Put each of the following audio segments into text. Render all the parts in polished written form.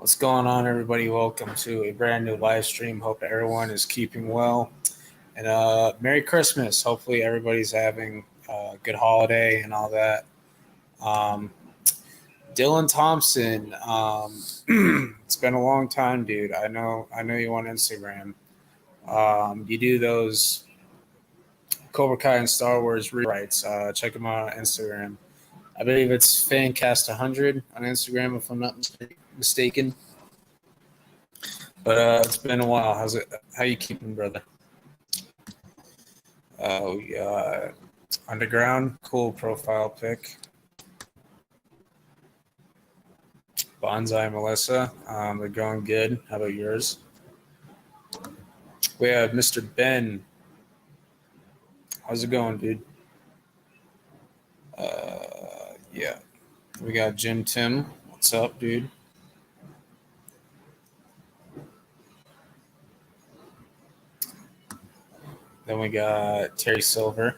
What's going on, everybody? Welcome to a brand new live stream. Hope everyone is keeping well. And Merry Christmas. Hopefully, everybody's having a good holiday and all that. Dylan Thompson, it's been a long time, dude. I know you on Instagram. You do those Cobra Kai and Star Wars rewrites. Check them out on Instagram. I believe it's Fancast100 on Instagram, if I'm not mistaken. But it's been a while. How you keeping, brother? Yeah. Underground, cool profile pic. Bonsai Melissa, they're going good. How about yours? We have Mr. Ben. How's it going, dude? Yeah. We got Jim Tim. What's up, dude? Then we got Terry Silver.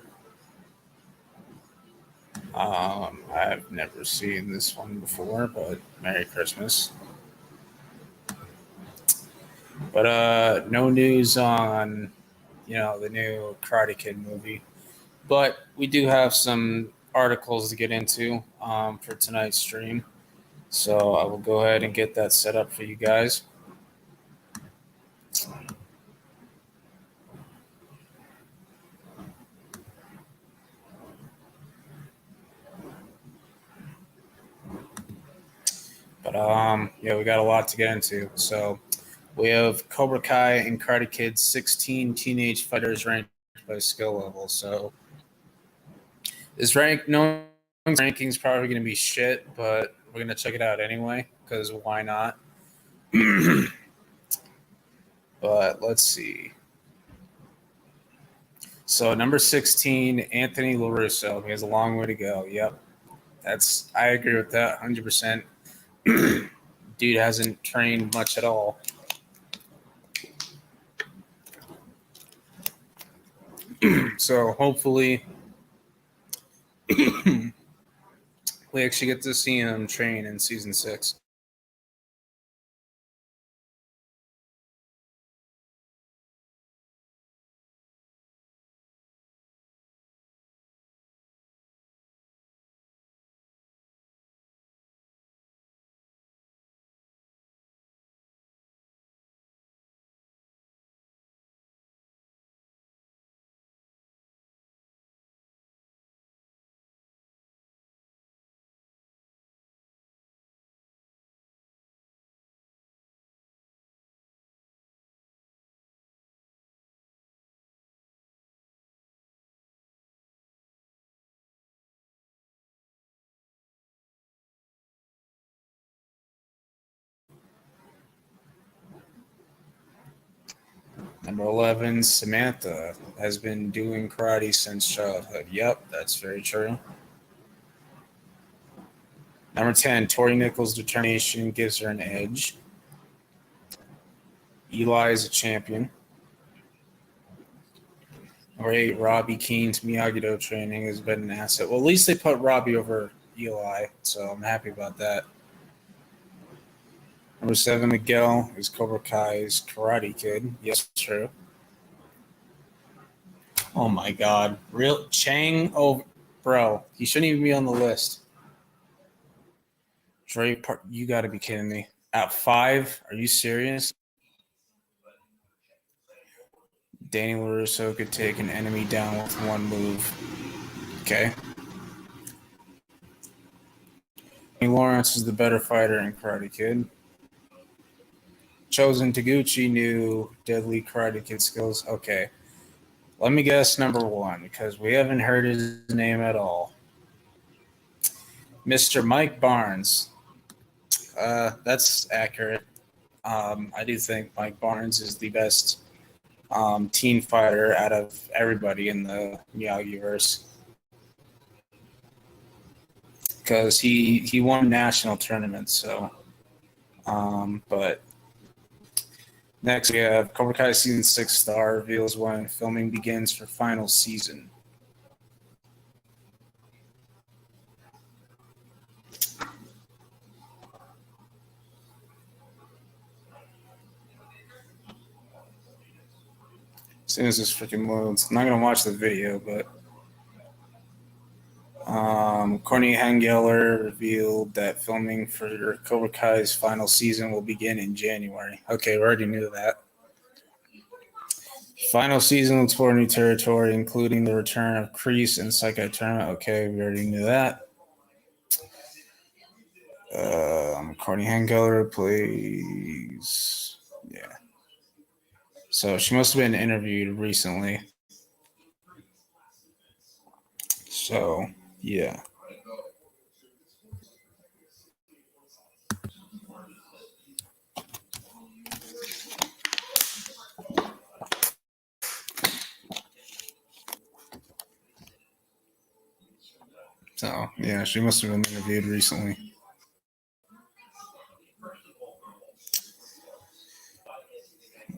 I've never seen this one before, but Merry Christmas. But no news on, the new Karate Kid movie. But we do have some articles to get into for tonight's stream. So I will go ahead and get that set up for you guys. But yeah, we got a lot to get into. So we have Cobra Kai and Karate Kid 16 teenage fighters ranked by skill level. So this ranking's probably going to be shit, but we're going to check it out anyway, because why not? But let's see. So number 16, Anthony LaRusso. He has a long way to go. Yep. I agree with that 100%. Dude hasn't trained much at all. So hopefully we actually get to see him train in season 6. Number 11, Samantha has been doing karate since childhood. Yep, that's very true. Number 10, Tori Nichols' determination gives her an edge. Eli is a champion. Number 8, Robbie Keane's Miyagi-Do training has been an asset. Well, at least they put Robbie over Eli, so I'm happy about that. Number 7, Miguel is Cobra Kai's Karate Kid. Yes, true. Oh my God, real Chang? Oh, bro, he shouldn't even be on the list. Dre, you got to be kidding me. At 5, are you serious? Danny LaRusso could take an enemy down with one move. Okay. Lawrence is the better fighter in Karate Kid. Chosen Taguchi knew deadly Karate Kid skills. Okay. Let me guess number 1, because we haven't heard his name at all. Mr. Mike Barnes. That's accurate. I do think Mike Barnes is the best teen fighter out of everybody in the Miyagi-verse. Because he won national tournaments, so but next we have Cobra Kai season 6 star reveals when filming begins for final season. soon as this freaking loads. I'm not gonna watch the video, but Courtney Hangeler revealed that filming for Cobra Kai's final season will begin in January. Okay, we already knew that. Final season will explore new territory, including the return of Kreese and Psycho Tournament. Okay, we already knew that. Courtney Hangeler plays. Yeah. So she must have been interviewed recently. So, yeah. So, yeah, she must have been interviewed recently.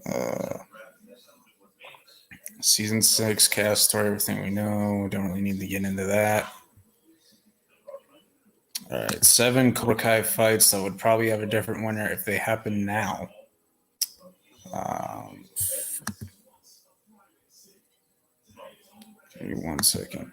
Uh, Season 6 cast story, everything we know. We don't really need to get into that. All right, 7 Cobra Kai fights that would probably have a different winner if they happen now. Give me 1 second.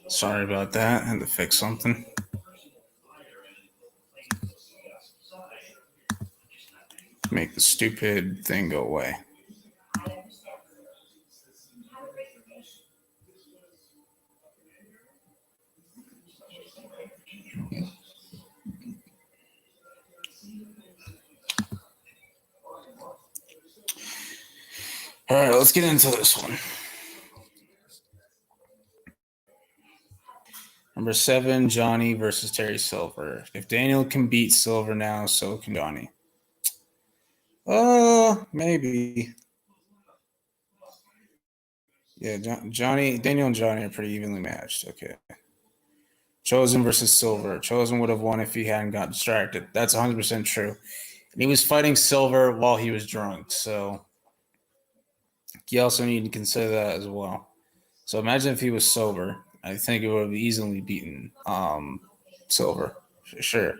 Sorry about that. I had to fix something. Make the stupid thing go away. All right, let's get into this one. Number 7, Johnny versus Terry Silver. If Daniel can beat Silver now, so can Johnny. Maybe. Yeah, Daniel and Johnny are pretty evenly matched. Okay. Chosen versus Silver. Chosen would have won if he hadn't got distracted. That's 100% true. And he was fighting Silver while he was drunk, so you also need to consider that as well. So imagine if he was sober. I think it would have easily beaten Silver, for sure.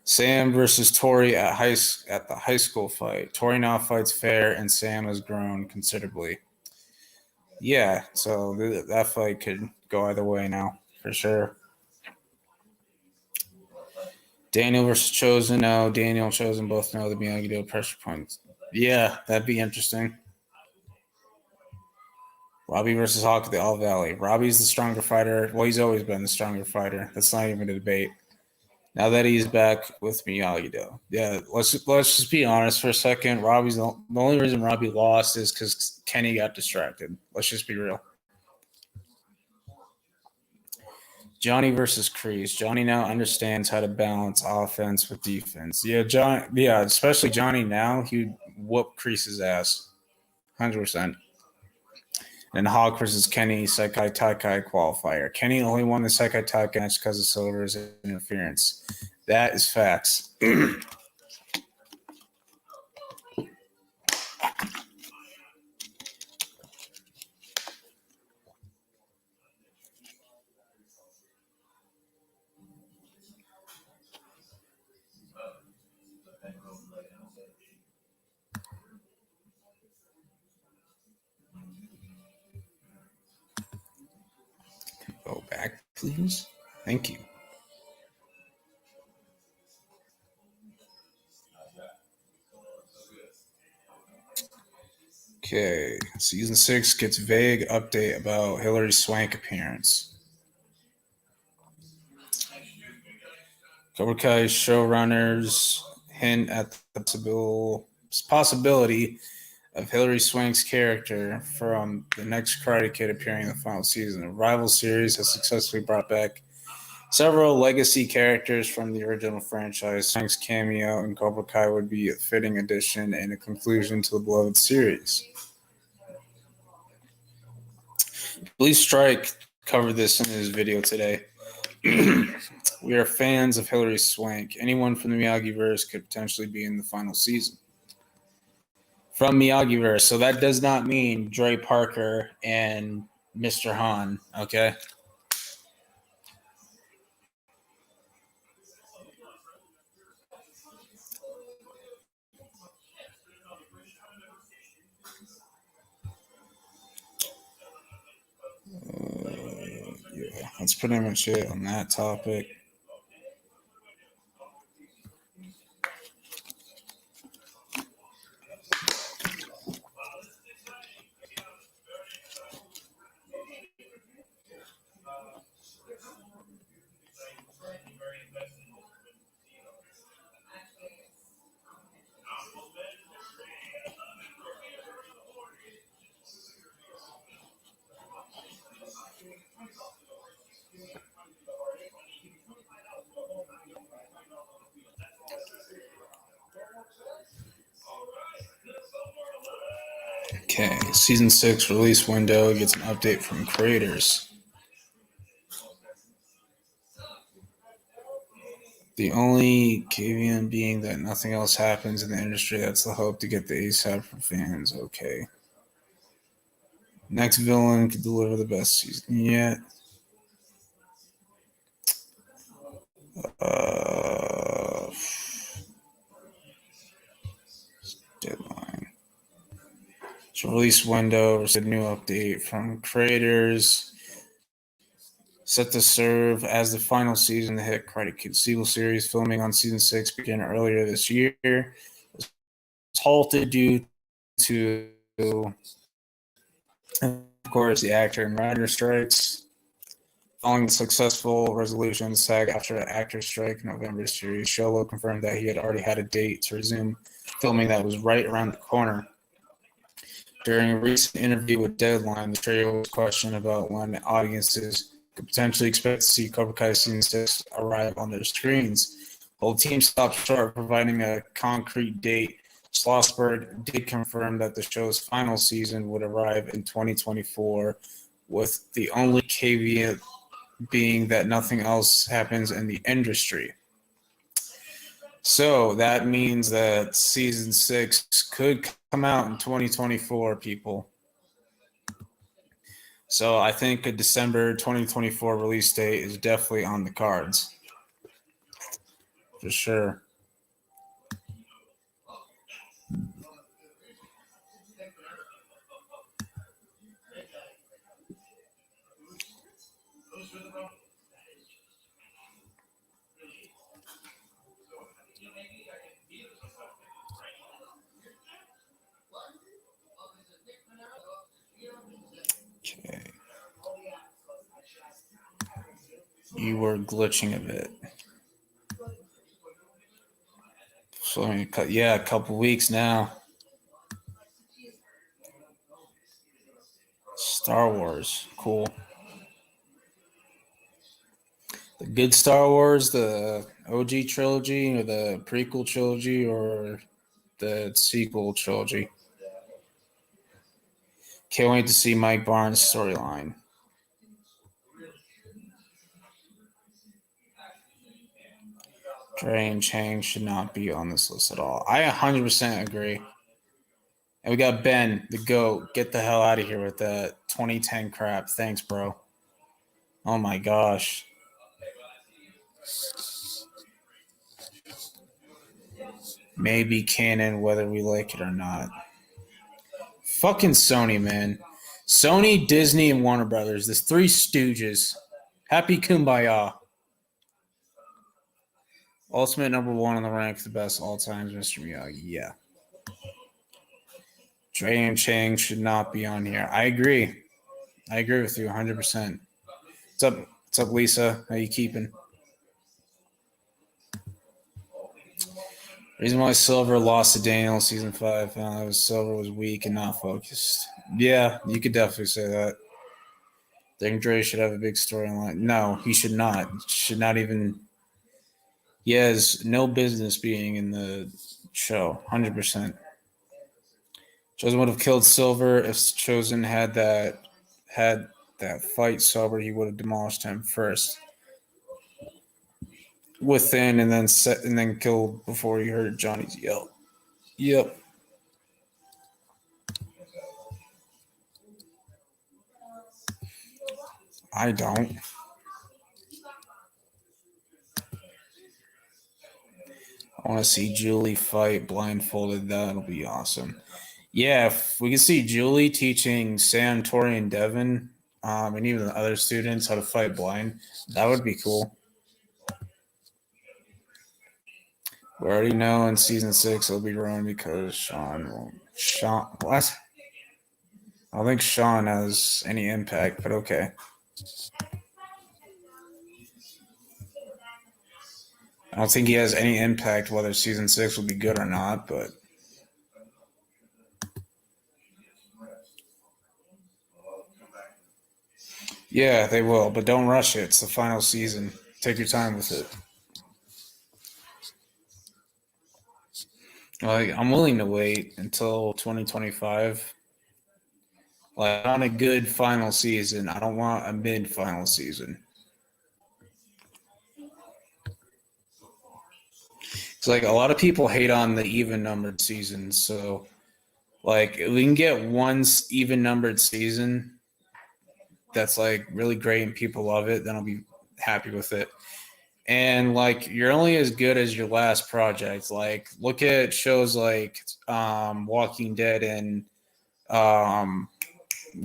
Sam versus Tori at the high school fight. Tori now fights fair, and Sam has grown considerably. Yeah, so that fight could go either way now, for sure. Daniel versus Chosen. No, Daniel and Chosen both know the Miyagi-Do pressure points. Yeah, that'd be interesting. Robbie versus Hawk at the All Valley. Robbie's the stronger fighter. Well, he's always been the stronger fighter. That's not even a debate. Now that he's back with Miyagi-Do. Yeah, let's just be honest for a second. The only reason Robbie lost is because Kenny got distracted. Let's just be real. Johnny versus Kreese. Johnny now understands how to balance offense with defense. Yeah, especially Johnny now. He'd whoop Kreese's ass. 100%. And Hawk versus Kenny, Sekai Taikai qualifier. Kenny only won the Sekai Taikai match because of Silver's interference. That is facts. Go back, please. Thank you. Okay, season 6 gets vague update about Hilary Swank appearance. Cobra Kai showrunners hint at the possibility of Hilary Swank's character from the next Karate Kid appearing in the final season. The rival series has successfully brought back several legacy characters from the original franchise. Swank's cameo in Cobra Kai would be a fitting addition and a conclusion to the beloved series. Lee Strike covered this in his video today. We are fans of Hilary Swank. Anyone from the Miyagi-verse could potentially be in the final season. From Miyagi-verse, so that does not mean Dre Parker and Mr. Han, okay? Yeah, that's pretty much it on that topic. Okay, season 6 release window gets an update from creators. The only caveat being that nothing else happens in the industry. That's the hope to get the ASAP for fans. Okay. Next villain could deliver the best season yet. Deadline. So release window, a new update from creators. Set to serve as the final season, the hit Karate Kid sequel series filming on season 6 began earlier this year. It was halted due to, of course, the actor and writer strikes. Following the successful resolution, SAG after the actor strike in November series, Sholo confirmed that he had already had a date to resume filming that was right around the corner. During a recent interview with Deadline, the trio was questioned about when audiences could potentially expect to see Cobra Kai Season 6 arrive on their screens. While the team stopped short of providing a concrete date, Schlossberg did confirm that the show's final season would arrive in 2024, with the only caveat being that nothing else happens in the industry. So that means that season 6 could come out in 2024, people. So I think a December 2024 release date is definitely on the cards. For sure. Okay. You were glitching a bit. So yeah, a couple weeks now. Star Wars, cool. The good Star Wars, the OG trilogy, or the prequel trilogy, or the sequel trilogy. Can't wait to see Mike Barnes' storyline. Dre and Chang should not be on this list at all. I 100% agree. And we got Ben, the GOAT. Get the hell out of here with that 2010 crap. Thanks, bro. Oh my gosh. Maybe canon, whether we like it or not. Fucking Sony, man. Sony, Disney, and Warner Brothers. The three stooges. Happy kumbaya. Ultimate number one on the rank for the best all times, Mr. Miyagi. Yeah. Dre and Chang should not be on here. I agree. I agree with you 100%. What's up? What's up, Lisa? How you keeping? Reason why Silver lost to Daniel in season 5. Silver was weak and not focused. Yeah, you could definitely say that. I think Dre should have a big storyline. No, he should not. Should not even. He has no business being in the show. 100%. Chosen would have killed Silver if Chosen had that fight sober. He would have demolished him first within, and then killed before he heard Johnny's yell. Yep. I don't. I want to see Julie fight blindfolded. That'll be awesome. Yeah, if we can see Julie teaching Sam, Tori, and Devin, and even the other students how to fight blind, that would be cool. We already know in season 6 it'll be Rowan because Sean. What? I don't think Sean has any impact, but okay. I don't think he has any impact whether season 6 will be good or not, but yeah, they will. But don't rush it. It's the final season. Take your time with it. Like, I'm willing to wait until 2025. Like, on a good final season. I don't want a mid-final season. It's like a lot of people hate on the even-numbered seasons. So, like, if we can get one even-numbered season that's like really great and people love it, then I'll be happy with it. And like, you're only as good as your last project. Like, look at shows like Walking Dead and um,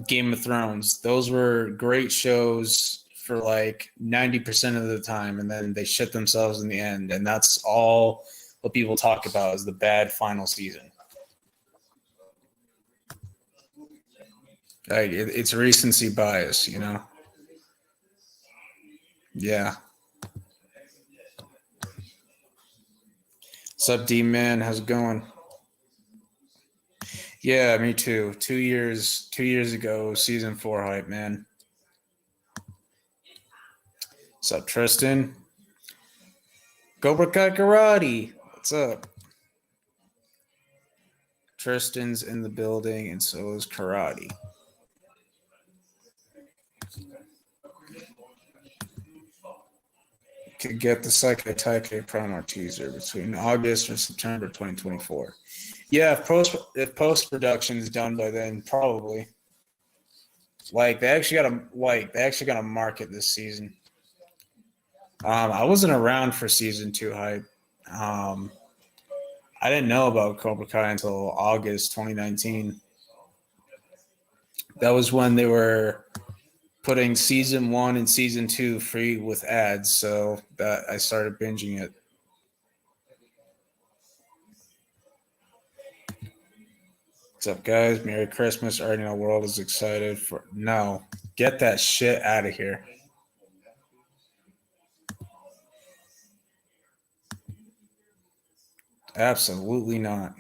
Game of Thrones. Those were great shows for like 90% of the time, and then they shit themselves in the end. And that's all what people talk about is the bad final season. Like, it's recency bias, you know? Yeah. What's up, D Man? How's it going? Yeah, me too. 2 years ago, season 4 hype, man. What's up, Tristan? Cobra Kai Karate. What's up? Tristan's in the building, and so is Karate. Could get the Psycho Taike promo teaser between August and September 2024. Yeah, if post production is done by then, probably. Like, they actually got to market this season. I wasn't around for season 2 hype. Um, I didn't know about Cobra Kai until August 2019. That was when they were putting season 1 and season 2 free with ads, so that I started binging it. What's up, guys? Merry Christmas. Already know the world is excited for. No, get that shit out of here. Absolutely not.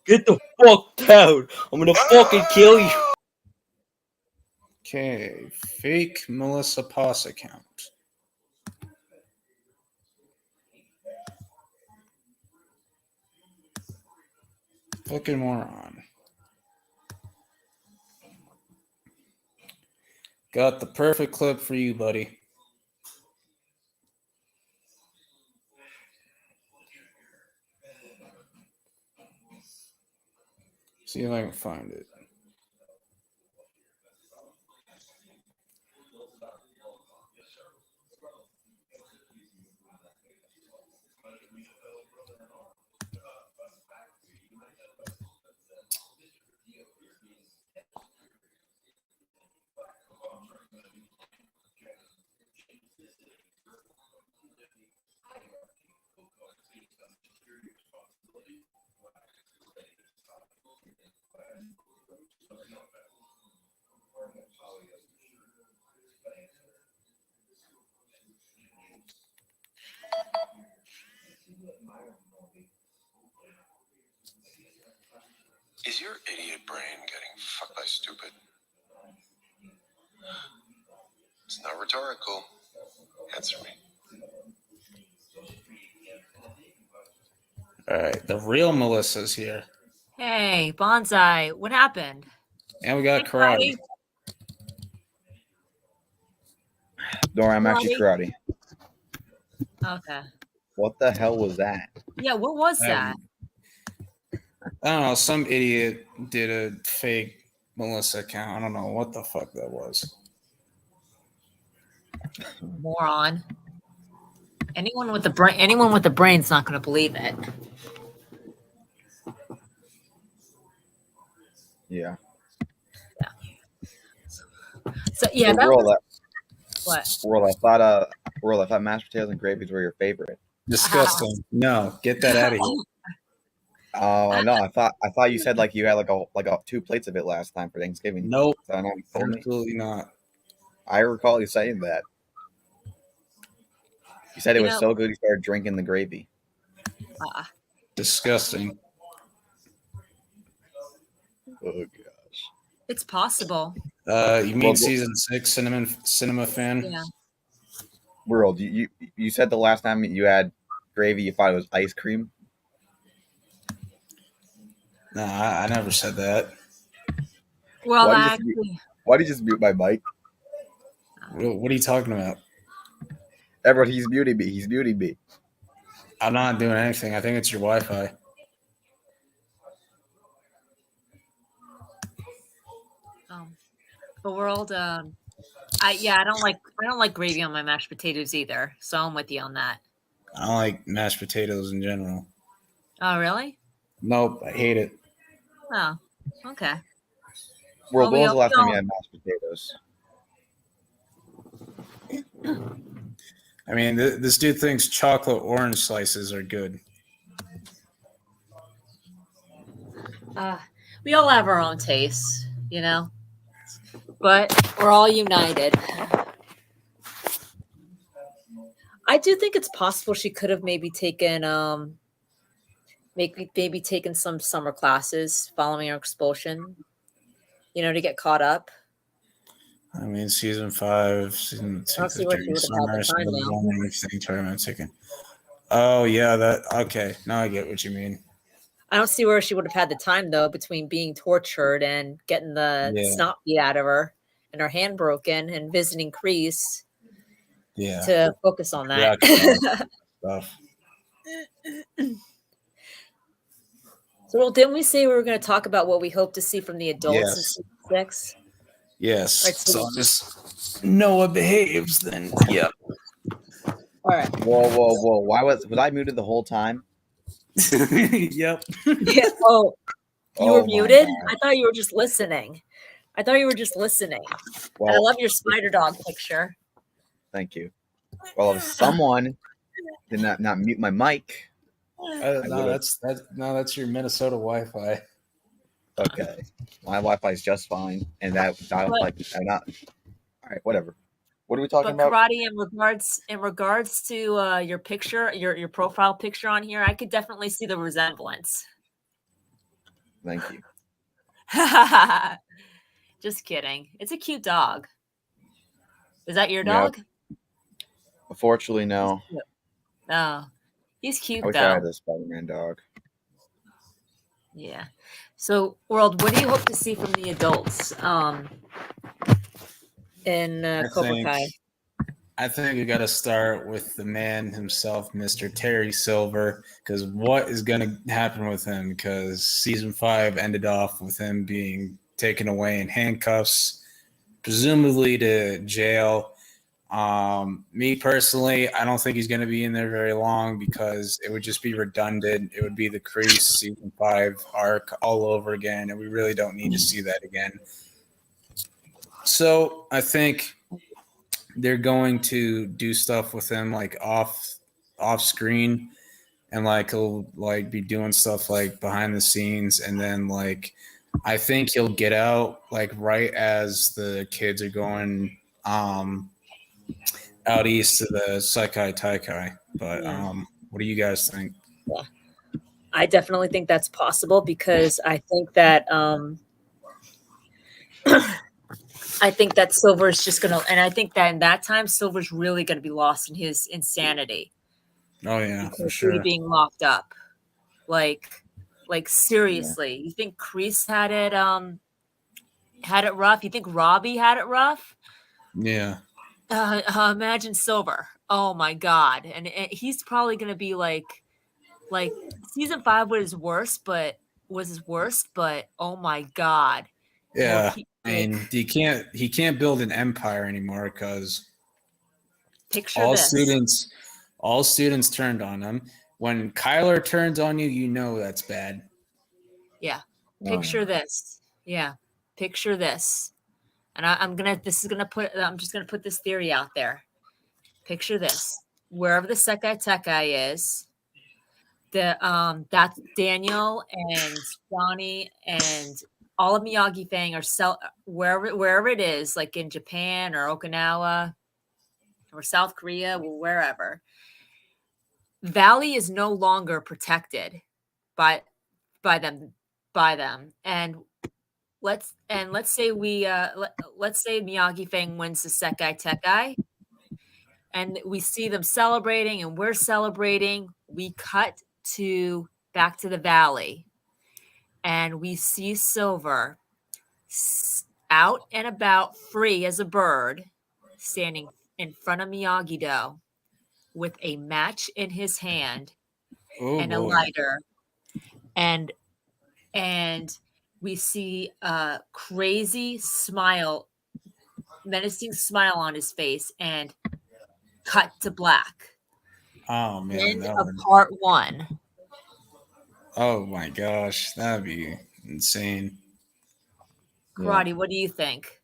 Get the fuck down! I'm gonna fucking kill you! Okay, fake Melissa Poss account. Fucking moron. Got the perfect clip for you, buddy. See if I can find it. Is your idiot brain getting fucked by stupid? It's not rhetorical. Answer me. All right, the real Melissa's here, Hey, Bonsai, what happened? and we got Hey, karate. Dora, I'm actually karate. Okay. What the hell was that? Yeah, what was that? I don't know. Some idiot did a fake Melissa account. I don't know what the fuck that was. Moron. Anyone with the brain's not going to believe it. Yeah. So yeah, So that World, what? World, I thought mashed potatoes and gravies were your favorite. Disgusting. No, get that out of here. Oh no, I thought you said like you had like a 2 plates of it last time for Thanksgiving. Nope, Is that not what you told me? absolutely not. I recall you saying that. You said it You was know- so good you started drinking the gravy. Disgusting. Oh gosh. It's possible. You mean Well, season 6 cinema fan? Yeah. World, you said the last time you had gravy you thought it was ice cream. No, I never said that. Well, Why did you just mute my mic? What are you talking about? Everyone, he's muting me. He's muting me. I'm not doing anything. I think it's your Wi-Fi. The world. I don't like gravy on my mashed potatoes either. So I'm with you on that. I don't like mashed potatoes in general. Oh, really? Nope, I hate it. Oh, okay. World, Well, when was the last time we you had mashed potatoes? I mean, this dude thinks chocolate orange slices are good. We all have our own tastes, you know, but we're all united. I do think it's possible she could have maybe taken maybe taken some summer classes following her expulsion, you know, to get caught up. I mean, season 5, season 6 I don't see where she would have had the time now. tournament ticket. Oh yeah, that okay. Now I get what you mean. I don't see where she would have had the time though, between being tortured and getting the snot beat out of her and her hand broken and visiting Crease. Yeah. To focus on that. Stuff. So, well, didn't we say we were going to talk about what we hope to see from the adults in season 6? Yes. Right, so just Noah behaves, then yeah. All right. Whoa! Why was I muted the whole time? Yep. Yeah. Oh, you were muted? God. I thought you were just listening. Well, and I love your spider dog picture. Thank you. Well, if someone did not mute my mic. No, that's your Minnesota Wi-Fi. Okay, my Wi-Fi is just fine, and that like I'm not. All right, whatever. What are we talking about? Karate, in regards to your picture, your profile picture on here, I could definitely see the resemblance. Thank you. Just kidding. It's a cute dog. Is that your dog? Unfortunately, no. No. He's cute, I wish though. I had a Spider-Man dog. Yeah. So, World, what do you hope to see from the adults in Cobra Kai? I think we got to start with the man himself, Mr. Terry Silver, because what is going to happen with him? Because season 5 ended off with him being taken away in handcuffs, presumably to jail. Me personally, I don't think he's going to be in there very long because it would just be redundant. It would be the Crease season 5 arc all over again, and we really don't need to see that again. So I think they're going to do stuff with him like off screen, and like he'll like be doing stuff like behind the scenes, and then like I think he'll get out like right as the kids are going out east to the Sekai Taikai. But what do you guys think? Yeah. I definitely think that's possible because I think that I think that Silver is just gonna, and I think that in that time, Silver's really gonna be lost in his insanity. Oh yeah, for Because really sure. being locked up, like seriously, you think Kreese had it rough? You think Robbie had it rough? Yeah. Imagine Silver. Oh my god, and he's probably gonna be like season 5 was his worst, but oh my god. Yeah. I mean, he can't build an empire anymore because picture this. All students turned on him. When Kyler turns on you, you know that's bad. Yeah. Picture this. Yeah. Picture this. And I'm just gonna put this theory out there. Picture this. Wherever the Sekai Tekai is, that's Daniel and Johnny and all of Miyagi Fang are wherever it is, like in Japan or Okinawa or South Korea or wherever. Valley is no longer protected by them, and let's say let's say Miyagi Fang wins the Sekai Tekai, and we see them celebrating, and we're celebrating. We cut to back to the valley, and we see Silver out and about, free as a bird, standing in front of Miyagi-Do with a match in his hand and a lighter, and we see a crazy smile, menacing smile on his face, and cut to black. Oh man, End of part 1. Oh my gosh, that'd be insane. Karate, what do you think?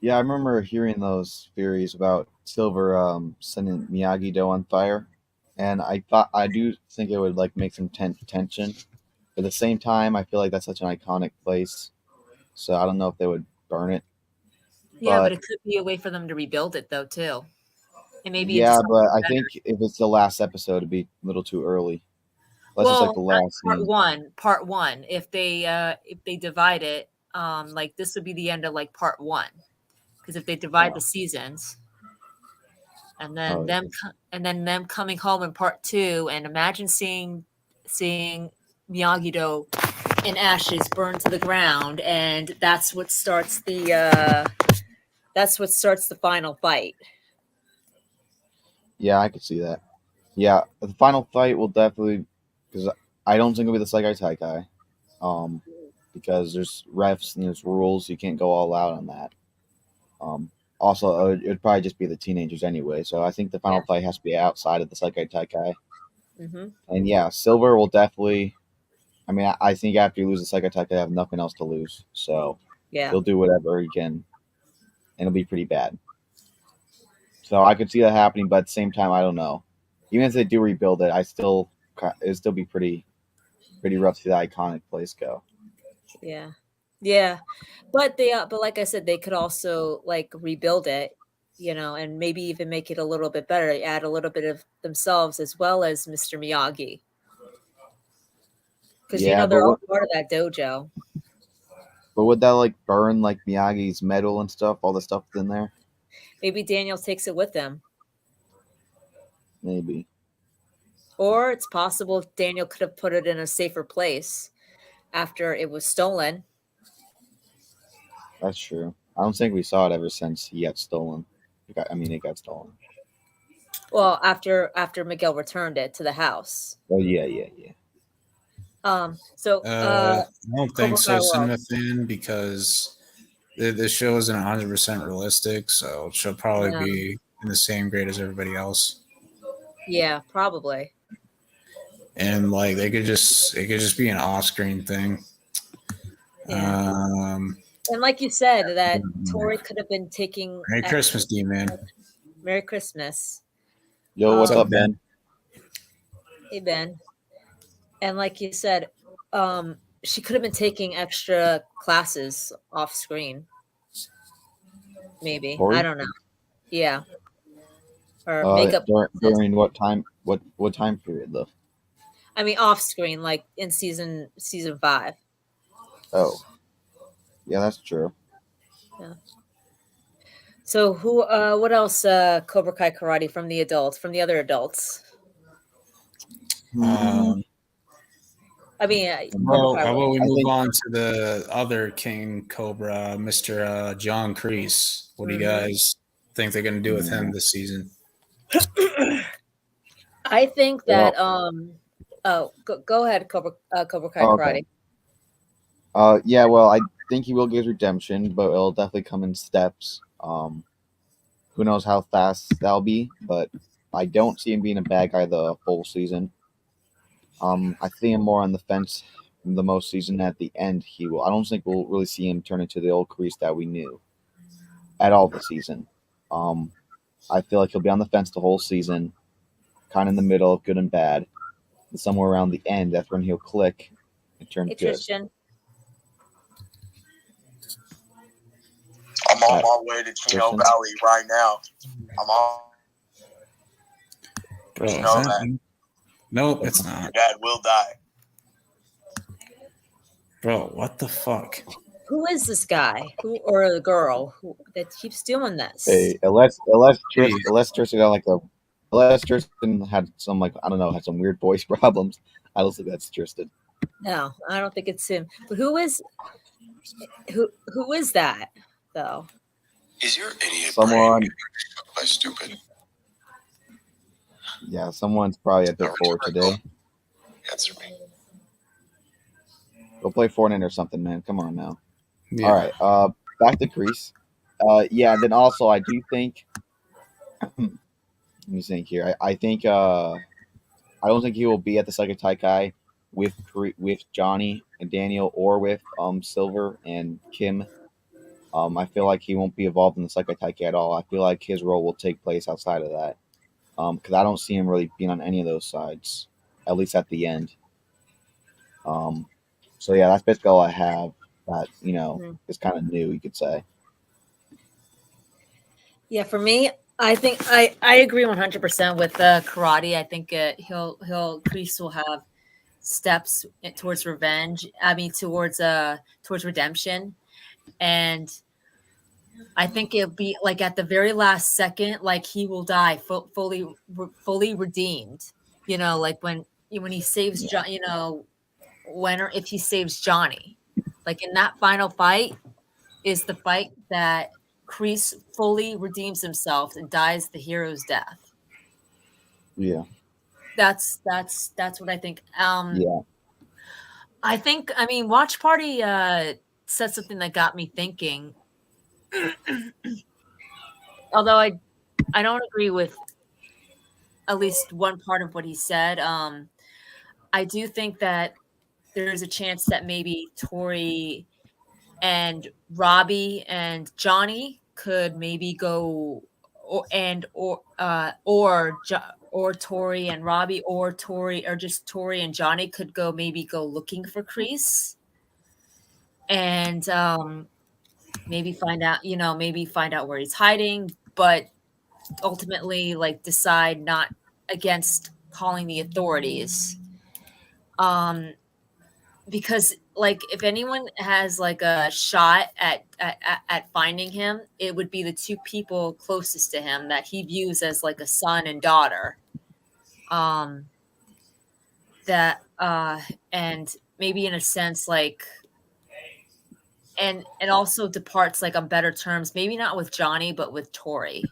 Yeah, I remember hearing those theories about Silver sending Miyagi-Do on fire, and I do think it would like make some tension. But at the same time, I feel like that's such an iconic place, so I don't know if they would burn it. Yeah, but it could be a way for them to rebuild it, though, too. And maybe but I think if it's the last episode, it'd be a little too early. Unless it's like the last part one. If they divide it, like this would be the end of like part 1, because if they divide the seasons, and then them coming home in part 2, and imagine seeing Miyagi-Do in ashes burned to the ground, and that's what starts the final fight. Yeah, I could see that. Yeah, the final fight will definitely, because I don't think it'll be the Sekai Taikai, because there's refs and there's rules. You can't go all out on that. Also, it would probably just be the teenagers anyway. So I think the final fight has to be outside of the Sekai Taikai. Mm-hmm. And yeah, Silver will definitely. I mean, I think after you lose the Sekai Taikai, you have nothing else to lose. So he'll do whatever he can, and it'll be pretty bad. So I could see that happening, but at the same time, I don't know. Even if they do rebuild it, it'd still be pretty rough to see the iconic place go. Yeah, but like I said, they could also like rebuild it, and maybe even make it a little bit better. Add a little bit of themselves as well as Mr. Miyagi, because they're all part of that dojo. But would that like burn like Miyagi's medal and stuff? All the stuff in there. Maybe Daniel takes it with him. Maybe. Or it's possible Daniel could have put it in a safer place after it was stolen. That's true. I don't think we saw it ever since he got stolen. It got stolen. Well, after Miguel returned it to the house. Oh yeah. So I don't think Cobra so, Kai World. Cinema Fan, because the show isn't 100% realistic, so she'll probably Yeah. be in the same grade as everybody else. Yeah, probably. And like it could just be an off-screen thing. Yeah. And like you said, that Tori could have been taking Merry Christmas, D man. Merry Christmas. Yo, what's What's up, up, Ben? Hey Ben. And like you said, she could have been taking extra classes off screen. Maybe. Tori? I don't know. Yeah. Or makeup during what time? What time period though? I mean off screen, like in season 5. Oh, yeah, that's true. Yeah. So who what else Cobra Kai karate from the other adults? I mean Well, Cobra Kai how about World. we move on to the other King Cobra, Mr. John Kreese? What do you guys think they're going to do with him this season? I think that go ahead, Cobra Kai okay. karate. Yeah, well, I think he will get redemption, but it'll definitely come in steps. Who knows how fast that'll be, but I don't see him being a bad guy the full season. I see him more on the fence the most season. At the end, he will. I don't think we'll really see him turn into the old Kreese that we knew at all this season. I feel like he'll be on the fence the whole season, kind of in the middle, good and bad. And somewhere around the end, that's when he'll click and turn Hey, good. Tristan. I'm on my way to Chino Valley right now. I'm on. Bro, you know that. Nope, it's not. Your dad will die. Bro, what the fuck? Who is this guy? Who or the girl who that keeps doing this? Hey, unless Tristan had some had some weird voice problems. I don't think that's Tristan. No, I don't think it's him. But who is that though? Is your idiot Someone? brain by stupid? Yeah, someone's probably a bit bored today. Answer me. Go play Fortnite or something, man. Come on now. Yeah. All right. Back to Kreese. Yeah. And then also, I do think. Let me think here. I think. I don't think he will be at the Second Taikai with Johnny and Daniel or with Silver and Kim. I feel like he won't be involved in the Second Taikai at all. I feel like his role will take place outside of that. Because I don't see him really being on any of those sides, at least at the end. So yeah, that's basically all I have. That is kind of new, you could say. Yeah, for me, I think I agree 100% with karate. I think Kreese will have steps towards revenge. I mean, towards redemption, and I think it'll be like at the very last second, like he will die fully redeemed. Like when he saves John. When or if he saves Johnny, like in that final fight, is the fight that Kreese fully redeems himself and dies the hero's death. Yeah, that's what I think. Yeah, I mean, Watch Party said something that got me thinking. Although I don't agree with at least one part of what he said. I do think that there's a chance that maybe Tori and Robbie and Johnny could maybe go, or Tori and Robbie, or just Tori and Johnny could go looking for Kreese, and maybe find out where he's hiding, but ultimately like decide not against calling the authorities. Because like if anyone has like a shot at finding him, it would be the two people closest to him that he views as like a son and daughter. That and maybe in a sense like and also departs like on better terms, maybe not with Johnny but with Tori.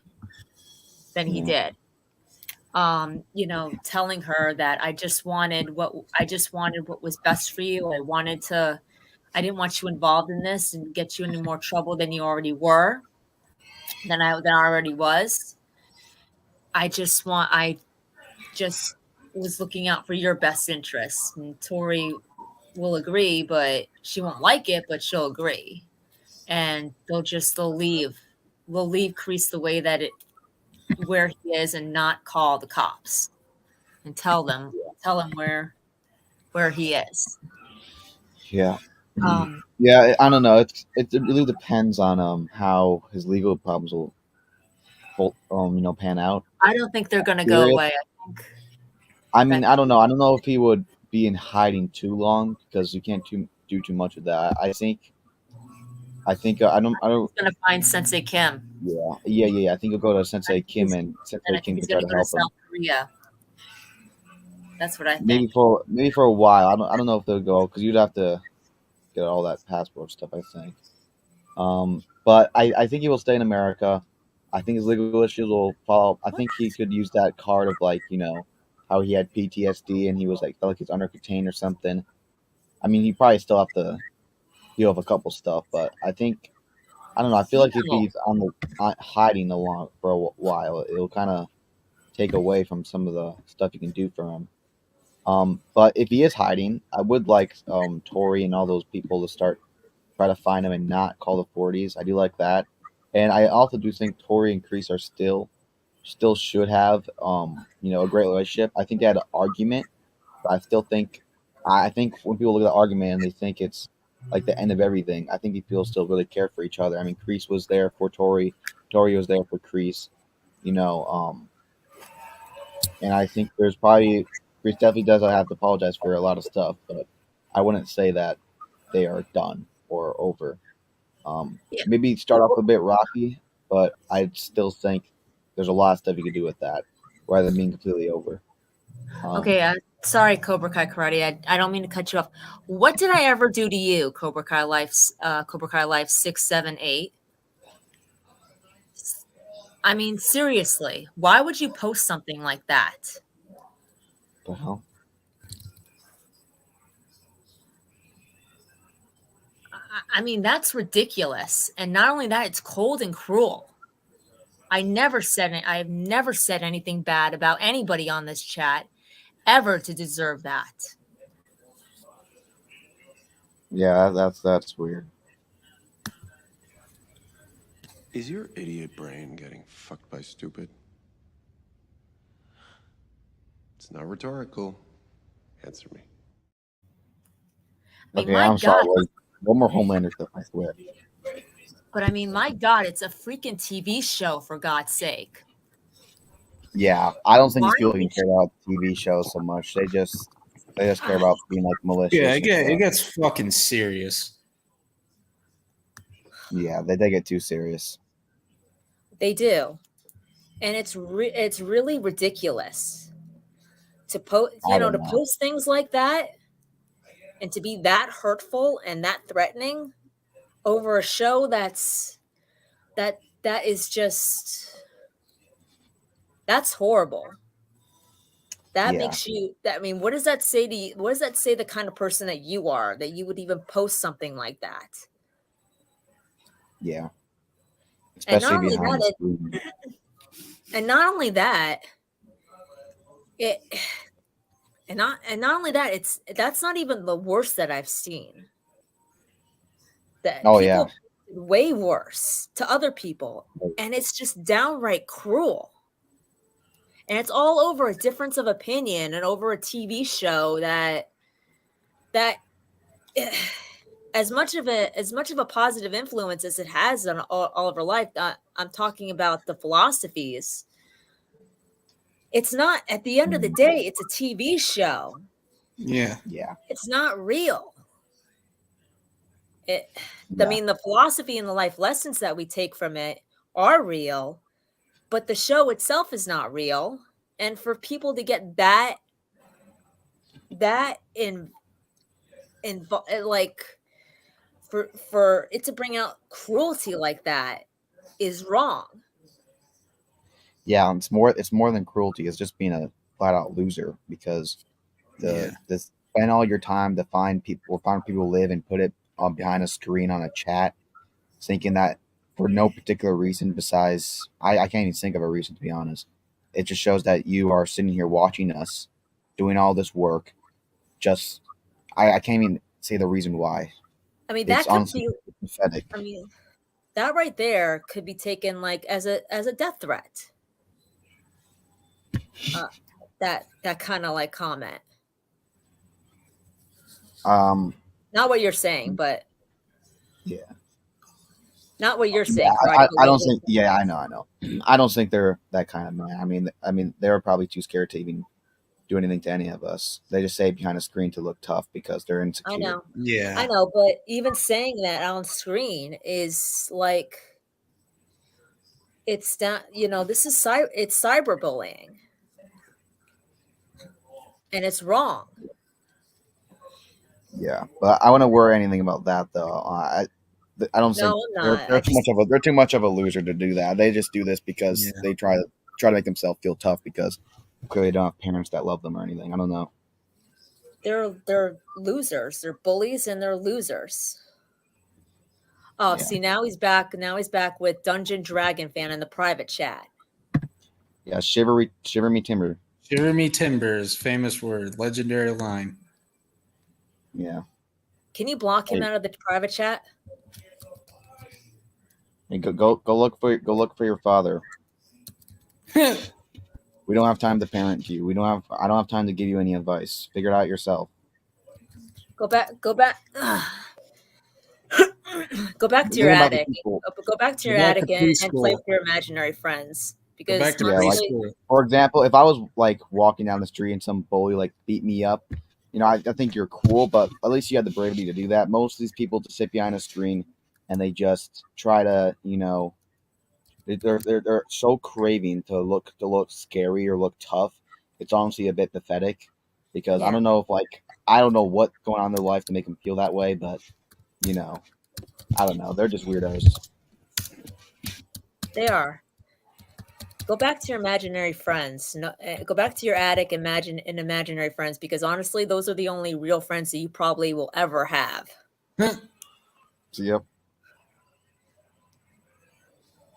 than he did. Telling her that I just wanted what was best for you. I didn't want you involved in this and get you into more trouble than you already were, than I already was. I just was looking out for your best interests. And Tori will agree, but she won't like it, but she'll agree. And they'll leave. We'll leave Kreese the way that where he is and not call the cops and tell him where he is. Yeah. Um, Yeah, I don't know. It really depends on how his legal problems will pan out. I don't think they're going to go away. I mean, I don't know. I don't know if he would be in hiding too long because you can't do too much of that. I think. I don't. He's going to find Sensei Kim. Yeah. I think he'll go to Sensei Kim and Sensei Kim can try to help him. South Korea. That's what I think. Maybe for a while. I don't know if they'll go because you'd have to get all that passport stuff, I think. But I think he will stay in America. I think his legal issues will follow. I think he could use that card of how he had PTSD and he was felt like he's under contain or something. I mean, he probably still have to deal with a couple stuff, but I don't know. I feel like if he's hiding along for a while, it'll kind of take away from some of the stuff you can do for him. But if he is hiding, I would like Tori and all those people to try to find him and not call the 40s. I do like that, and I also do think Tori and Kreese are still should have a great relationship. I think they had an argument, but I think when people look at the argument and they think it's like the end of everything, I think they still really care for each other. I mean, Kreese was there for Tori was there for Kreese, and I think there's probably. Kreese definitely does have to apologize for a lot of stuff, but I wouldn't say that they are done or over. Maybe start off a bit rocky, but I still think there's a lot of stuff you can do with that rather than being completely over. Okay, sorry, Cobra Kai Karate. I don't mean to cut you off. What did I ever do to you, Cobra Kai Life 6, 7, 8? I mean, seriously, why would you post something like that? The hell? I mean, that's ridiculous. And not only that, it's cold and cruel. I've never said anything bad about anybody on this chat ever to deserve that. Yeah, that's weird. Is your idiot brain getting fucked by stupid? It's not rhetorical. Answer me. I mean, okay, I'm sorry. One more Homelander stuff, I swear. But I mean, my God, it's a freaking TV show, for God's sake. Yeah, I don't think these people even care about TV shows so much. They just care about being malicious. Yeah, it gets fucking serious. Yeah, they get too serious. They do, and it's really ridiculous to post. To post things like that, and to be that hurtful and that threatening over a show that is just, that's horrible. That makes you. I mean, what does that say to you? What does that say the kind of person that you are, that you would even post something like that? Yeah. Especially and not only that, that's not even the worst that I've seen. That people way worse to other people, and it's just downright cruel. And it's all over a difference of opinion and over a TV show that as much of a positive influence as it has on all of our life. I'm talking about the philosophies. It's not, at the end of the day, it's a TV show. Yeah. It's not real. I mean, the philosophy and the life lessons that we take from it are real, but the show itself is not real. And for people to get that for it to bring out cruelty like that is wrong. Yeah, it's more than cruelty. It's just being a flat out loser because this spend all your time to find people to live and put it on behind a screen on a chat, thinking that for no particular reason besides I can't even think of a reason, to be honest. It just shows that you are sitting here watching us doing all this work. Just I can't even say the reason why. I mean, It's that could honestly be. pathetic. I mean, that right there could be taken like as a death threat. That kind of like comment. Not what you're saying, but Yeah. not what you're Yeah, saying, karate. I don't think. Yeah, I know. I don't think they're that kind of man. I mean, they're probably too scared to even do anything to any of us. They just say behind a screen to look tough because they're insecure. I know. Yeah. I know, but even saying that on screen is like it's not. This is it's cyberbullying, and it's wrong. Yeah, but I wouldn't worry anything about that though. I don't think No, I'm not. they're too much of a loser to do that. They just do this because they try to make themselves feel tough because clearly they don't have parents that love them or anything. I don't know. They're losers. They're bullies and they're losers. Oh, Yeah. see, now he's back. Now he's back with Dungeon Dragon fan in the private chat. Yeah, shiver me timber. Shiver me timbers, famous word, legendary line. Yeah. Can you block him out of the private chat? And go look for your father. We don't have time to parent you. I don't have time to give you any advice. Figure it out yourself. Go back. Go back to your attic. Go back to your attic and play with your imaginary friends. Because for example, if I was like walking down the street and some bully like beat me up, I think you're cool, but at least you had the bravery to do that. Most of these people just sit behind a screen and they just try to, they're so craving to look scary or look tough. It's honestly a bit pathetic because I don't know what's going on in their life to make them feel that way, but I don't know. They're just weirdos. They are. Go back to your imaginary friends. No, go back to your attic, imagine imaginary friends, because honestly, those are the only real friends that you probably will ever have. Yep.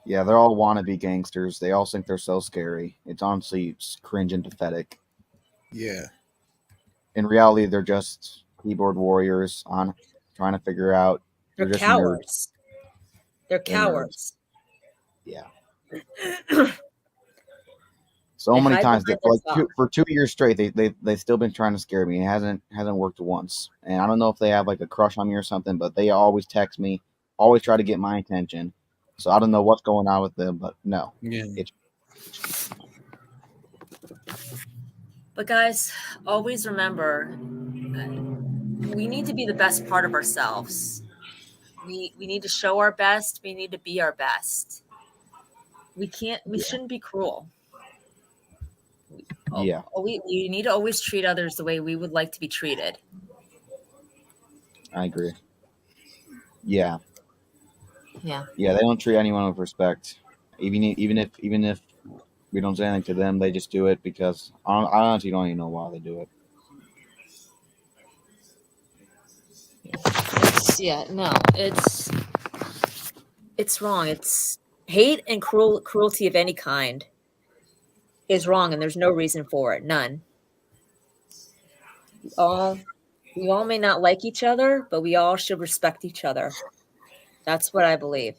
Yeah, they're all wannabe gangsters. They all think they're so scary. It's honestly cringe and pathetic. Yeah. In reality, they're just keyboard warriors on trying to figure out. They're cowards. They're cowards. Yeah. So many times for 2 years straight, they've still been trying to scare me. It hasn't worked once. And I don't know if they have like a crush on me or something, but they always text me, always try to get my attention. So I don't know what's going on with them, but no. Yeah. But guys, always remember, we need to be the best part of ourselves. We need to show our best. We need to be our best. We shouldn't be cruel. Yeah. You need to always treat others the way we would like to be treated. I agree. Yeah. Yeah. Yeah, they don't treat anyone with respect. Even if we don't say anything to them, they just do it because I honestly don't even know why they do it. It's wrong. It's hate and cruelty of any kind is wrong, and there's no reason for it. None. We all may not like each other, but we all should respect each other. That's what I believe.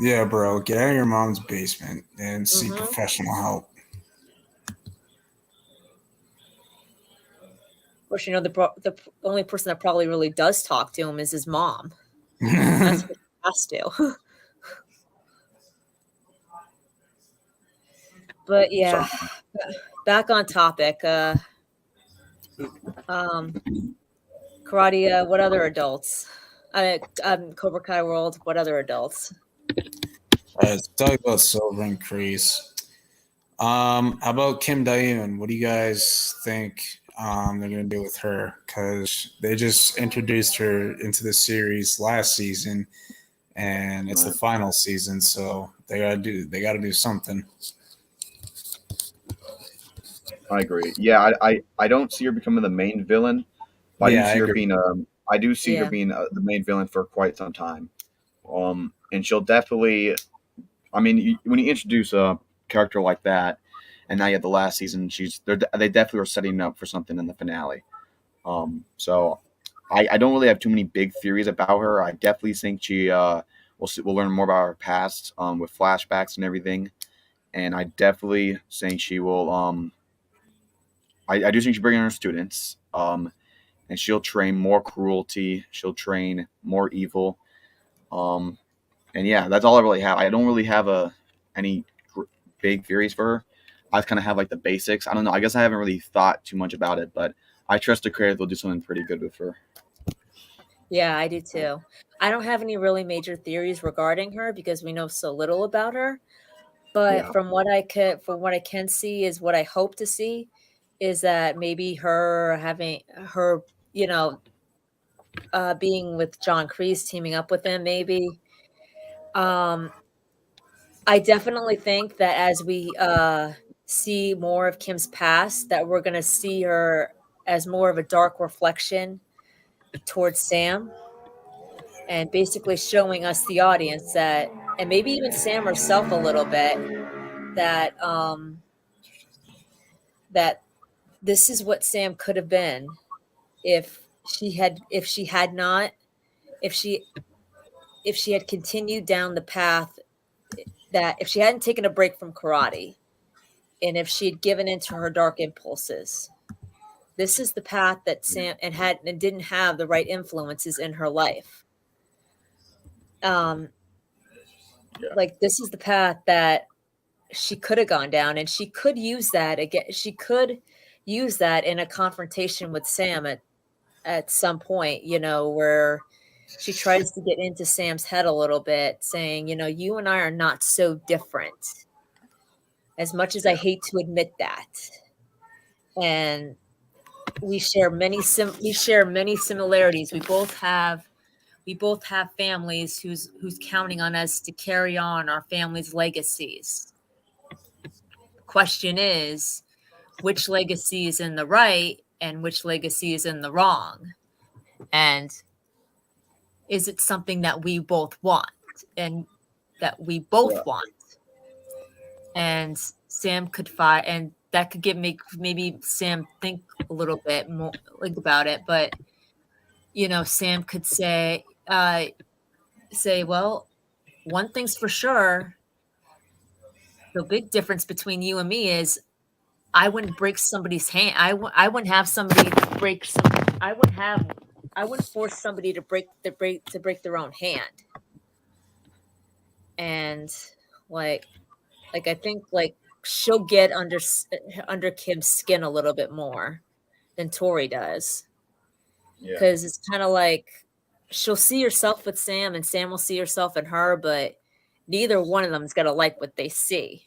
Yeah, bro. Get out of your mom's basement and seek professional help. Of course, the only person that probably really does talk to him is his mom. That's what he has to. But yeah, back on topic. Karate. What other adults? Cobra Kai World. What other adults? Let's talk about Silver and Kreese. How about Kim Dae-eun? What do you guys think they're going to do with her? Because they just introduced her into the series last season, and it's the final season, so they gotta do something. I agree. Yeah, I don't see her becoming the main villain, but Yeah, I agree. I do see her Yeah. being the main villain for quite some time. And she'll definitely. I mean, when you introduce a character like that, and now you have the last season, they definitely are setting up for something in the finale. So I don't really have too many big theories about her. I definitely think we'll learn more about her past with flashbacks and everything, and I definitely think she will. I do think she'll bring in her students. And she'll train more cruelty. She'll train more evil. Um, and yeah, that's all I really have. I don't really have any big theories for her. I kind of have like the basics. I don't know. I guess I haven't really thought too much about it, but I trust the creators will do something pretty good with her. Yeah, I do too. I don't have any really major theories regarding her because we know so little about her. But Yeah, from what I can see is what I hope to see is that maybe her having her, you know, being with John Kreese, teaming up with him, maybe. Um, I definitely think that as we see more of Kim's past, that we're gonna see her as more of a dark reflection towards Sam, and basically showing us the audience that, and maybe even Sam herself a little bit, that that this is what Sam could have been if she had not if she if she had continued down the path, that if she hadn't taken a break from karate and if she had given into her dark impulses. This is the path that Sam and didn't have the right influences in her life. Um yeah, like this is the path that she could have gone down, and she could use that again. She could use that in a confrontation with Sam at some point, where she tries to get into Sam's head a little bit, saying, you and I are not so different, as much as I yeah, hate to admit that. And we share many similarities. We both have families who's counting on us to carry on our family's legacies. The question is, which legacy is in the right and which legacy is in the wrong? And is it something that we both want and that we both yeah, want? And Sam could fight, and that could make maybe Sam think a little bit more like about it. But Sam could say, well, one thing's for sure. The big difference between you and me is I wouldn't break somebody's hand. I wouldn't have somebody break some. I wouldn't have. I wouldn't force somebody to break their own hand. And like I think like she'll get under Kim's skin a little bit more than Tori does, yeah, because it's kind of like she'll see herself with Sam and Sam will see herself in her, but neither one of them is gonna like what they see,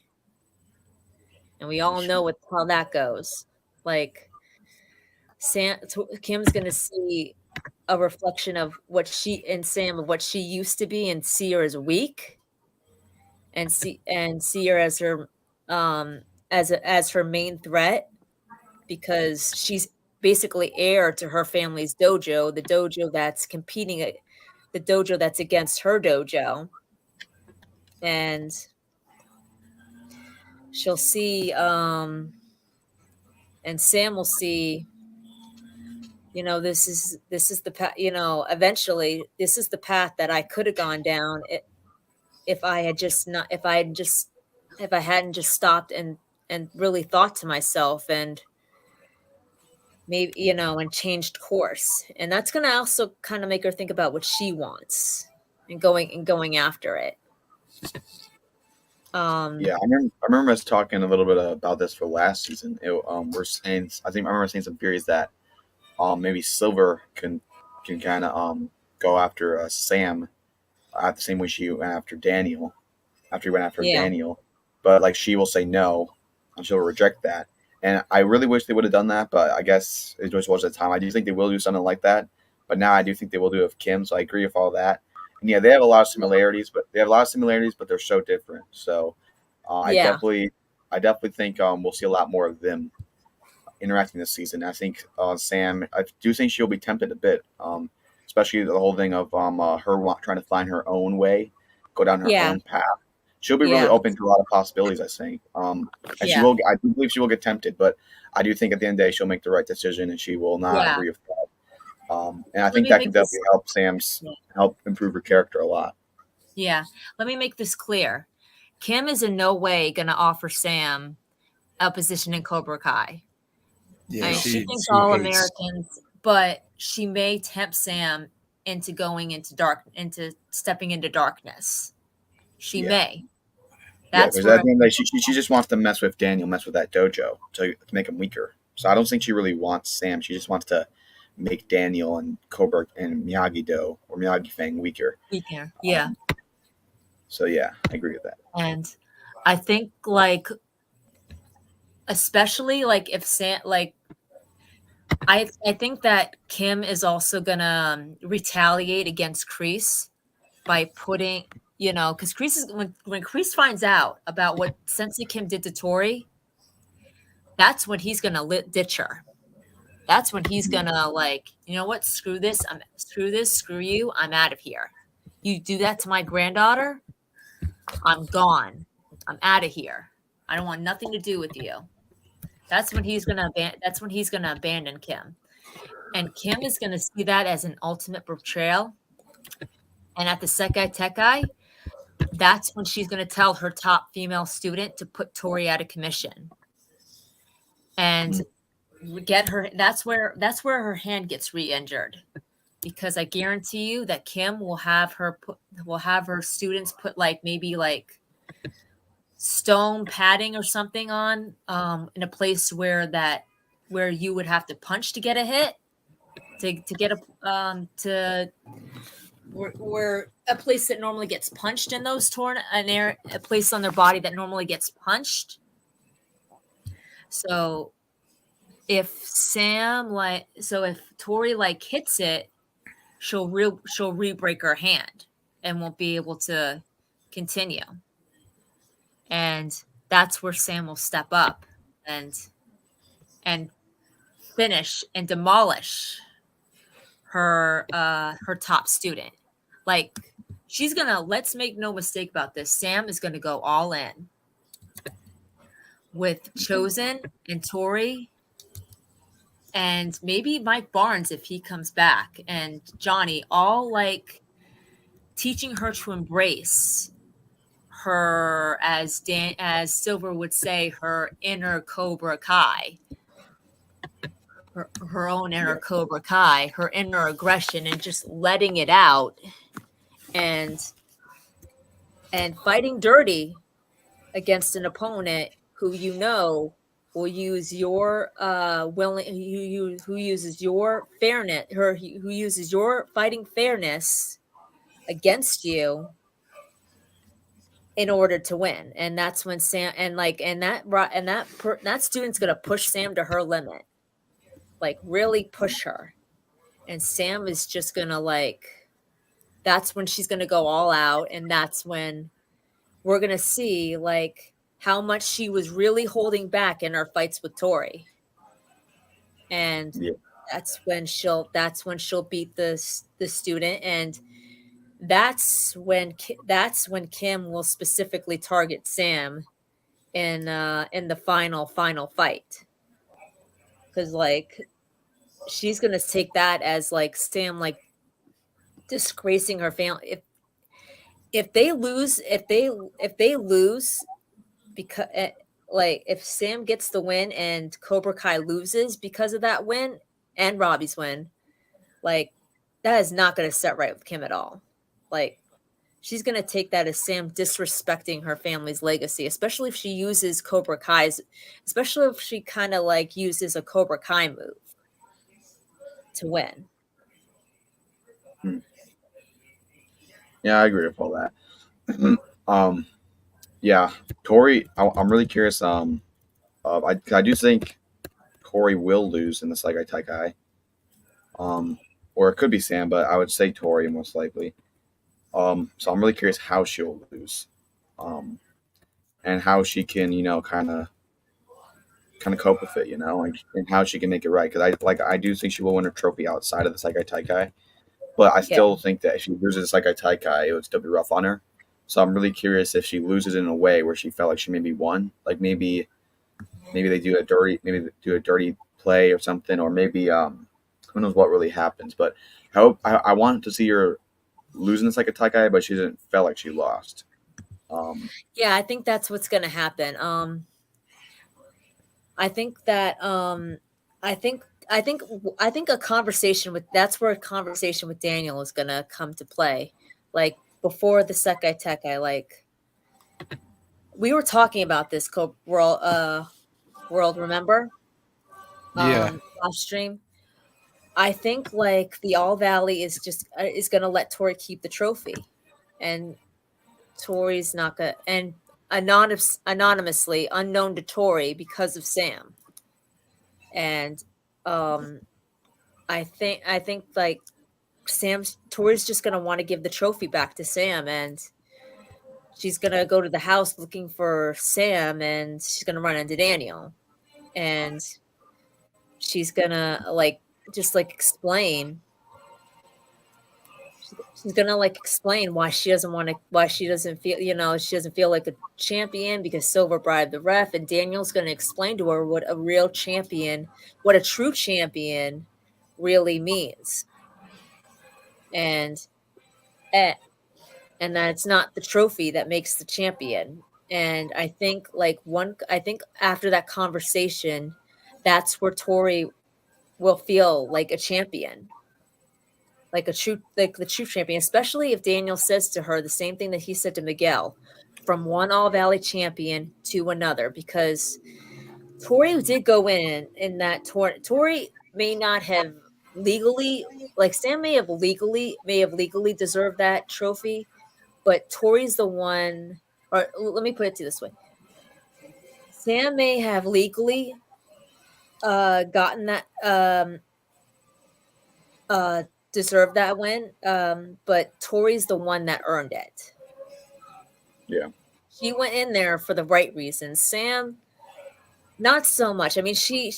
and we all know how that goes. Like Kim's gonna see a reflection of what she and Sam of what she used to be, and see her as weak, and see her as her um as her main threat, because she's basically heir to her family's dojo, the dojo that's the dojo that's against her dojo. And she'll see and Sam will see, this is the path, eventually this is the path that I could have gone down, if I had just not if I hadn't just stopped and really thought to myself, and maybe, and changed course. And that's going to also kind of make her think about what she wants, and going after it. yeah. I remember us talking a little bit about this for last season. We're saying I remember saying some theories that maybe Silver can kind of go after Sam the same way she went after Daniel after he went after Yeah. Daniel, but like she will say no and she'll reject that. And I really wish they would have done that, but I guess it just wasn't the time. I do think they will do something like that, but now I do think they will do it with Kim. So I agree with all that. yeah, they have a lot of similarities, but they're so different. So Yeah. I definitely think we'll see a lot more of them interacting this season. I think Sam, I do think she'll be tempted a bit, especially the whole thing of trying to find her own way, go down her Yeah. own path. She'll be really Yeah. open to a lot of possibilities, I think. And she Yeah. will. I do believe she will get tempted, but I do think at the end of the day she'll make the right decision, and she will not Yeah. agree with that. And I Let think me that can make this. definitely help improve her character a lot. Yeah. Let me make this clear. Kim is in no way going to offer Sam a position in Cobra Kai. Yeah, She thinks she all hates. Americans, but she may tempt Sam into going into stepping into darkness. She Yeah. may. Yeah, That's because where at the end of the day, she just wants to mess with Daniel, mess with that dojo to make him weaker. So I don't think she really wants Sam. She just wants to make Daniel and Cobra and Miyagi-Do or Miyagi-Fang weaker. weekend. Yeah. So yeah, I agree with that. And I think like especially like if Sam like I think that Kim is also gonna retaliate against Kreese by putting, because Kreese is when Kreese finds out about what Sensei Kim did to Tori, that's when he's gonna ditch her. That's when he's gonna like, you know what? Screw this. Screw you. I'm out of here. You do that to my granddaughter, I'm gone. I'm out of here. I don't want nothing to do with you. That's when he's gonna abandon Kim. And Kim is gonna see that as an ultimate betrayal. And at the Sekai Tekai, that's when she's gonna tell her top female student to put Tori out of commission. And get her that's where her hand gets re-injured. Because I guarantee you that Kim will have her students put like maybe like stone padding or something on in a place where you would have to punch to get a hit to get to where a place that normally gets punched in those a place on their body that normally gets punched. So if Tori like hits it, she'll re-break her hand and won't be able to continue. And that's where Sam will step up and finish and demolish her top student. Like let's make no mistake about this. Sam is gonna go all in with Chosen and Tori and maybe Mike Barnes if he comes back and Johnny, all like teaching her to embrace her, as Silver would say, her inner Cobra Kai, her own inner Cobra Kai, her inner aggression, and just letting it out, and fighting dirty against an opponent who will use your who uses your fairness, who uses your fighting fairness against you in order to win. And that's when Sam that student's gonna push Sam to her limit, like really push her. And Sam is just gonna that's when she's gonna go all out, and that's when we're gonna see like how much she was really holding back in her fights with Tori. And that's when she'll beat the student, and that's when Kim will specifically target Sam in the final fight, because like she's gonna take that as like Sam like disgracing her family. If they lose because like if Sam gets the win and Cobra Kai loses because of that win and Robbie's win, like that is not going to set right with Kim at all. Like she's going to take that as Sam disrespecting her family's legacy, especially if she uses especially if she kind of like uses a Cobra Kai move to win. Yeah, I agree with all that. Yeah, Tori, I'm really curious. I do think Tori will lose in the Saigai Taikai. Or it could be Sam, but I would say Tori most likely. So I'm really curious how she'll lose, um, and how she can, kind of cope with it, and how she can make it right. Because I do think she will win a trophy outside of the Saikai Taikai, but I Yeah. still think that if she loses the Saikai Taikai, it would still be rough on her. So I'm really curious if she loses in a way where she felt like she maybe won, like maybe maybe they do a dirty play or something, or maybe who knows what really happens. But I want to see her losing the Saikai Taikai, but she didn't felt like she lost. Um, Yeah, I think that's what's going to happen. I think that I think I think a conversation with that's where a conversation with Daniel is going to come to play. Like before the Sekai Tekai, like we were talking about this world, remember? Yeah. Last stream. I think like the All Valley is going to let Tori keep the trophy, and Tori's not gonna and anonymously unknown to Tori because of Sam. And um I think like Tori's just gonna want to give the trophy back to Sam, and she's gonna go to the house looking for Sam, and she's gonna run into Daniel, and she's gonna like just like explain she's gonna like explain why she doesn't want to why she doesn't feel she doesn't feel like a champion because Silver bribed the ref, and Daniel's gonna explain to her what a real champion, what a true champion really means, and eh, and that it's not the trophy that makes the champion. And I think I think after that conversation, that's where Tori will feel like a champion, like the true champion, especially if Daniel says to her the same thing that he said to Miguel, from one All Valley champion to another, because Tori did go in that tournament. Tori may not have legally, like Sam may have legally deserved that trophy, but Tori's the one. Or let me put it to you this way: Sam may have legally gotten that uh deserved that win, but Tori's the one that earned it. yeah, She went in there for the right reasons. Sam, not so much. I mean, she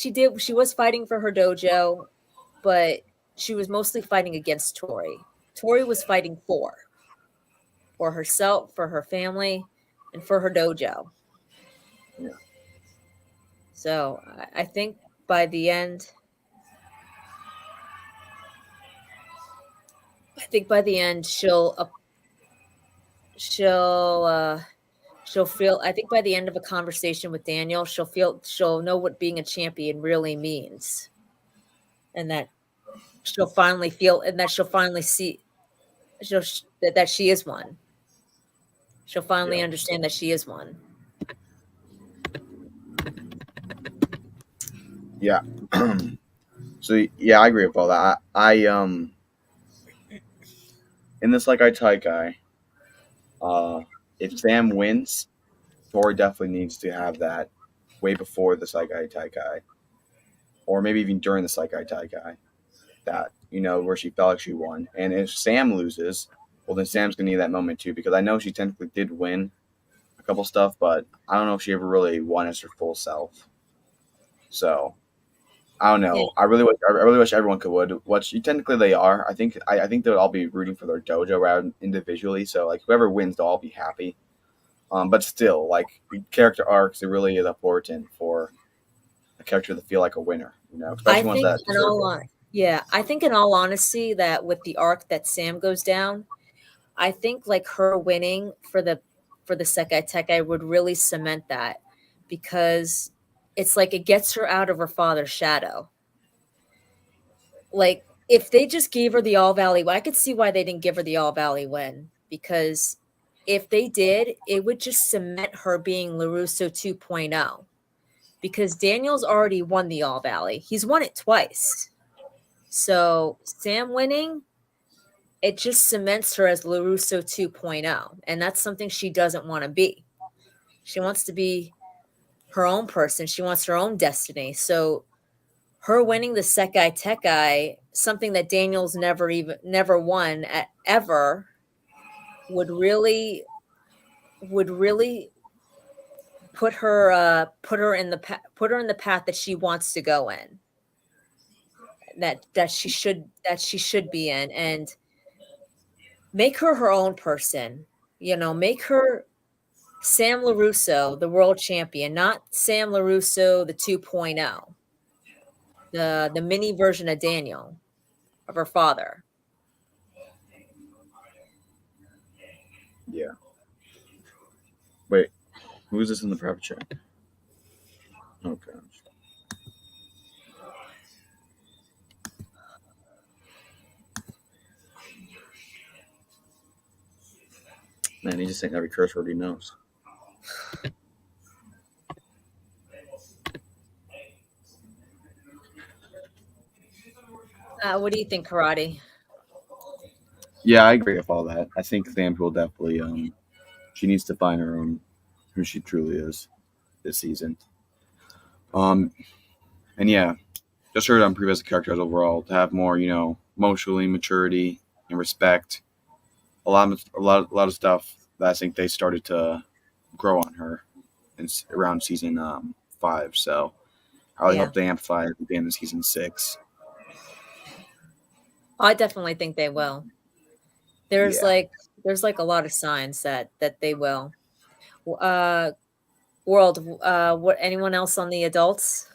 was fighting for her dojo, but she was mostly fighting against Tori. Tori was fighting for herself, for her family, and for her dojo. yeah, So I think by the end, she'll she'll feel. I think by the end of a conversation with Daniel, she'll know what being a champion really means, and that she'll finally feel, and that she'll finally see that she is one. She'll finally yeah, understand that she is one. yeah. So yeah, I agree with all that. In this like I tie guy, if Sam wins, Tori definitely needs to have that way before the Saikai Taikai, or maybe even during the Saikai Taikai, that where she felt like she won. And if Sam loses, well then Sam's gonna need that moment too, because I know she technically did win a couple stuff, but I don't know if she ever really won as her full self. So I don't Yeah, know. I really wish everyone could would. What technically they are. I think they'll all be rooting for their dojo rather than individually. So like whoever wins, they'll all be happy. But still, like character arcs, it really is important for a character to feel like a winner. I Especially ones think that in deserve it. I think in all honesty that with the arc that Sam goes down, I think like her winning for the Sekai Tekai would really cement that, because it's like it gets her out of her father's shadow. Like if they just gave her the All Valley, I could see why they didn't give her the All Valley win, because if they did, it would just cement her being LaRusso 2.0, because Daniel's already won the All Valley. He's won it twice. So Sam winning, it just cements her as LaRusso 2.0. And that's something she doesn't want to be. She wants to be her own person. She wants her own destiny. So her winning the Sekai Tekai, something that Daniel's never won ever, would really put her in the path that she wants to go in, that she should be in, and make her own person. Make her Sam LaRusso, the world champion, not Sam LaRusso, the 2.0, the mini version of Daniel, of her father. Yeah. Wait, who is this in the private chat? Okay. Man, he's just saying every curse word he knows. What do you think, Karate? Yeah, I agree with all that. I think Sam will definitely. She needs to find her own, who she truly is, this season. And yeah, just heard on previous characters overall to have more, emotionally maturity and respect. A lot of stuff that I think they started to grow on her around season 5. So I really hope they amplify it at the end of season 6. I definitely think they will. There's like a lot of signs that they will. World, what? Anyone else on the adults?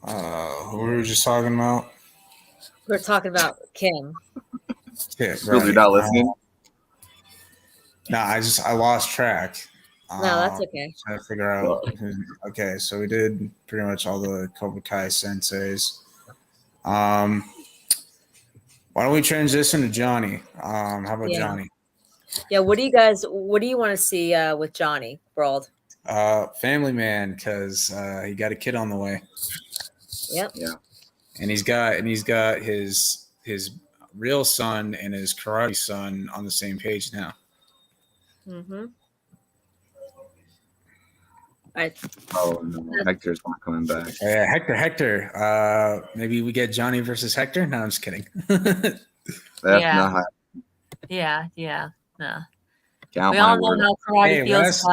Who were we just talking about? We're talking about Kim. Yeah, right. You're not listening. No, I lost track. No, that's okay. Trying to figure out. Okay, so we did pretty much all the Cobra Kai senseis. Why don't we transition to Johnny? How about Johnny? Yeah, what do you want to see with Johnny Brauld? Family man, because he got a kid on the way. Yep. Yeah. And he's got his real son and his karate son on the same page now. Mm-hmm. Right. Oh no, Hector's not coming back. Oh, yeah, Hector. Maybe we get Johnny versus Hector. No, I'm just kidding. That's not happening. Yeah. No. We all know how karate feels.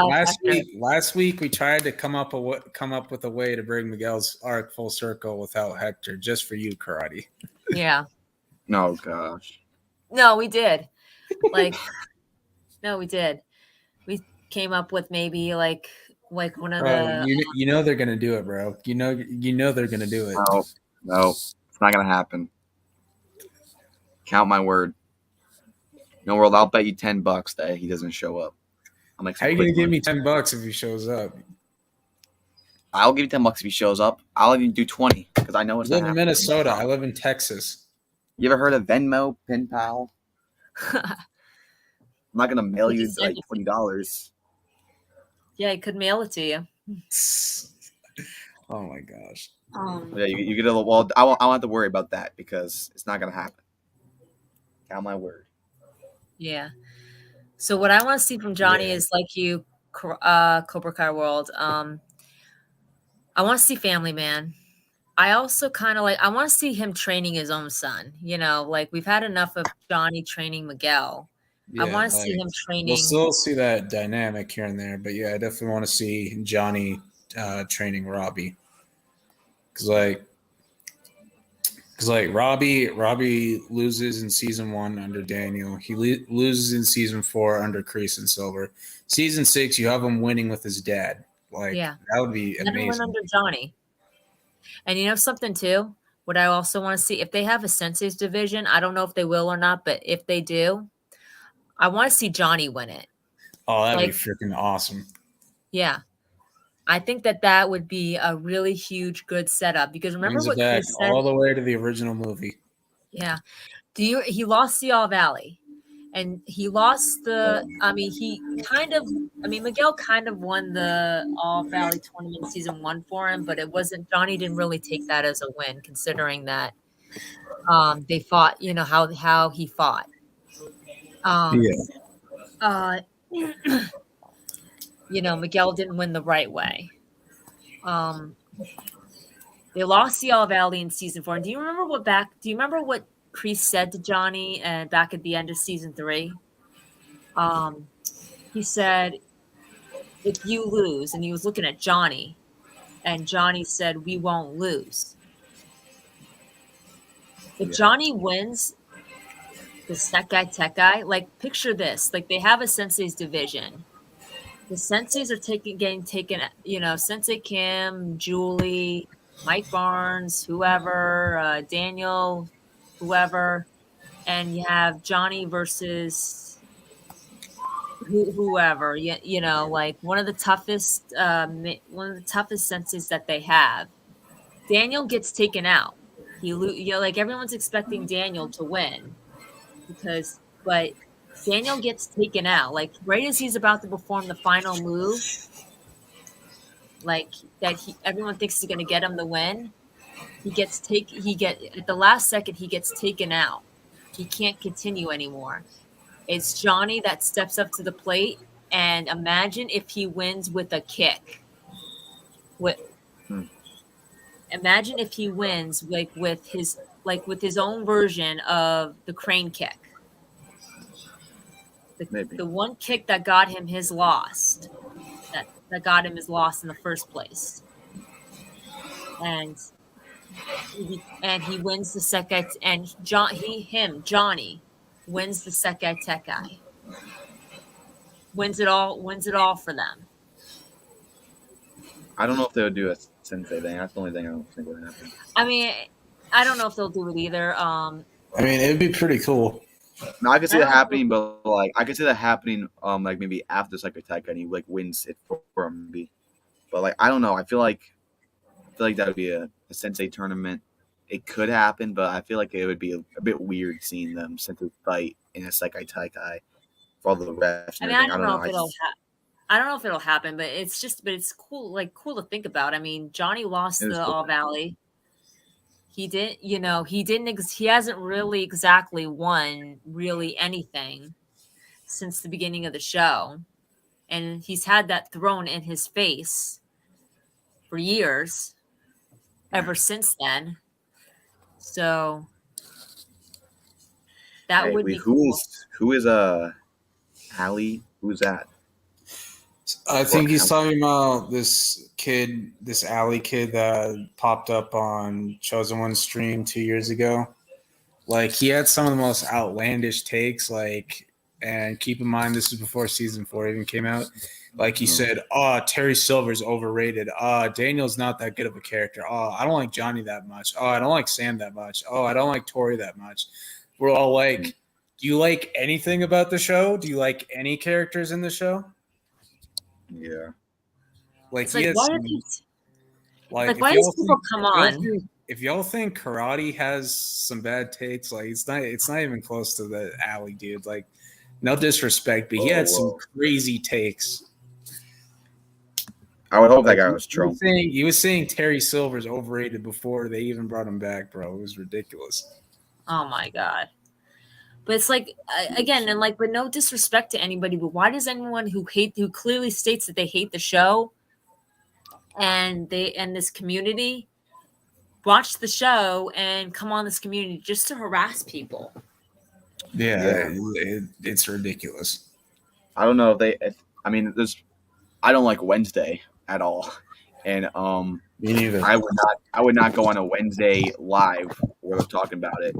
Last week we tried to come up with a way to bring Miguel's arc full circle without Hector, just for you, karate. Yeah. No, gosh. No, we did. No, we did. We came up with maybe like one of the. You know they're gonna do it, bro. You know they're gonna do it. No, it's not gonna happen. Count my word. No world, I'll bet you $10 that he doesn't show up. How are you gonna give me $10 if he shows up? I'll give you $10 if he shows up. I'll even do 20 because I know it's. I live in Minnesota. I live in Texas. You ever heard of Venmo, PayPal? I'm not gonna mail you like $20. Yeah, he could mail it to you. Oh my gosh. Yeah, you get a little. Well, I won't have to worry about that because it's not gonna happen. Count my word. Yeah. So what I want to see from Johnny is like you, Cobra Kai World. I want to see Family Man. I also kind of I want to see him training his own son. We've had enough of Johnny training Miguel. Yeah, I want to see him training. We'll still see that dynamic here and there, but yeah, I definitely want to see Johnny training Robbie. Because Robbie loses in season 1 under Daniel. He loses in season 4 under Kreese and Silver. Season 6, you have him winning with his dad. That would be amazing. Win under Johnny. And you know something too? What I also want to see, if they have a Sensei's division, I don't know if they will or not, but if they do, I want to see Johnny win it. Oh, that'd be freaking awesome. Yeah. I think that would be a really huge, good setup because remember what Chris said? All the way to the original movie. Yeah. He lost the All Valley and he lost Miguel kind of won the All Valley tournament season 1 for him, but Johnny didn't really take that as a win considering that they fought, how he fought. Miguel didn't win the right way. They lost the All Valley in season 4. And do you remember what Priest said to Johnny, and back at the end of season 3, he said, "If you lose," and he was looking at Johnny, and Johnny said, "We won't lose." If Johnny wins the Sekai Tekai, like picture this, like they have a Sensei's division. The Senseis are getting taken, Sensei Kim, Julie, Mike Barnes, whoever, Daniel, whoever, and you have Johnny versus whoever, like one of the toughest senseis that they have. Daniel gets taken out. Like everyone's expecting Daniel to win but Daniel gets taken out. Like right as he's about to perform the final move, like everyone thinks he's going to get him the win. At the last second he gets taken out. He can't continue anymore. It's Johnny that steps up to the plate, and imagine if he wins with a kick. Imagine if he wins with his own version of the crane kick. The one kick that got him his loss. That got him his loss in the first place. And he wins the Sekai, and Johnny wins the Sekai Tekai. Wins it all for them. I don't know if they would do a Sensei thing. That's the only thing I don't think would happen. I mean, I don't know if they'll do it either. I mean, it'd be pretty cool. No, I could see that happening, but like I could see that happening, like maybe after Sekai Tekai and he like wins it for him, maybe. But like I don't know. I feel like that would be a Sensei tournament. It could happen, but I feel like it would be a bit weird seeing them Sensei fight in a Sekai Tekai for all the refs. I mean, I don't know if it'll happen. I don't know if it'll happen, but it's cool to think about. I mean, Johnny lost the All Valley. He he hasn't really exactly won really anything since the beginning of the show. And he's had that thrown in his face for years, ever since then. So that would be cool. Who is Allie? Who's that? I think he's talking about this alley kid that popped up on Chosen One stream 2 years ago. Like he had some of the most outlandish takes. And keep in mind this is before season 4 even came out. Like he said, Terry Silver's overrated. Daniel's not that good of a character. I don't like Johnny that much. I don't like Sam that much. I don't like Tori that much. We're all like, do you like anything about the show? Do you like any characters in the show? Yeah. Why do people come on? If y'all think Karate has some bad takes, like it's not even close to the alley dude. Like, no disrespect, but he had some crazy takes. I would hope that guy was true. He was saying Terry Silver's overrated before they even brought him back, bro. It was ridiculous. Oh my god. But it's like, again, and like, but no disrespect to anybody, but why does anyone who clearly states that they hate the show and this community watch the show and come on this community just to harass people? Yeah. It's ridiculous. I don't know I don't like Wednesday at all. And me neither. I would not go on a Wednesday live where they're talking about it.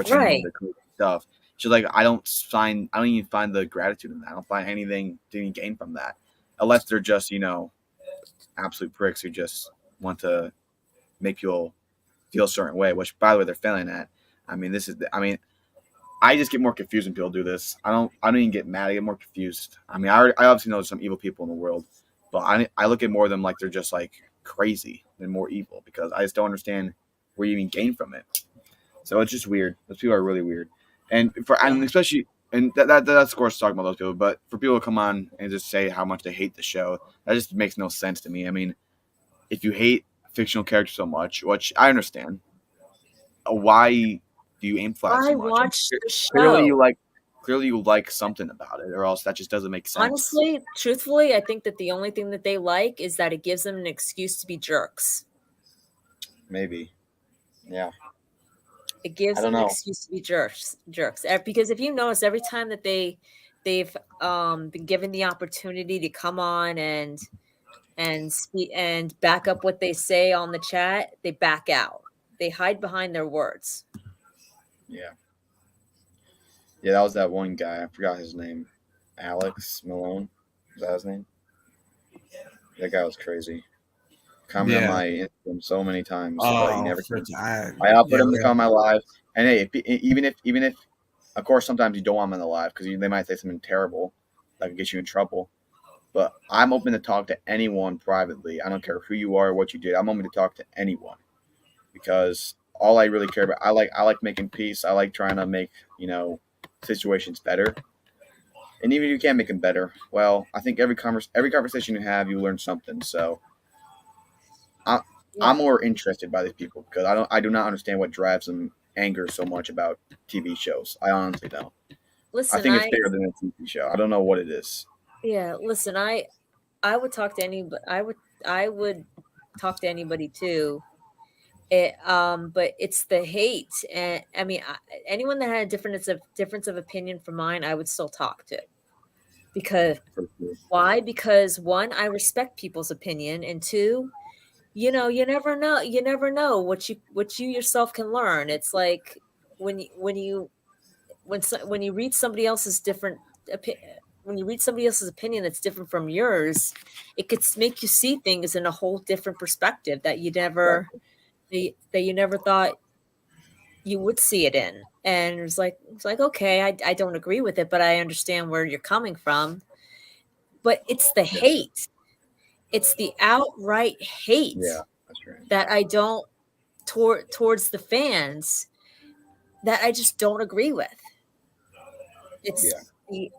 Right. The cool stuff. So like I don't even find the gratitude in that. I don't find anything to gain from that. Unless they're just, absolute pricks who just want to make people feel a certain way, which by the way they're failing at. I mean, I just get more confused when people do this. I don't even get mad. I get more confused. I mean, I obviously know there's some evil people in the world, but I look at more of them like they're just like crazy than more evil because I just don't understand where you even gain from it. So it's just weird. Those people are really weird. And especially, and that's of course talking about those people, but for people to come on and just say how much they hate the show, that just makes no sense to me. I mean, if you hate fictional characters so much, which I understand, why do you aim flat so much? Watch the show. Clearly you like something about it, or else that just doesn't make sense. Honestly, truthfully, I think that the only thing that they like is that it gives them an excuse to be jerks. Maybe. Yeah. It gives I don't them an know. excuse to be jerks. Because if you notice, every time that they've been given the opportunity to come on and speak and back up what they say on the chat, they back out. They hide behind their words. Yeah. Yeah, that was that one guy. I forgot his name. Alex Malone. Is that his name? That guy was crazy. Commented on Yeah. my Instagram so many times, but he Oh, never came. I yeah, offered him to come on my live, and hey, even if, of course, sometimes you don't want him on the live because they might say something terrible that could get you in trouble. But I'm open to talk to anyone privately. I don't care who you are or what you did. I'm open to talk to anyone because all I really care about, I like making peace. I like trying to make situations better. And even if you can't make them better, well, I think every conversation you have, you learn something. So I, I'm Yeah. more interested by these people because I do not understand what drives them anger so much about TV shows. I honestly don't. I Listen, think it's bigger than a TV show. I don't know what it is. listen, I would talk to anybody. I would talk to anybody too. But it's the hate, and I mean, anyone that had a difference of opinion from mine, I would still talk to. Because why? Because one, I respect people's opinion, and two, you never know. You never know what you yourself can learn. It's like when you read somebody else's when you read somebody else's opinion that's different from yours, it could make you see things in a whole different perspective that Exactly. you never thought you would see it in. And it's like okay, I don't agree with it, but I understand where you're coming from. But it's the Yeah. hate. It's the outright Yeah. hate That's right. that I don't towards the fans that I just don't agree with. It's Yeah. the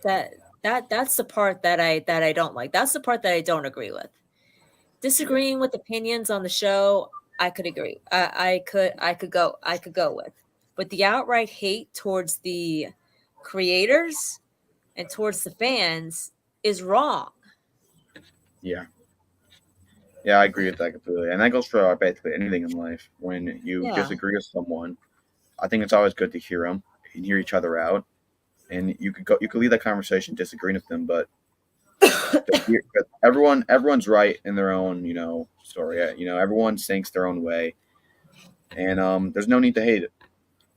that that's the part that I don't like. That's the part that I don't agree with. Yeah. Disagreeing with opinions on the show, I could agree. I could go with. But the outright hate towards the creators and towards the fans is wrong. Yeah. Yeah. I agree with that completely, and that goes for basically anything in life. When you Yeah. disagree with someone, I think it's always good to hear them and hear each other out, and you could leave that conversation disagreeing with them, but everyone's right in their own story. Everyone thinks their own way, and there's no need to hate it.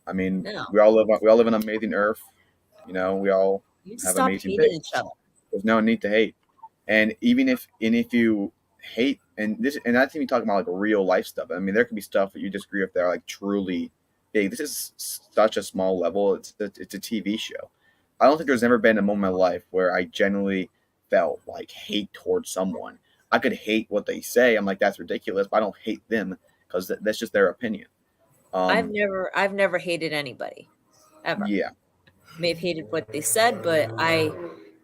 I mean, No. we all live on an amazing earth. We all You need to have stop amazing hating each days. other. There's no need to hate. And if you hate, and that's even talking about like real life stuff. I mean, there could be stuff that you disagree with that are like truly big. This is such a small level. It's a TV show. I don't think there's ever been a moment in my life where I genuinely felt like hate towards someone. I could hate what they say. I'm like, that's ridiculous, but I don't hate them because that's just their opinion. I've Um, never hated anybody ever. yeah, May have hated what they said, but I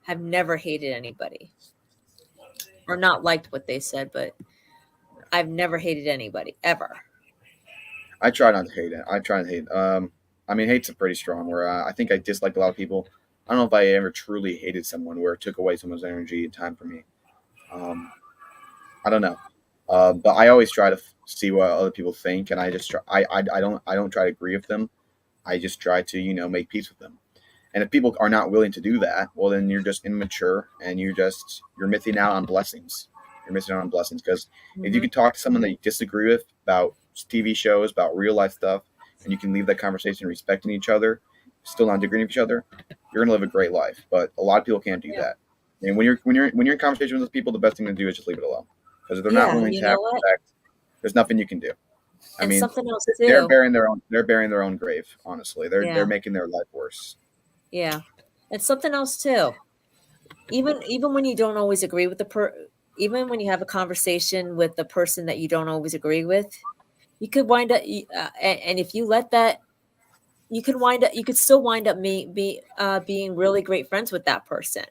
have never hated anybody or not liked what they said, but I've never hated anybody ever. I try not to hate it. I try to hate. I mean, hate's a pretty strong word. I think I dislike a lot of people. I don't know if I ever truly hated someone where it took away someone's energy and time from me. Um, I don't know, but I always try to see what other people think, and I just try. I don't try to agree with them. I just try to make peace with them. And if people are not willing to do that, well, then you're just immature and you're missing out on blessings. You're missing out on blessings because if you Hmm. can talk to someone that you disagree with about TV shows, about real life stuff, and you can leave that conversation respecting each other, still not disagreeing with each other, you're gonna live a great life. But a lot of people can't do Yeah. that. And when you're in conversation with those people, the best thing to do is just leave it alone because if they're not Yeah, willing you to know have what? respect, there's nothing you can do. I And mean, something else they're too. burying their own grave. Honestly, they're Yeah, making their life worse. yeah. And something else too. Even when you don't always agree with even when you have a conversation with the person that you don't always agree with, you could wind up and if you let that you could still wind up being really great friends with that person.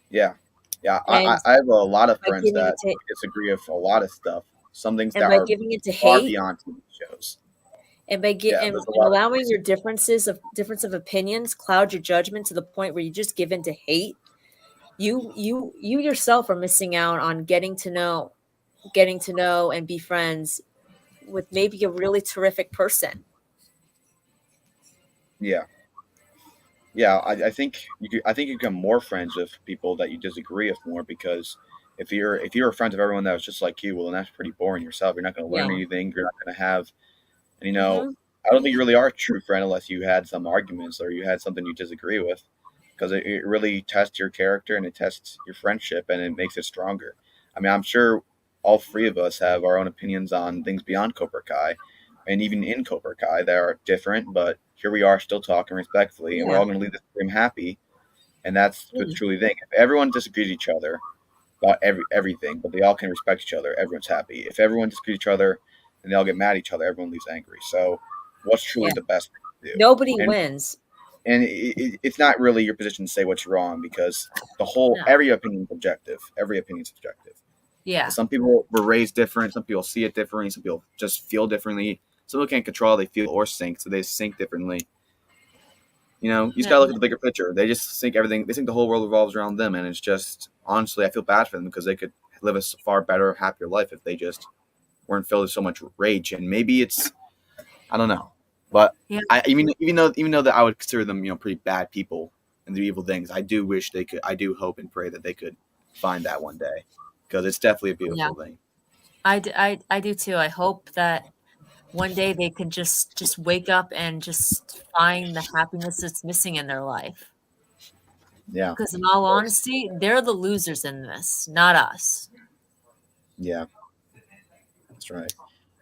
Yeah, yeah. And I have a lot of by friends giving that it to disagree with a lot of stuff. Some things and that by are giving it to far hate beyond TV shows. and by get Yeah, there's a and lot of allowing things. your difference of opinions cloud your judgment to the point where you just give in to hate, you yourself are missing out on getting to know and be friends with maybe a really terrific person. Yeah. I think I think you become more friends with people that you disagree with more, because if you're friends with everyone that was just like you, well, then that's pretty boring yourself. You're not going to learn Yeah. anything. You're not going to have, and Mhm. I don't think you really are a true friend unless you had some arguments or you had something you disagree with, because it really tests your character and it tests your friendship and it makes it stronger. I mean, I'm sure all three of us have our own opinions on things beyond Cobra Kai, and even in Cobra Kai that are different, but here we are still talking respectfully, and we're Yeah. all going to leave this room happy, and that's the Yeah. truly thing. If everyone disagrees with each other about everything, but they all can respect each other, everyone's happy. If everyone disagrees with each other and they all get mad at each other, everyone leaves angry. So, what's truly Yeah. the best thing to do? Nobody And wins. it's not really your position to say what's wrong, because No. every opinion is objective. Every opinion is subjective. Yeah. Some people were raised different. Some people see it differently. Some people just feel differently. Some people can't control how they feel or think, so they think differently. You just Yeah. gotta look at the bigger picture. They just think everything. They think the whole world revolves around them, and it's just, honestly, I feel bad for them, because they could live a far better, happier life if they just weren't filled with so much rage. And maybe it's, I don't know, but Yeah. even though that I would consider them, pretty bad people and do evil things, I do wish they could. I do hope and pray that they could find that one day, because it's definitely a beautiful thing. I do too. I hope that one day they can just wake up and just find the happiness that's missing in their life. Yeah. Because in all honesty, they're the losers in this, not us. Yeah, that's right.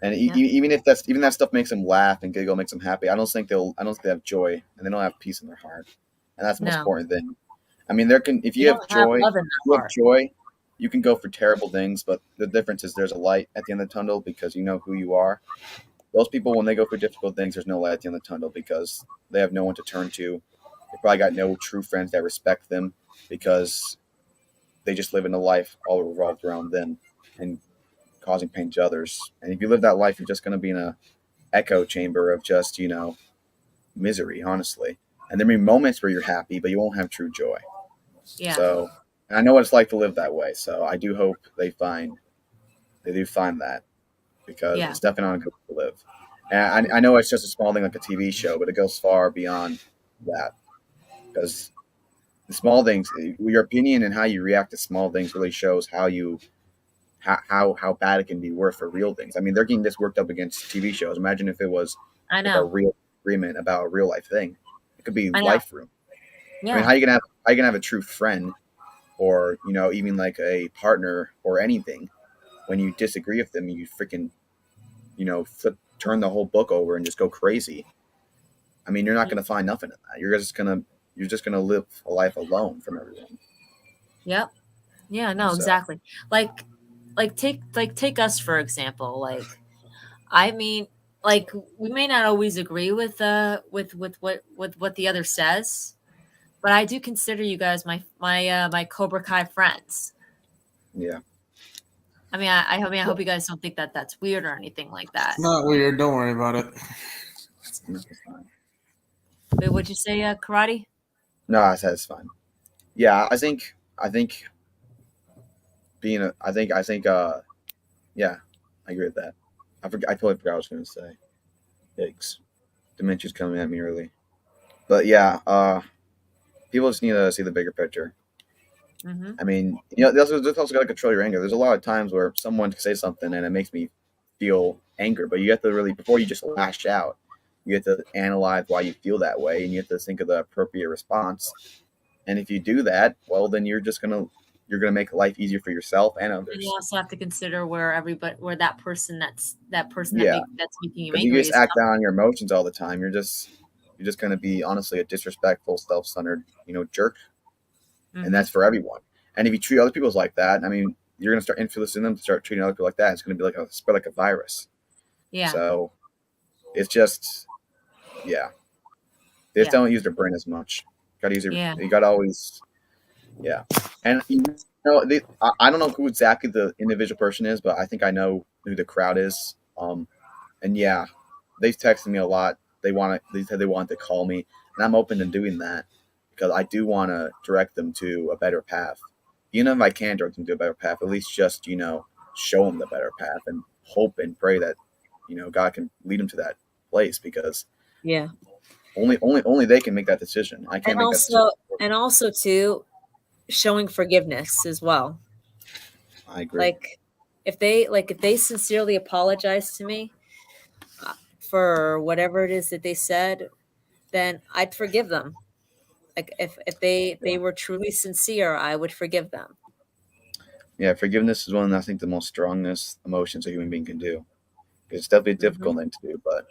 And Yeah. even if that stuff makes them laugh and giggle, makes them happy, I don't think they have joy, and they don't have peace in their heart, and that's the most No. important thing. I mean, if They you have don't have joy, love in their heart. you can go for terrible things, but the difference is there's a light at the end of the tunnel, because you know who you are. Those people, when they go for difficult things, there's no light at the end of the tunnel, because they have no one to turn to. They probably got no true friends that respect them, because they just live in a life all revolved around them and causing pain to others. And if you live that life, you're just going to be in a echo chamber of just, misery, honestly. And there may be moments where you're happy, but you won't have true joy. Yeah. So, and I know what it's like to live that way. So I do hope they do find that, because Yeah. it's definitely not a good way to live. And I know it's just a small thing like a TV show, but it goes far beyond that, because the small things, your opinion and how you react to small things really shows how bad it can be worth for real things. I mean, they're getting this worked up against TV shows. Imagine if it was I like a know. real agreement about a real life thing. It could be I know. life room. I mean, Yeah. how you gonna have a true friend, or even like a partner or anything, when you disagree with them, you freaking turn the whole book over and just go crazy. I mean, you're not gonna find nothing in that. You're just gonna live a life alone from everyone. Yep. Yeah, no, So, exactly. Take us for example. I mean, we may not always agree with what the other says, but I do consider you guys my Cobra Kai friends. yeah. I mean, I hope you guys don't think that that's weird or anything like that. It's not weird. Don't worry about it. Wait, what'd you say, Karate? No, I said it's fine. Yeah, I think yeah, I agree with that. I totally forgot what I was going to say. Yikes. Dementia's coming at me early. But yeah, people just need to see the bigger picture. Mm-hmm. I mean, this also got to control your anger. There's a lot of times where someone can say something and it makes me feel anger, but you have to really, before you just lash out, you have to analyze why you feel that way, and you have to think of the appropriate response. And if you do that, well, then you're gonna make life easier for yourself and And others. you also have to consider where that person that's Yeah. that's making you If you angry just is act out on your emotions all the time, you're just going to be, honestly, a disrespectful, self-centered, jerk, Mhm. and that's for everyone. And if you treat other people like that, I mean, you're going to start influencing them to start treating other people like that. It's going to be spread like a virus. Yeah. So it's just, yeah, they just don't use their brain as much. Got to use You got to always, yeah. And I don't know who exactly the individual person is, but I think I know who the crowd is. And yeah, they've texted me a lot. They said they want to call me, and I'm open to doing that, because I do want to direct them to a better path. Even if I can't direct them to a better path, at least just show them the better path, and hope and pray that God can lead him to that place because Yeah. only they can make that decision. I can't And make that decision. also too, showing forgiveness as well. I agree. Like if they sincerely apologize to me for whatever it is that they said, then I'd forgive them. Like if they were truly sincere, I would forgive them. Yeah, forgiveness is one of I think the most strongest emotions a human being can do. It's definitely a difficult thing to do, but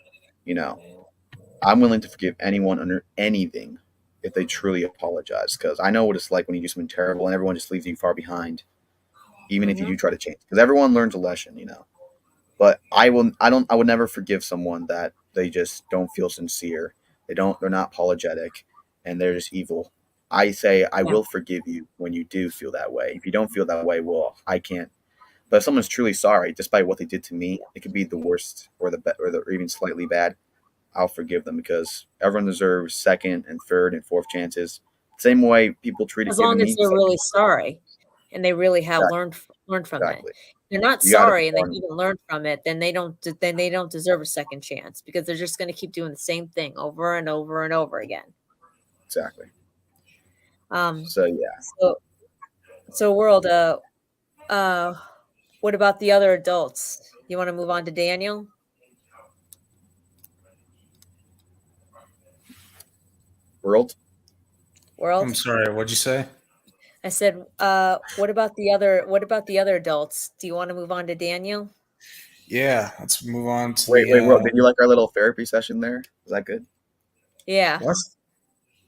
I'm willing to forgive anyone under anything if they truly apologize. Because I know what it's like when you do something terrible and everyone just leaves you far behind, even if you do try to change. Because everyone learns a lesson. But I would never forgive someone that they just don't feel sincere. They're not apologetic, and they're just evil. I say I will forgive you when you do feel that way. If you don't feel that way, well, I can't. But if someone's truly sorry, despite what they did to me, it could be the worst or even slightly bad. I'll forgive them because everyone deserves second and third and fourth chances. Same way people treated As long giving as me. they're really sorry and they really have learned from it. Exactly. They're not You gotta sorry and they warn them. haven't learned from it, then they don't deserve a second chance because they're just going to keep doing the same thing over and over and over again. Exactly. So yeah. So world, what about the other adults? You want to move on to Daniel? World. I'm sorry. What'd you say? I said, what about the other adults? Do you want to move on to Daniel? Yeah, let's move on to Wait, World. Did you like our little therapy session there? Was that good? Yeah. What?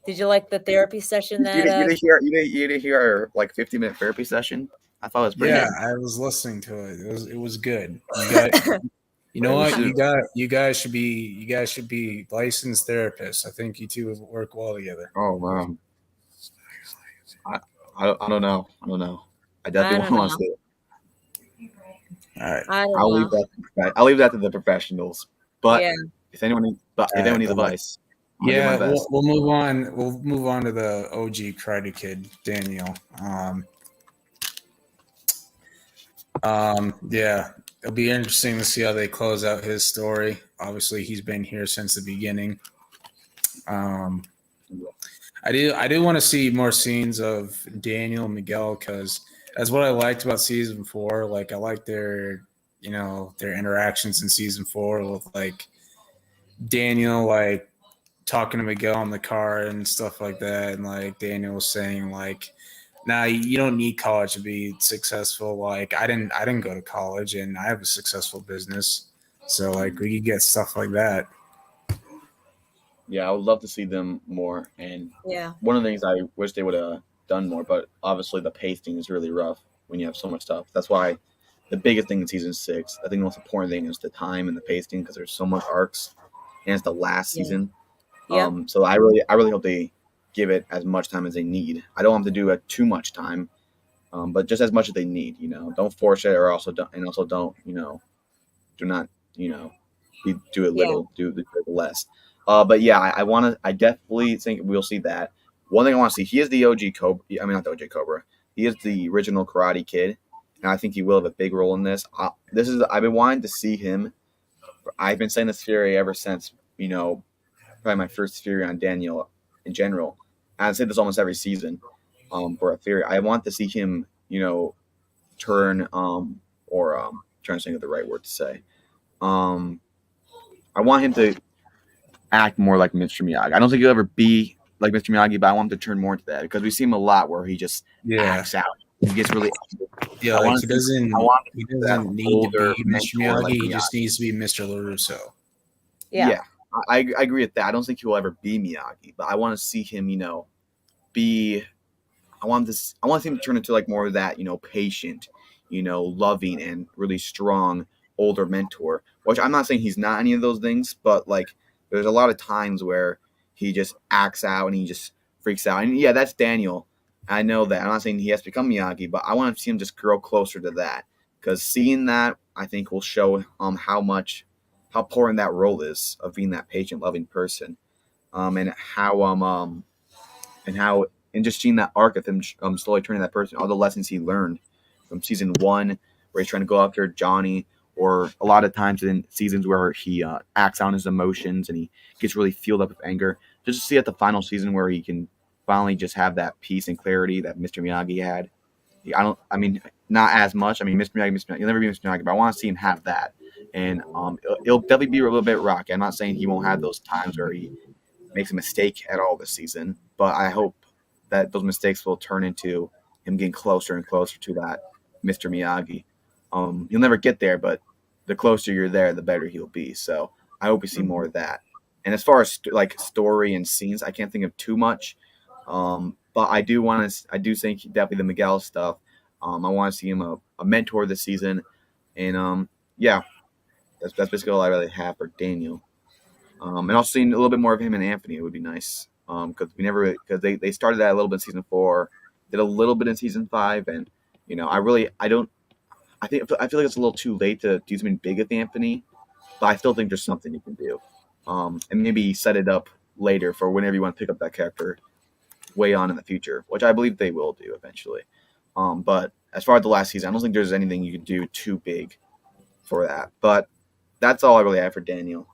Did you like the therapy session that You didn't hear our like 50-minute therapy session? I thought it was pretty Yeah, good. I was listening to it. It was good. You know what? You guys should be licensed therapists. I think you two would work well together. Oh wow. I don't know. I definitely want to see it. All right. I'll leave that to the professionals. But if anyone needs advice, I'll do my best. We'll move on. We'll move on to the OG Karate Kid, Daniel. Yeah, it'll be interesting to see how they close out his story. Obviously, he's been here since the beginning. I do want to see more scenes of Daniel and Miguel because that's what I liked about season 4. Like I liked their interactions in season 4 with like Daniel like talking to Miguel in the car and stuff like that, and like Daniel was saying like, "Nah, you don't need college to be successful. Like I didn't go to college and I have a successful business, so like we could get stuff like that." Yeah, I would love to see them more. And one of the things I wish they would have done more, but obviously the pacing is really rough when you have so much stuff. That's why the biggest thing in season 6, I think the most important thing is the time and the pacing because there's so much arcs, and it's the last season. So I really hope they give it as much time as they need. I don't want them to do it too much time, but just as much as they need. Don't force it, or also don't, do not do it little, do it less. But yeah, I definitely think we'll see that. One thing I want to see, he is the OG Cobra. I mean, not the OG Cobra. He is the original Karate Kid, and I think he will have a big role in this. I've been wanting to see him. I've been saying this theory ever since, probably my first theory on Daniel in general. I say this almost every season for a theory. I want to see him, turn trying to think of the right word to say. I want him to act more like Mr. Miyagi. I don't think he'll ever be like Mr. Miyagi, but I want him to turn more into that because we see him a lot where he just acts out. He gets really he doesn't need to be Mr. Miyagi. Like he just needs to be Mr. LaRusso. Yeah. I agree with that. I don't think he will ever be Miyagi, but I want to see him, be. I want him to turn into like more of that, patient, loving and really strong older mentor. Which I'm not saying he's not any of those things, but like there's a lot of times where he just acts out and he just freaks out. And yeah, that's Daniel. I know that. I'm not saying he has to become Miyagi, but I want to see him just grow closer to that because seeing that I think will show how important that role is of being that patient, loving person, and and just seeing that arc of him slowly turning that person, all the lessons he learned from season 1, where he's trying to go after Johnny, or a lot of times in seasons where he acts on his emotions and he gets really fueled up with anger. Just to see at the final season where he can finally just have that peace and clarity that Mr. Miyagi had. I mean, not as much. I mean, Mr. Miyagi, he'll never be Mr. Miyagi, but I want to see him have that. And it'll definitely be a little bit rocky. I'm not saying he won't have those times where he makes a mistake at all this season, but I hope that those mistakes will turn into him getting closer and closer to that Mr. Miyagi. He'll never get there, but the closer you're there, the better he'll be. So I hope we see more of that. And as far as like story and scenes, I can't think of too much. But I do think definitely the Miguel stuff. I want to see him a mentor this season, and yeah, that's basically all I really have for Daniel. And also seeing a little bit more of him and Anthony would be nice. Because they started that a little bit in season 4, did a little bit in season 5, and I feel like it's a little too late to do something big with Anthony, but I still think there's something you can do. And maybe set it up later for whenever you want to pick up that character way on in the future, which I believe they will do eventually. But as far as the last season, I don't think there's anything you can do too big for that. But that's all I really have for Daniel.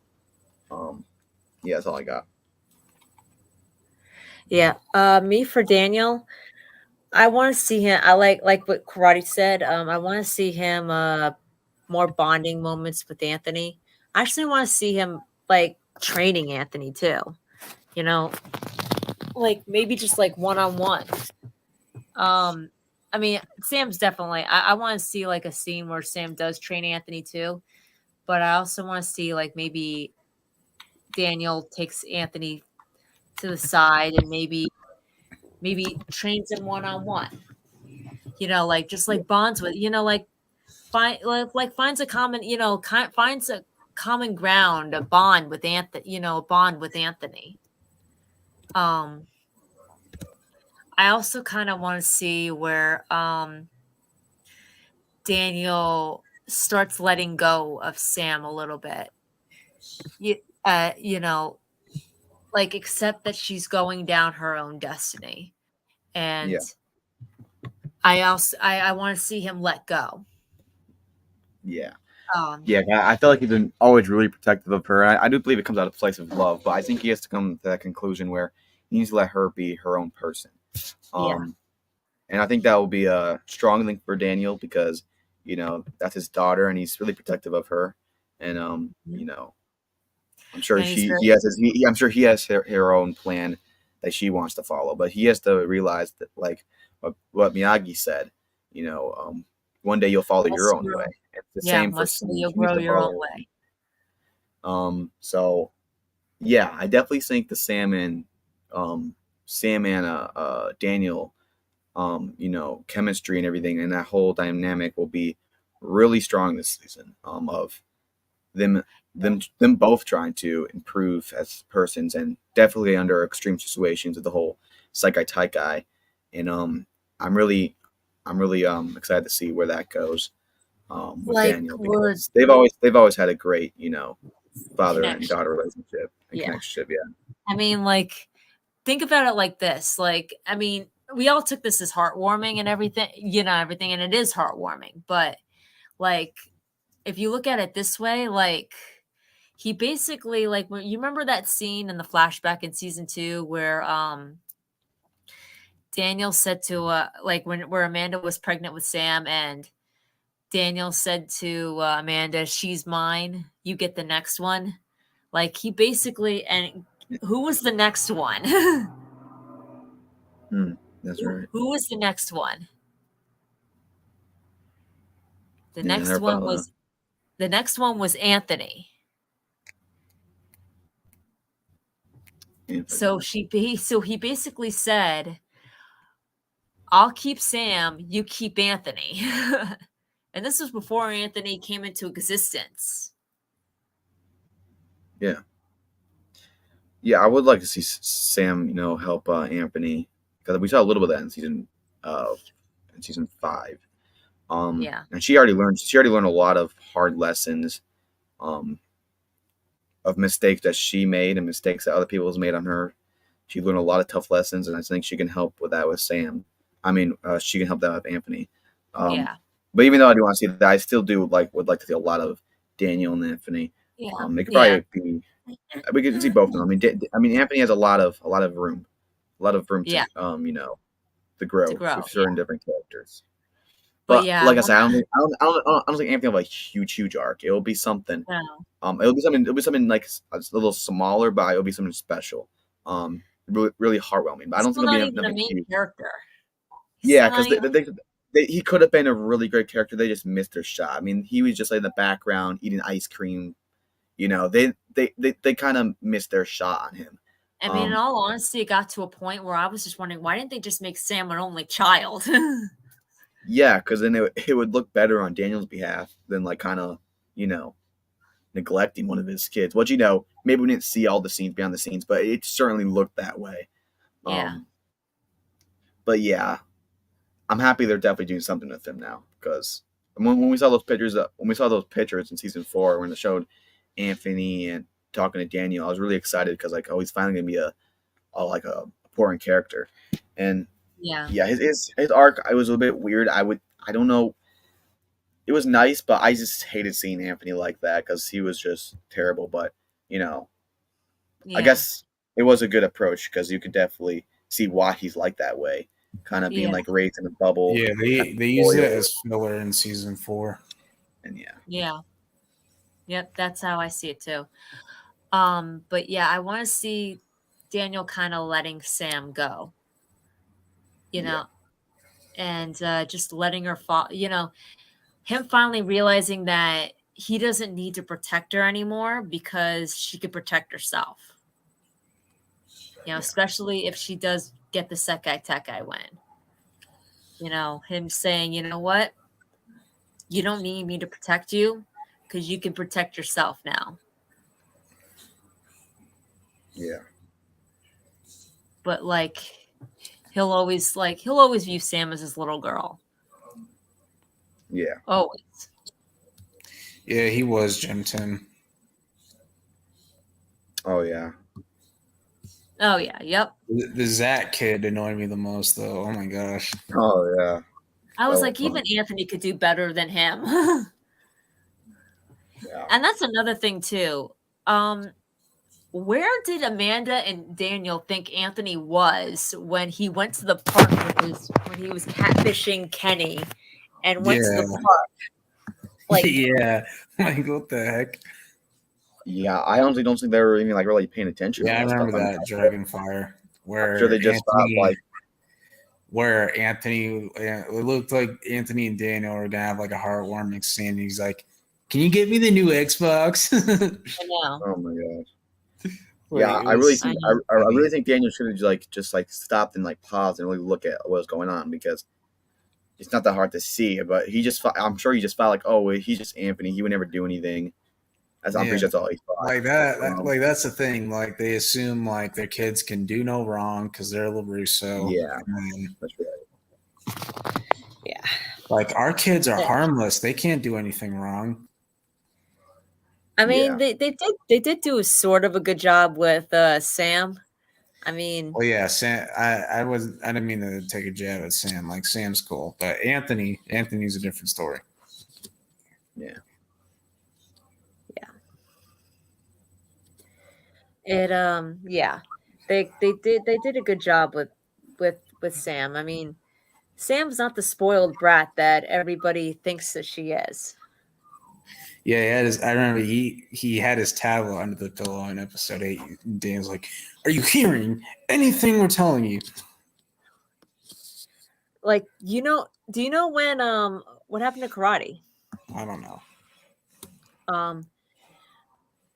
Yeah, that's all I got. Yeah. Me for Daniel, I want to see him. I like what Karate said. I want to see him more bonding moments with Anthony. I actually want to see him like training Anthony too. You know, like maybe just like one-on-one. I mean, Sam's definitely. I want to see like a scene where Sam does train Anthony too, but I also want to see like maybe Daniel takes Anthony to the side and maybe trains him one-on-one. You know, like just like bonds with, you know, like finds a common, you know, finds a common ground, a bond with Anthony, you know, a bond with Anthony. I also kind of want to see where Daniel starts letting go of Sam a little bit. You know, like accept that she's going down her own destiny. And Yeah. I want to see him let go. Yeah. Yeah, I feel like he's been always really protective of her. I do believe it comes out of a place of love, but I think he has to come to that conclusion where he needs to let her be her own person. And I think that will be a strong thing for Daniel because, you know, that's his daughter and he's really protective of her. And, you know, I'm sure I'm sure he has her own plan that she wants to follow, but he has to realize that, like what Miyagi said, you know, one day you'll follow your own way. It's the same for Sam. You'll grow your own way. So yeah, I definitely think the Sam and Daniel, you know, chemistry and everything, and that whole dynamic will be really strong this season. Of them both trying to improve as persons, and definitely under extreme situations with the whole Saikai Taikai. And I'm really excited to see where that goes with Daniel, because they've always had a great, you know, father and daughter relationship and connection. Yeah. I mean, like, think about it like this. Like, I mean, we all took this as heartwarming and everything, you know, everything, and it is heartwarming. But like, if you look at it this way, like, he basically, like, when you remember that scene in the flashback in season 2 where Daniel said to like where Amanda was pregnant with Sam, and Daniel said to Amanda, "She's mine. You get the next one." Like, he basically, and who was the next one? That's right. Who was the next one? The next one was Anthony. So he basically said, "I'll keep Sam, you keep Anthony." And this was before Anthony came into existence. Yeah. Yeah, I would like to see Sam, you know, help Anthony, because we saw a little bit of that in season 5. And she already learned a lot of hard lessons, of mistakes that she made and mistakes that other people has made on her. She learned a lot of tough lessons, and I think she can help with that with Sam. I mean, she can help that with Anthony. But even though I do want to see that, I still do would like to see a lot of Daniel and Anthony. Yeah. They could probably be. We could see both of them. I mean, Anthony has a lot of room, Yeah. to to grow grow, with certain different characters. But But yeah, like I said, I don't think Anthony will have a huge arc. It will be something. no. It'll be something like a little smaller, but it'll be something special. Really heartwarming. But I don't Still think not it'll be even a nothing main huge. character. Yeah, because he could have been a really great character. They just missed their shot. I mean, he was just like in the background eating ice cream. You know, they kind of missed their shot on him. I mean, in all honesty, it got to a point where I was just wondering, why didn't they just make Sam an only child? Yeah, because then it would look better on Daniel's behalf than like kind of, neglecting one of his kids. Which, maybe we didn't see all the scenes behind the scenes, but it certainly looked that way. Yeah. But yeah, I'm happy they're definitely doing something with him now, because when we saw those pictures in season 4 when it showed Anthony and talking to Daniel, I was really excited because he's finally gonna be a important character. And Yeah. his arc, it was a bit weird. I don't know. It was nice, but I just hated seeing Anthony like that because he was just terrible. But I guess it was a good approach because you could definitely see why he's like that way, kind of being like raised in a bubble. Yeah, they use it as filler in season 4. And yeah, yep, that's how I see it too. But yeah, I want to see Daniel kind of letting Sam go, and just letting her fall. Him finally realizing that he doesn't need to protect her anymore because she could protect herself. Especially if she does get the Sekai Tekai win. Him saying, you know what? You don't need me to protect you because you can protect yourself now. Yeah. But he'll always view Sam as his little girl. Yeah. Always. Yeah, he was Jim Tim. Oh yeah. Oh yeah. Yep. The Zach kid annoyed me the most, though. Oh my gosh. Oh yeah. I was like, even Anthony could do better than him. Yeah. And that's another thing too. Where did Amanda and Daniel think Anthony was when he went to the park when he was catfishing Kenny and went to the park? Yeah. What the heck? Yeah, I honestly don't think they were even really paying attention. Yeah, I remember that Dragonfire where sure they just where Anthony, it looked like Anthony and Daniel were gonna have a heartwarming scene. He's like, "Can you get me the new Xbox?" I know. Oh my god. Yeah, I really think Daniel should have just stopped and paused and really look at what was going on, because it's not that hard to see. But I'm sure he just felt oh, he's just Anthony. He would never do anything. I'm pretty sure that's all he thought. That's the thing. They assume their kids can do no wrong because they're LaRusso. Yeah, that's right. Yeah. Our kids are harmless. They can't do anything wrong. I mean, they did do a sort of a good job with Sam. I mean, well, yeah, Sam. I didn't mean to take a jab at Sam. Sam's cool, but Anthony's a different story. Yeah. They did a good job with Sam. I mean, Sam's not the spoiled brat that everybody thinks that she is. Yeah, I remember he had his tablet under the pillow in episode 8. And Dan's like, "Are you hearing anything we're telling you?" Do you know when what happened to karate? I don't know.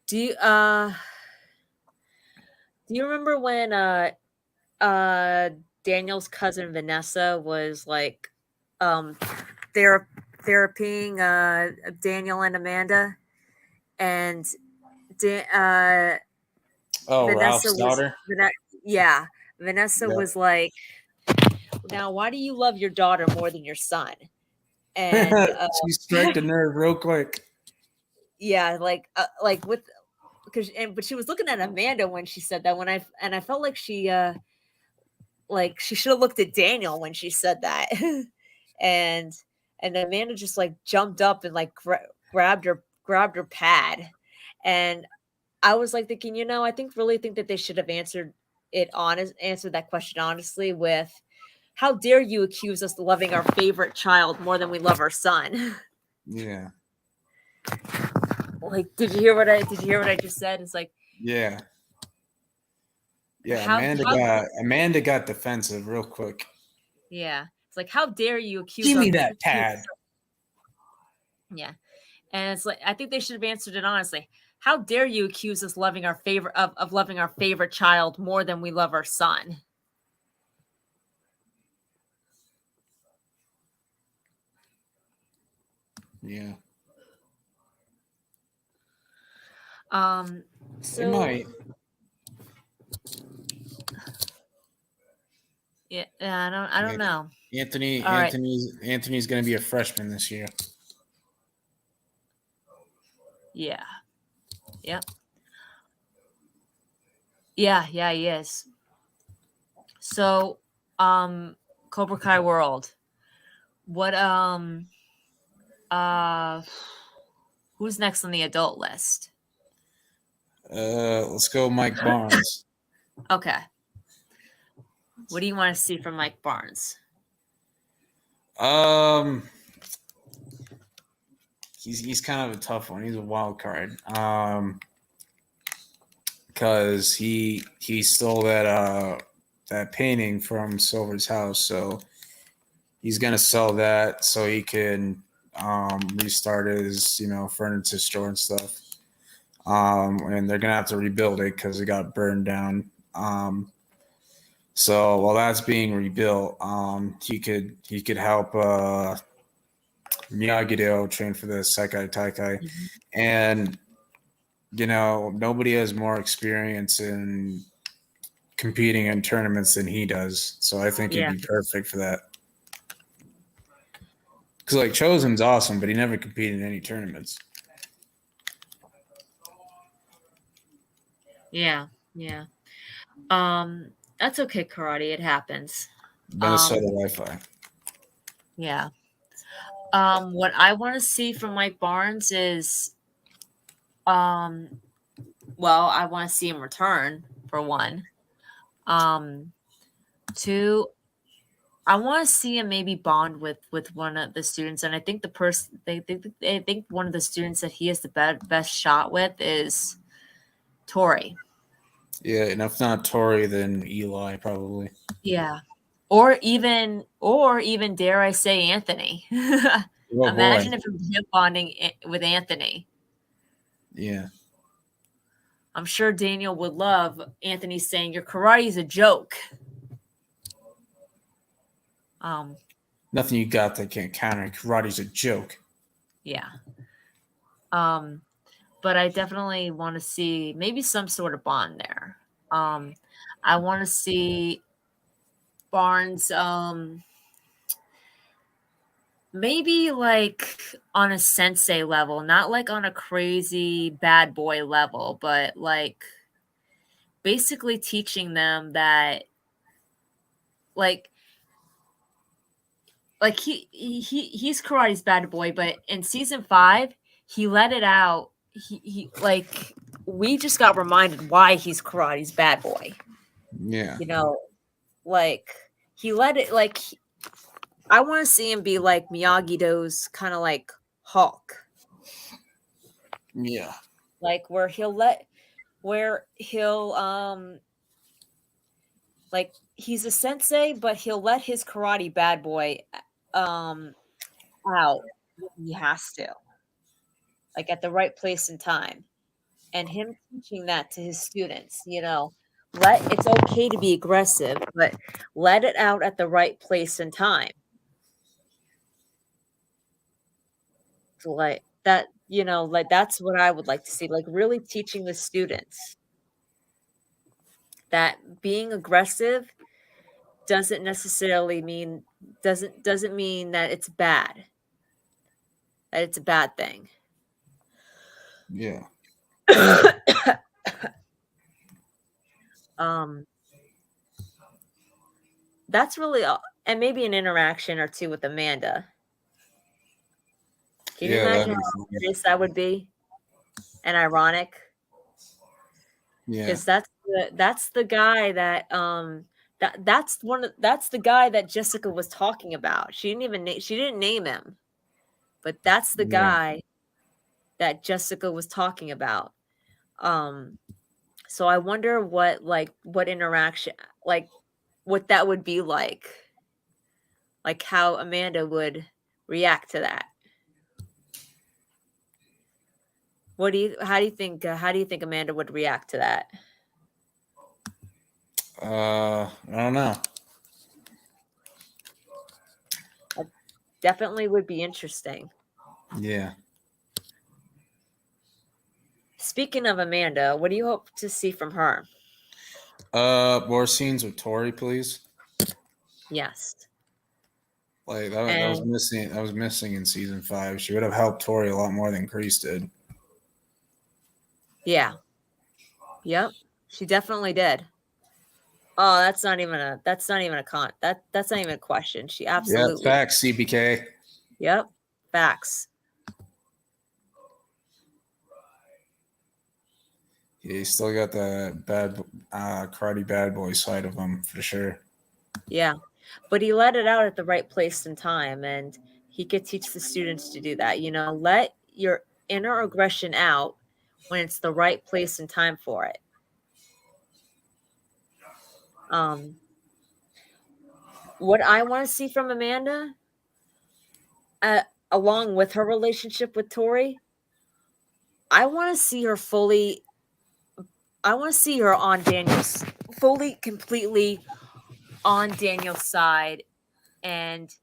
Do you remember when Daniel's cousin Vanessa was therapying Daniel and Amanda, and Vanessa Ralph's daughter? Vanessa was like, "Now, why do you love your daughter more than your son?" And she struck the nerve real quick. Yeah, but she was looking at Amanda when she said that. I felt like she should have looked at Daniel when she said that. And and Amanda just like jumped up and like grabbed her pad, and I was like thinking, I really think that they should have answered that question honestly with, how dare you accuse us of loving our favorite child more than we love our son? Yeah. Like, did you hear what I just said? It's like, Yeah. Yeah. How- Amanda got defensive real quick. yeah. It's like, how dare you accuse Give me our that pad. Yeah. And it's like, I think they should have answered it honestly. How dare you accuse us loving our favorite of loving our favorite child more than we love our son? Yeah. So It might. Yeah, I don't know. Anthony's going to be a freshman this year. Yeah. Yep. Yeah, he is. So, Cobra Kai World. What who's next on the adult list? Let's go Mike Barnes. Okay. What do you want to see from Mike Barnes? He's kind of a tough one. He's a wild card. Because he stole that painting from Silver's house, so he's gonna sell that so he can restart his furniture store and stuff. And they're gonna have to rebuild it because it got burned down. So while that's being rebuilt, he could help Miyagi-Do train for the Sekai Taikai, and nobody has more experience in competing in tournaments than he does. So I think he'd be perfect for that. Because like Chosen's awesome, but he never competed in any tournaments. Yeah. That's okay, karate. It happens. Minnesota Wi-Fi. Yeah. What I want to see from Mike Barnes is, well, I want to see him return for one. Two, I want to see him maybe bond with one of the students, and I think the person they think one of the students that he has the best shot with is Tori. Yeah, and if not Tori, then Eli probably. Yeah, or even dare I say Anthony. Imagine if it was him bonding with Anthony. Yeah. I'm sure Daniel would love Anthony saying your karate is a joke. Nothing you got that can't counter. Karate's a joke. Yeah. But I definitely want to see maybe some sort of bond there. I want to see Barnes maybe like on a sensei level, not like on a crazy bad boy level, but like basically teaching them that like he's karate's bad boy, but in season 5 he let it out. He like, we just got reminded why he's karate's bad boy. Yeah. Like he let it, like, I want to see him be like Miyagi-Do's kind of like Hulk. Yeah. Like where he'll like he's a sensei, but he'll let his karate bad boy out when he has to. Like at the right place and time. And him teaching that to his students, it's okay to be aggressive, but let it out at the right place and time. So like that, like that's what I would like to see, like really teaching the students that being aggressive doesn't necessarily mean doesn't mean that it's bad. That it's a bad thing. Yeah. That's really all. And maybe an interaction or two with Amanda. Can you imagine how serious that would be and ironic? Yeah. Because that's the guy that that's the guy that Jessica was talking about. She didn't name him, but that's the guy that Jessica was talking about. So I wonder what interaction, like what that would be like how Amanda would react to that. How do you think Amanda would react to that? I don't know. That definitely would be interesting. Yeah. Speaking of Amanda, what do you hope to see from her? More scenes with Tori, please. Yes. Like that was missing. That was missing in season 5. She would have helped Tori a lot more than Kreese did. Yeah. Yep. She definitely did. Oh, that's not even a question. She absolutely. Yeah, facts, CBK. Yep. Facts. Yeah, he still got the bad karate bad boy side of him for sure. Yeah. But he let it out at the right place and time, and he could teach the students to do that. Let your inner aggression out when it's the right place and time for it. What I want to see from Amanda, along with her relationship with Tori, I want to see her on Daniel's, completely on Daniel's side, and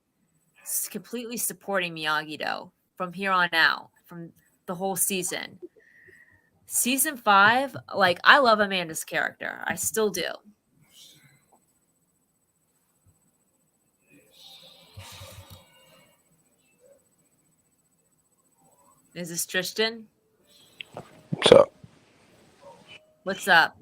completely supporting Miyagi-Do from here on out, from the whole season. Season 5, I love Amanda's character. I still do. Is this Tristan? What's up? What's up?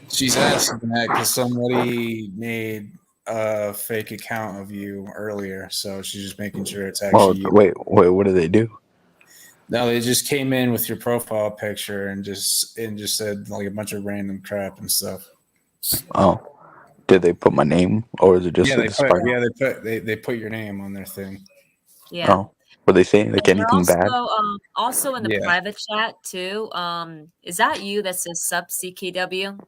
She's asking that because somebody made a fake account of you earlier, so she's just making sure it's actually you. Wait, what do they do? No, they just came in with your profile picture and just said like a bunch of random crap and stuff. Oh, did they put my name, or is it just they put your name on their thing. Yeah. Oh, were they saying like anything bad? Also in the private chat too. Is that you that says sub CKW?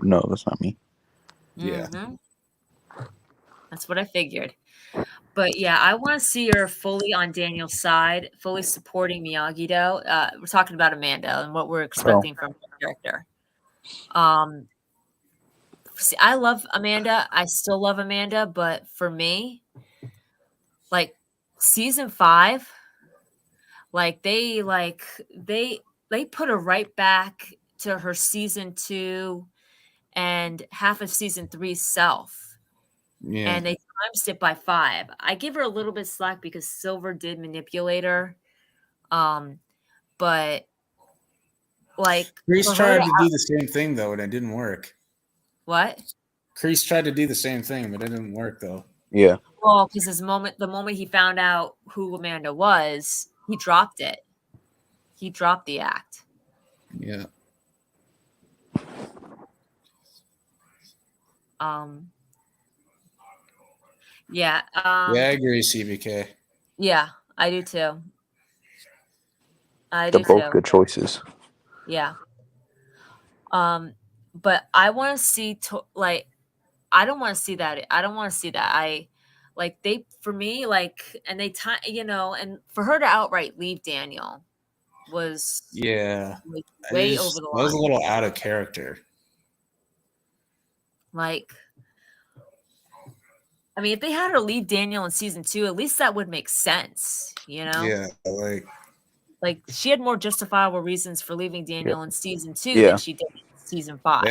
No, that's not me. Yeah. Mm-hmm. That's what I figured. But yeah, I want to see her fully on Daniel's side, fully supporting Miyagi-Do. We're talking about Amanda and what we're expecting from her character. See, I love Amanda. I still love Amanda, but for me, season 5, they put her right back to her season 2 and half of season 3 self. Yeah. And they timed it by 5. I give her a little bit slack because Silver did manipulate her. But Kreese tried to do the same thing though, and it didn't work. What? Kreese tried to do the same thing, but it didn't work though. Yeah. Well, because the moment he found out who Amanda was, he dropped it. He dropped the act. Yeah. Yeah. Yeah, I agree, CBK. Yeah, I do too. They're both good choices. Yeah. But I want to see I don't want to see that. I don't want to see that. For me, and they time, and for her to outright leave Daniel was way over the line. That was a little out of character. I mean, if they had her leave Daniel in season 2, at least that would make sense, Yeah, like she had more justifiable reasons for leaving Daniel in season 2 than she did in season 5.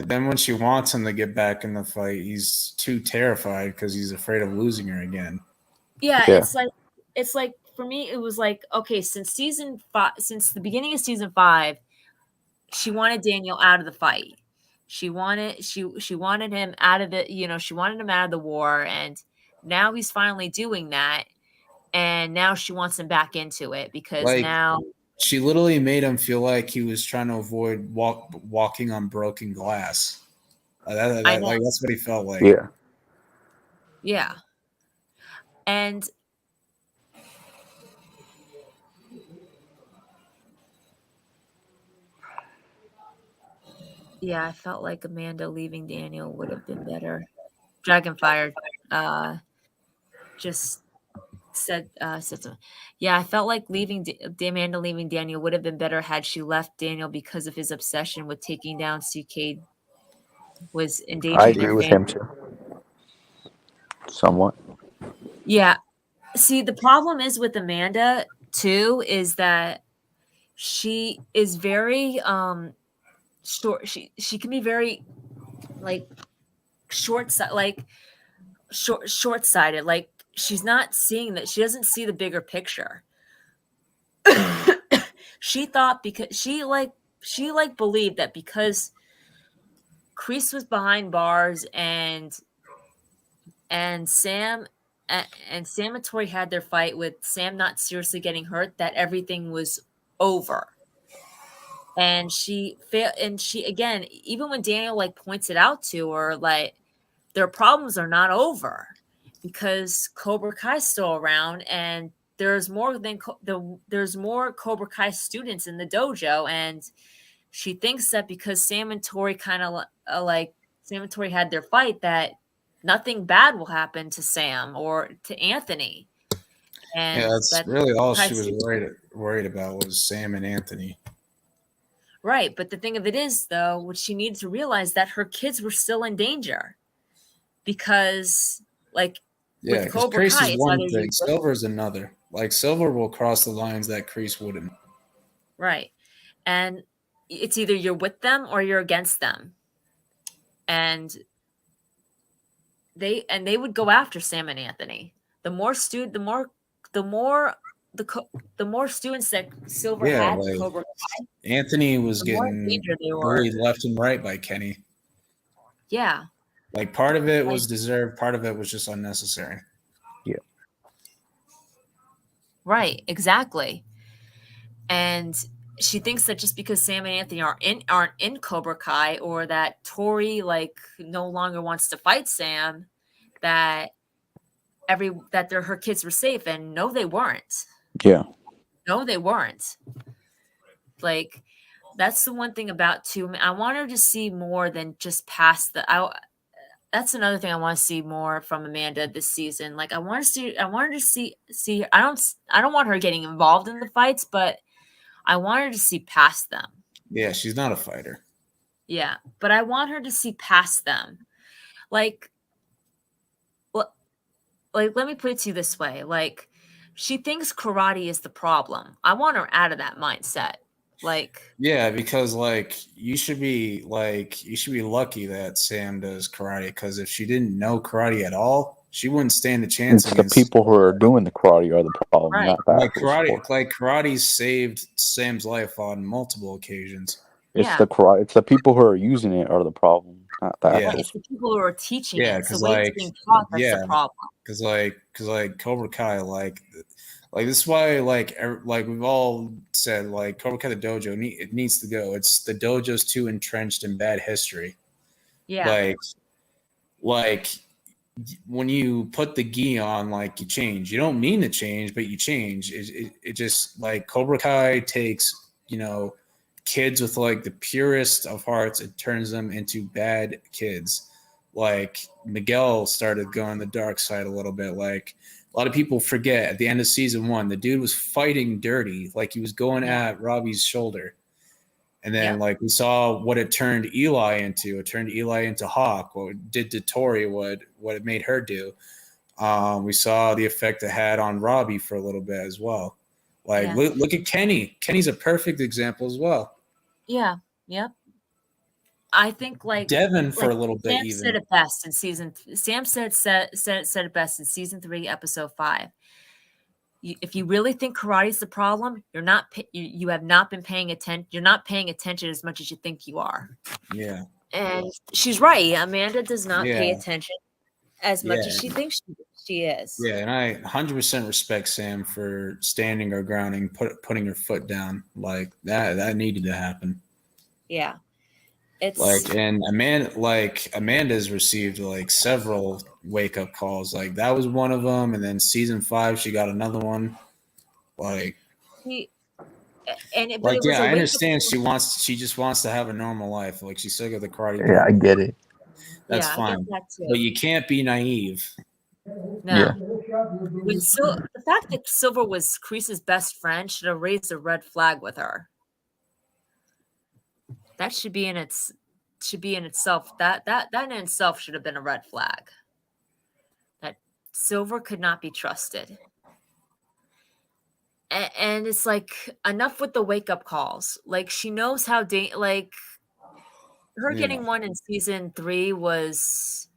Then when she wants him to get back in the fight, he's too terrified because he's afraid of losing her again. Yeah, it's like for me, it was like, okay, since the beginning of season 5, she wanted Daniel out of the fight. She wanted him out of the, she wanted him out of the war, and now he's finally doing that, and now she wants him back into it because Like, now she literally made him feel like he was trying to avoid walking on broken glass. I know. Like that's what he felt like. Yeah. Yeah. And yeah, I felt like Amanda leaving Daniel would have been better. Dragonfire just said something. Yeah, I felt like Amanda leaving Daniel would have been better had she left Daniel because of his obsession with taking down CK was I endangering agree their with family. him too. Somewhat. Yeah. See, the problem is with Amanda too is that she is very short. She can be very like short-sighted. Like she's not seeing that. She doesn't see the bigger picture. She thought because she believed that because Kreese was behind bars and Sam and Tori had their fight with Sam not seriously getting hurt, that everything was over. And she failed. And she, again, even when Daniel like points it out to her, like their problems are not over because Cobra Kai's still around, and there's more there's more Cobra Kai students in the dojo, and she thinks that because Sam and Tori kind of like Sam and Tori had their fight, that nothing bad will happen to Sam or to Anthony. And Yeah, that's that really all she was worried about was Sam and Anthony. Right, but the thing of it is, though, what she needed to realize that her kids were still in danger because, like, Yeah, with because Cobra Kreese Kai, is it's one either thing, you Silver's another. Like Silver will cross the lines that Kreese wouldn't. right, and it's either you're with them or you're against them, and they would go after Sam and Anthony. The more students that Silver Yeah, had in like Cobra, Anthony was the more in getting danger they were. bullied left and right by Kenny. Yeah, Like part of it was deserved, part of it was just unnecessary. Yeah. Right, exactly. And she thinks that just because Sam and Anthony aren't in Cobra Kai, or that Tori like no longer wants to fight Sam, that her kids were safe, and no, they weren't. Yeah. No, they weren't. Like that's the one thing about too. I want her to see more than just past that's another thing I want to see more from Amanda this season. Like I want her to see. I don't want her getting involved in the fights, but I want her to see past them. Yeah, she's not a fighter. Yeah, but I want her to see past them. Like let me put it to you this way. Like she thinks karate is the problem. I want her out of that mindset. Like yeah, because like you should be lucky that Sam does karate, because if she didn't know karate at all, she wouldn't stand a chance It's against the people who are doing the karate are the problem, Right. not the like actual karate. sport. Like karate saved Sam's life on multiple occasions. It's Yeah. the karate. It's the people who are using it are the problem, not the Yeah. actual. Right, it's the people who are teaching Yeah, it. So because when it's like being taught, that's yeah, the problem. because like Cobra Kai, like this is why like we've all said, like Cobra Kai the dojo it needs to go. It's the dojo's too entrenched in bad history. Yeah. Like when you put the gi on, like you change. You don't mean to change, but you change. It just like Cobra Kai takes kids with like the purest of hearts, it turns them into bad kids. Like Miguel started going the dark side a little bit. Like a lot of people forget at the end of season 1, the dude was fighting dirty, like he was going at Robbie's shoulder. And then like we saw what it turned Eli into. It turned Eli into Hawk. What it did to Tori, what it made her do. We saw the effect it had on Robbie for a little bit as well. Like look at Kenny. Kenny's a perfect example as well. Yeah. Yep. I think like Devin for a little bit. Sam said it best in season. Sam said it best in season 3, episode 5. If you really think karate is the problem, you have not been paying attention. You're not paying attention as much as you think you are. Yeah. And she's right. Amanda does not pay attention as much as she thinks she She is. Yeah, and I 100% respect Sam for standing her ground and putting her foot down. Like that needed to happen. Yeah. It's and Amanda's received like several wake up calls. Like that was one of them, and then season 5 she got another one. Like, but it was yeah, a I wake understand up. she just wants to have a normal life. Like she's sick of the karate. Yeah, I get it. That's I fine. get that too. But you can't be naive. No. Yeah. The fact that Silver was Kreese's best friend should have raised a red flag with her. That should be in itself. That in itself should have been a red flag. That Silver could not be trusted. And it's like, enough with the wake up calls. Like, she knows how her getting one in season 3 was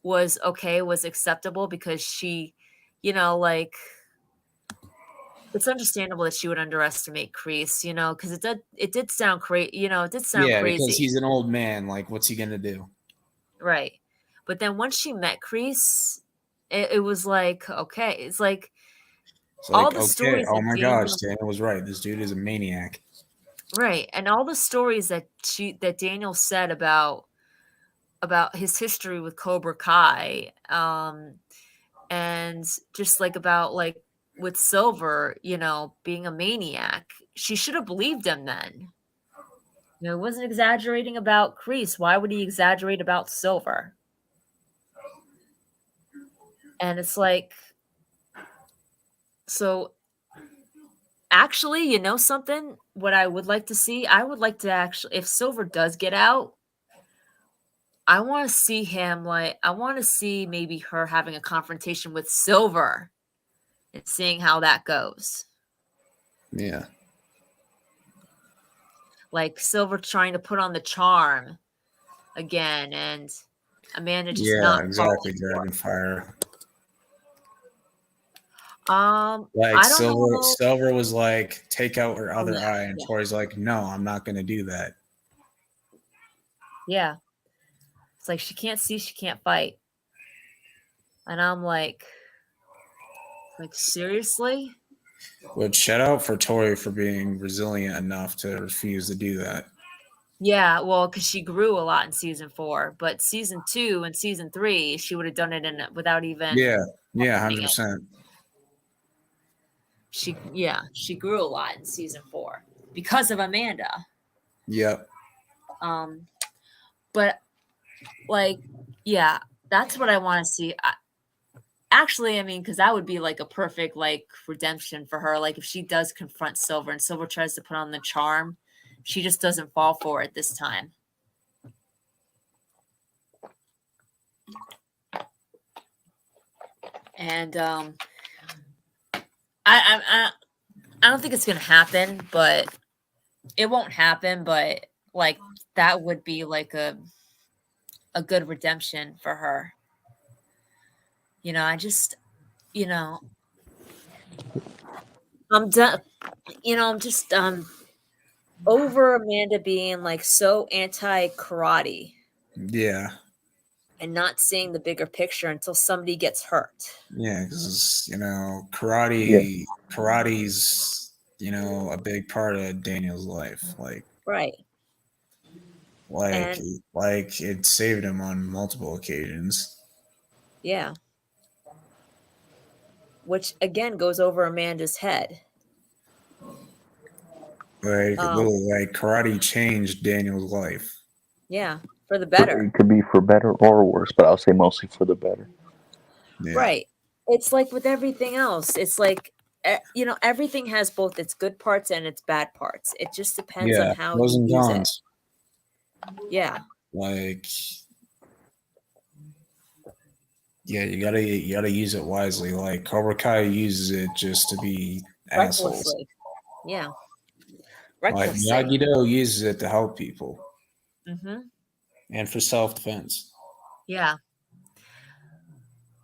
okay, was acceptable, because she, like, it's understandable that she would underestimate Kreese, because it did sound crazy, it did sound crazy. Because he's an old man. Like, what's he gonna do? Right. But then once she met Kreese, it was like, okay, it's like all the stories. Oh my gosh, Daniel was right. This dude is a maniac. Right. And all the stories that Daniel said about his history with Cobra Kai, and just like about like with Silver, being a maniac, she should have believed him then. He wasn't exaggerating about Kreese. Why would he exaggerate about Silver? And it's like, so actually, something, what I would like to see, I would like to actually, if Silver does get out, I want to see him, I want to see maybe her having a confrontation with Silver and seeing how that goes. Yeah. Like Silver trying to put on the charm again, and Amanda just not exactly. Dragon Fire. Like I don't know. Silver was like, take out her other eye, and Tori's like, no, I'm not going to do that. Yeah. It's like, she can't see, she can't fight. And I'm like, seriously? But shout out for Tori for being resilient enough to refuse to do that. Yeah, well, because she grew a lot in season 4, but season 2 and season 3, she would have done it without even. Yeah, 100%. She grew a lot in season 4 because of Amanda. Yep. But that's what I want to see. Actually, I mean, because that would be like a perfect redemption for her. Like if she does confront Silver and Silver tries to put on the charm, she just doesn't fall for it this time. And I don't think it's gonna happen, but it won't happen. But that would be like a good redemption for her. I just, I'm done. I'm just over Amanda being so anti-karate. Yeah. And not seeing the bigger picture until somebody gets hurt. Yeah, because karate's a big part of Daniel's life. Right. It saved him on multiple occasions. Yeah. Which again goes over Amanda's head. Karate changed Daniel's life. Yeah, for the better. It could be for better or worse, but I'll say mostly for the better. Yeah. Right. It's like with everything else. It's like, everything has both its good parts and its bad parts. It just depends on how you use it. Yeah. You gotta use it wisely. Like Cobra Kai uses it just to be assholes. Yeah. Miyagi-Do uses it to help people. Mm-hmm. And for self-defense. Yeah.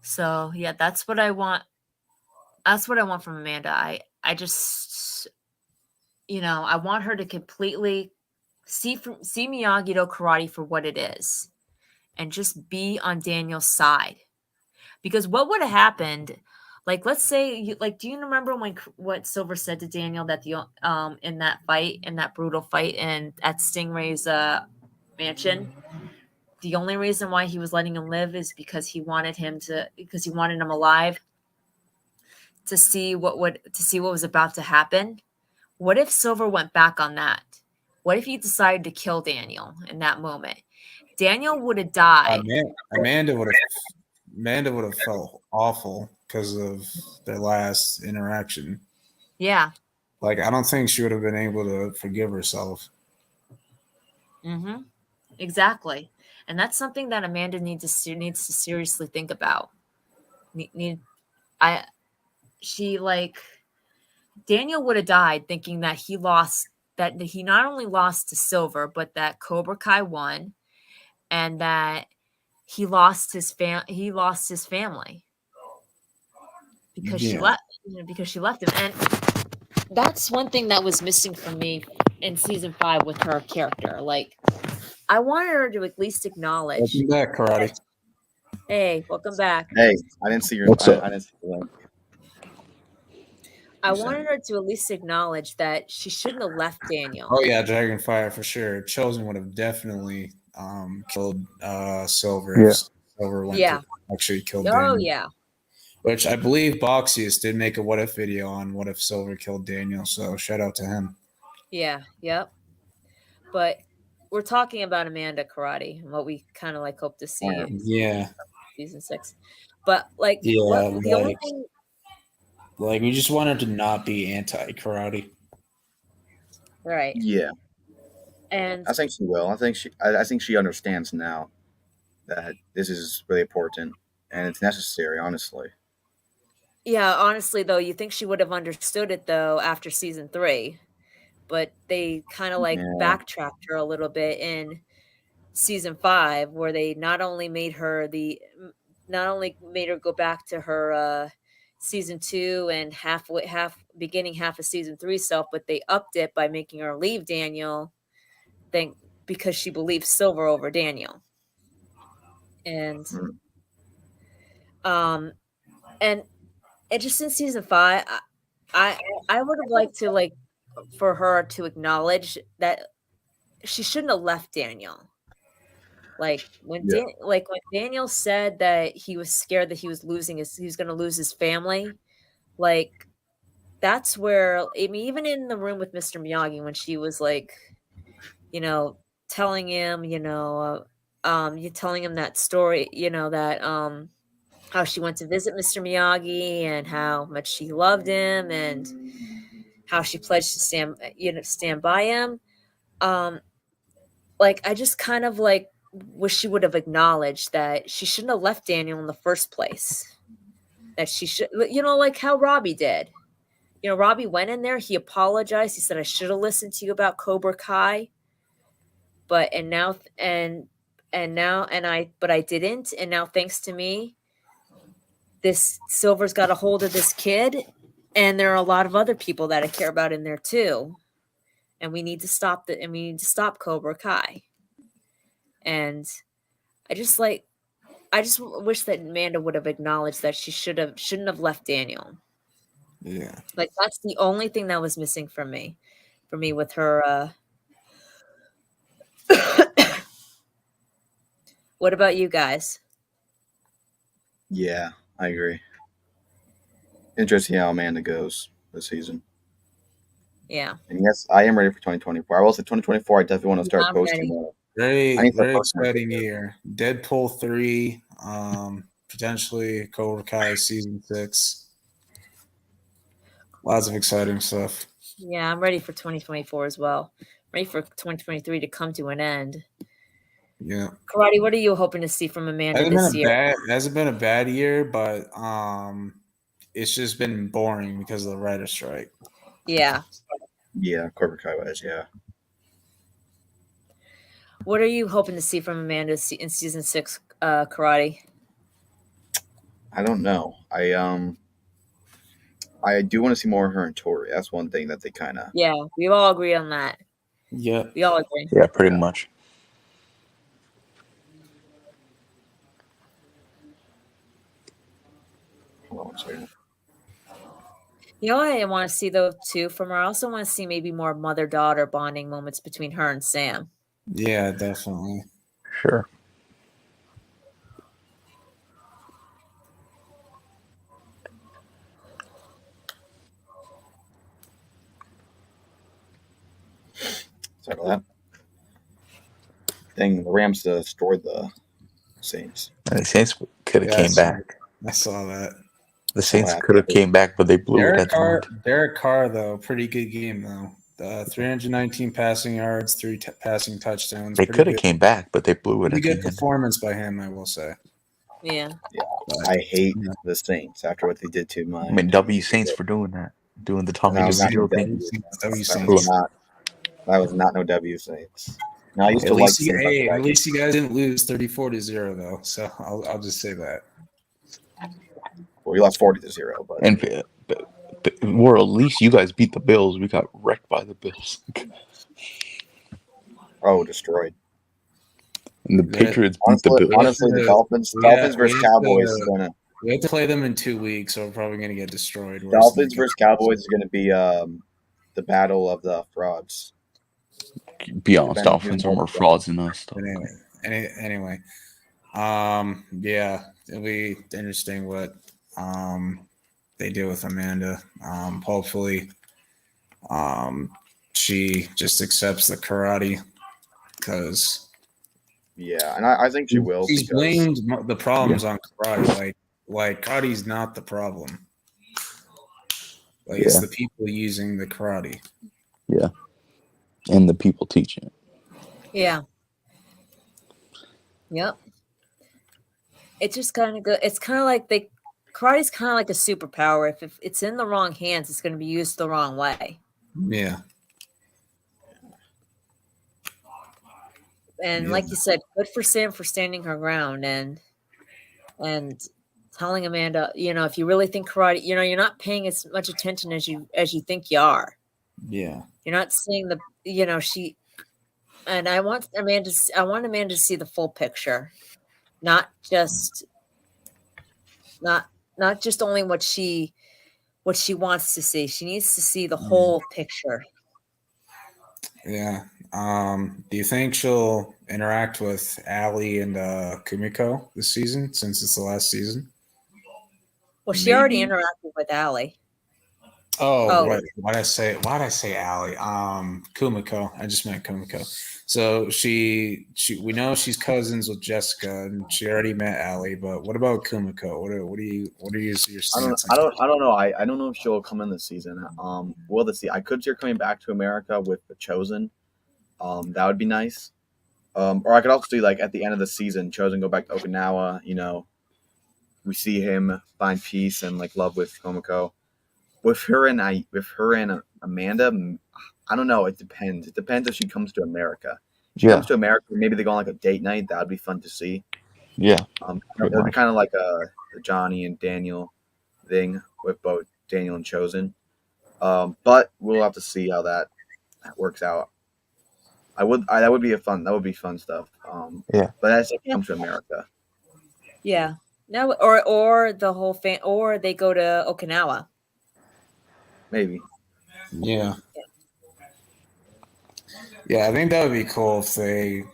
So that's what I want. That's what I want from Amanda. I just, I want her to completely see Miyagi-Do karate for what it is, and just be on Daniel's side. Because what would have happened? Like, let's say, do you remember what Silver said to Daniel that in that brutal fight at Stingray's mansion? The only reason why he was letting him live is because he wanted him alive to see what was about to happen. What if Silver went back on that? What if he decided to kill Daniel in that moment? Daniel would have died. Amanda would have felt awful because of their last interaction. Yeah. Like, I don't think she would have been able to forgive herself. Mm-hmm. Exactly. And that's something that Amanda needs to seriously think about. Daniel would have died thinking that he not only lost to Silver, but that Cobra Kai won, and that he lost his family because she left him. And that's one thing that was missing from me in season 5 with her character. Like, I wanted her to at least acknowledge. Welcome back, Karate. Hey, welcome back. Hey, I didn't see your. What's up? I didn't see the link. I wanted her to at least acknowledge that she shouldn't have left Daniel. Oh yeah, Dragonfire for sure. Chosen would have definitely killed Silver. Yeah. If Silver went to actually killed Daniel. Oh yeah. Which I believe Boxius did make a what if video on what if Silver killed Daniel. So shout out to him. Yeah. Yep. But we're talking about Amanda Karate and what we kind of hope to see. Yeah. Season 6. But the only thing. We just want her to not be anti-karate. Right. Yeah. And I think she will. I think she understands now that this is really important and it's necessary, honestly. Yeah, honestly though, you think she would have understood it though after season 3. But they kind of backtracked her a little bit in season 5, where they not only made her go back to her season 2 and beginning half of season 3 self, but they upped it by making her leave Daniel, because she believed Silver over Daniel. And and just in season 5, I would have liked to for her to acknowledge that she shouldn't have left Daniel. When Daniel said that he was scared that he was going to lose his family, that's where, I mean, even in the room with Mr. Miyagi, when she was telling him, you telling him that story, that how she went to visit Mr. Miyagi and how much she loved him and how she pledged to stand by him. I just kind of wish she would have acknowledged that she shouldn't have left Daniel in the first place. That she should, like how Robbie did. Robbie went in there, he apologized. He said, I should have listened to you about Cobra Kai. But I didn't. And now, thanks to me, this Silver's got a hold of this kid. And there are a lot of other people that I care about in there too. And we need to stop Cobra Kai. And I just wish that Amanda would have acknowledged that she shouldn't have left Daniel. Yeah. That's the only thing that was missing for me with her. What about you guys? Yeah, I agree. Interesting how Amanda goes this season. Yeah. And yes, I am ready for 2024. I will say 2024, I definitely want to start posting more. Very exciting year. Deadpool 3, potentially Cobra Kai season 6. Lots of exciting stuff. Yeah, I'm ready for 2024 as well. I'm ready for 2023 to come to an end. Yeah. Karate, what are you hoping to see from Amanda this year? It hasn't been a bad year, but it's just been boring because of the writer's strike. Yeah. Yeah, Cobra Kai was, yeah. What are you hoping to see from Amanda in season 6, Karate? I don't know. I do want to see more of her and Tori. That's one thing that they kind of... Yeah, we all agree on that. Yeah. We all agree. Yeah, pretty much. Hold on one second. You know what I want to see though too from her? I also want to see maybe more mother-daughter bonding moments between her and Sam. Yeah, definitely. Sure. Sorry about that. Dang, the Rams destroyed the Saints. And the Saints could have came back. I saw that. The So Saints happy. could have came back, but they blew it at the end. Derek Carr, though, pretty good game though. 319 passing yards, 3 passing touchdowns. They could have came back, but they blew it Pretty at the good end. performance by him, I will say. Yeah. But, I hate the Saints after what they did to my. I mean, W Saints for doing that, doing the Tommy No, not DeVito thing. W That was not no W Saints. No, I used At to like least, Saints. at least you guys didn't lose 34-0 though. So I'll just say that. Well, we lost 40-0, but And well, at least you guys beat the Bills. We got wrecked by the Bills. destroyed. And the Patriots beat the Bills. Honestly, the Dolphins versus Cowboys is gonna. We have to play them in 2 weeks, so we're probably gonna get destroyed. Dolphins versus Cowboys is gonna be the battle of the frauds. Be honest, Dolphins are more frauds than us. Anyway, yeah, it'll be interesting what they do with Amanda. Hopefully, she just accepts the karate because and I think she will. She's blamed the problems on karate. Like karate's not the problem. It's the people using the karate. Yeah. And the people teaching it. Yeah. Yep. It's just kind of good. It's kind of like karate's kind of like a superpower. If it's in the wrong hands, it's going to be used the wrong way. Yeah. And like you said, good for Sam for standing her ground and telling Amanda, if you really think karate, you're not paying as much attention as you think you are. Yeah. You're not seeing she. And I want Amanda to see the full picture, not just only what she wants to see. She needs to see the whole picture. Yeah. Do you think she'll interact with Allie and Kumiko this season since it's the last season? Well, she already interacted with Allie. Why'd I say Allie? Kumiko. I just meant Kumiko. So we know she's cousins with Jessica, and she already met Allie. But what about Kumiko? What are your stance? I don't know. I don't know if she'll come in this season. We'll see. I could see her coming back to America with The Chosen. That would be nice. Or I could also see at the end of the season, Chosen go back to Okinawa. We see him find peace and love with Kumiko. With her and Amanda, I don't know. It depends. It depends if she comes to America. If she comes to America, maybe they go on a date night. That would be fun to see. Yeah. It would be kind of like the Johnny and Daniel thing with both Daniel and Chosen. But we'll have to see how that works out. That would be fun stuff. But that's if it comes to America. Yeah. No, or the whole or they go to Okinawa. Maybe. Yeah. Yeah, I think that would be cool if they,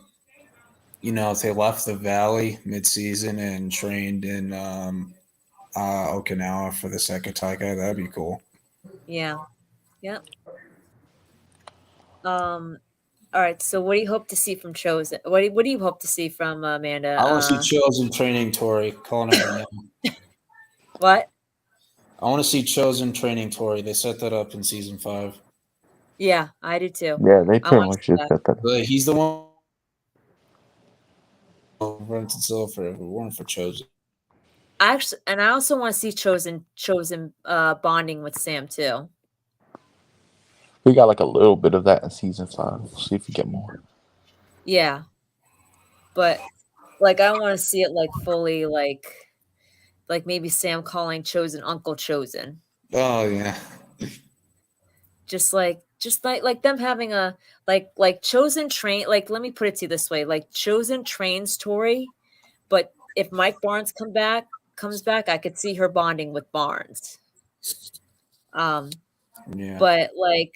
if they left the Valley mid-season and trained in Okinawa for the Sekataikai. That'd be cool. Yeah. Yep. All right. So, what do you hope to see from Chosen? What do you hope to see from Amanda? I want to see Chosen training Tori. Calling it right now. What? I want to see Chosen training Tori. They set that up in season 5. Yeah, I do too. Yeah, they pretty much just set that up. But he's the one who runs it silver. We weren't for Chosen. I also want to see Chosen bonding with Sam too. We got a little bit of that in season 5. We'll see if we get more. Yeah, but I want to see it fully maybe Sam calling Chosen Uncle Chosen. Oh yeah. Just like them having a Chosen train. Let me put it to you this way: Chosen trains Tori, but if Mike Barnes comes back, I could see her bonding with Barnes. Yeah. But like,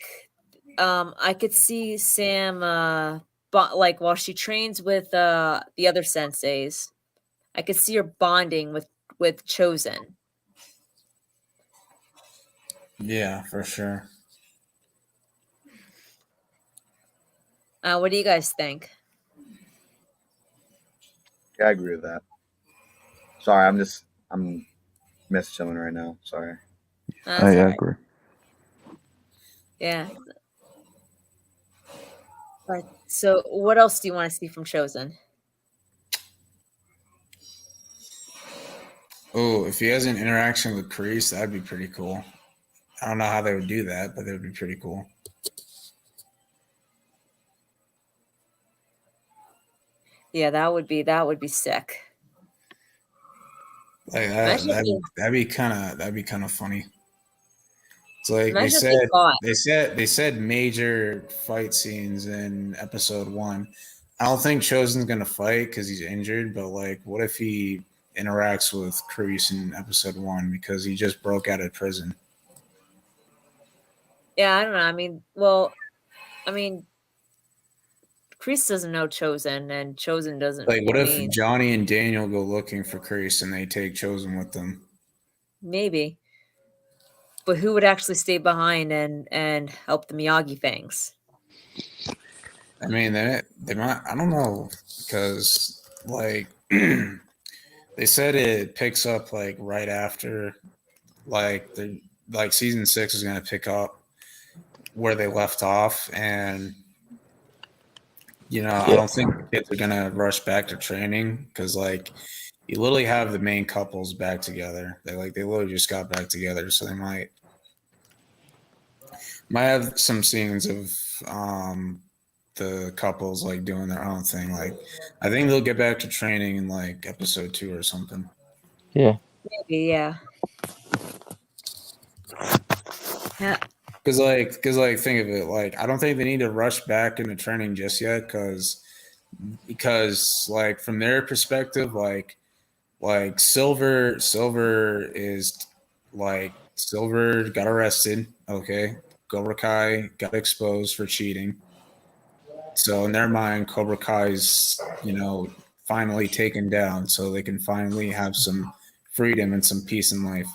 I could see Sam, like while she trains with the other senseis, I could see her bonding with Chosen. Yeah, for sure. What do you guys think? Yeah, I agree with that. Sorry, I'm miss chilling right now. Sorry. That's I all right. agree. Yeah. But so, what else do you want to see from Chosen? Oh, if he has an interaction with Kreese, that'd be pretty cool. I don't know how they would do that, but that would be pretty cool. Yeah, that would be sick. Like Imagine if that'd be kind of funny. It's like imagine if they fought. they said major fight scenes in episode 1. I don't think Chosen's gonna fight because he's injured, but like, what if he interacts with Kreese in episode 1 because he just broke out of prison? Yeah, I don't know. I mean, Kreese doesn't know Chosen, and Chosen doesn't. Like, what if Johnny and Daniel go looking for Kreese and they take Chosen with them? Maybe. But who would actually stay behind and help the Miyagi Fangs? I mean, they might. I don't know, because like they said it picks up like right after, like season 6 is going to pick up where they left off, and I don't think kids are going to rush back to training because like you literally have the main couples back together. They literally just got back together, so they might have some scenes of the couples like doing their own thing. Like, I think they'll get back to training in like episode 2 or something. Yeah. Maybe, yeah. Yeah. Because think of it, like, I don't think they need to rush back into training just yet, because like from their perspective, like Silver is like Silver got arrested, okay, Cobra Kai got exposed for cheating. So in their mind, Cobra Kai's, finally taken down, so they can finally have some freedom and some peace in life.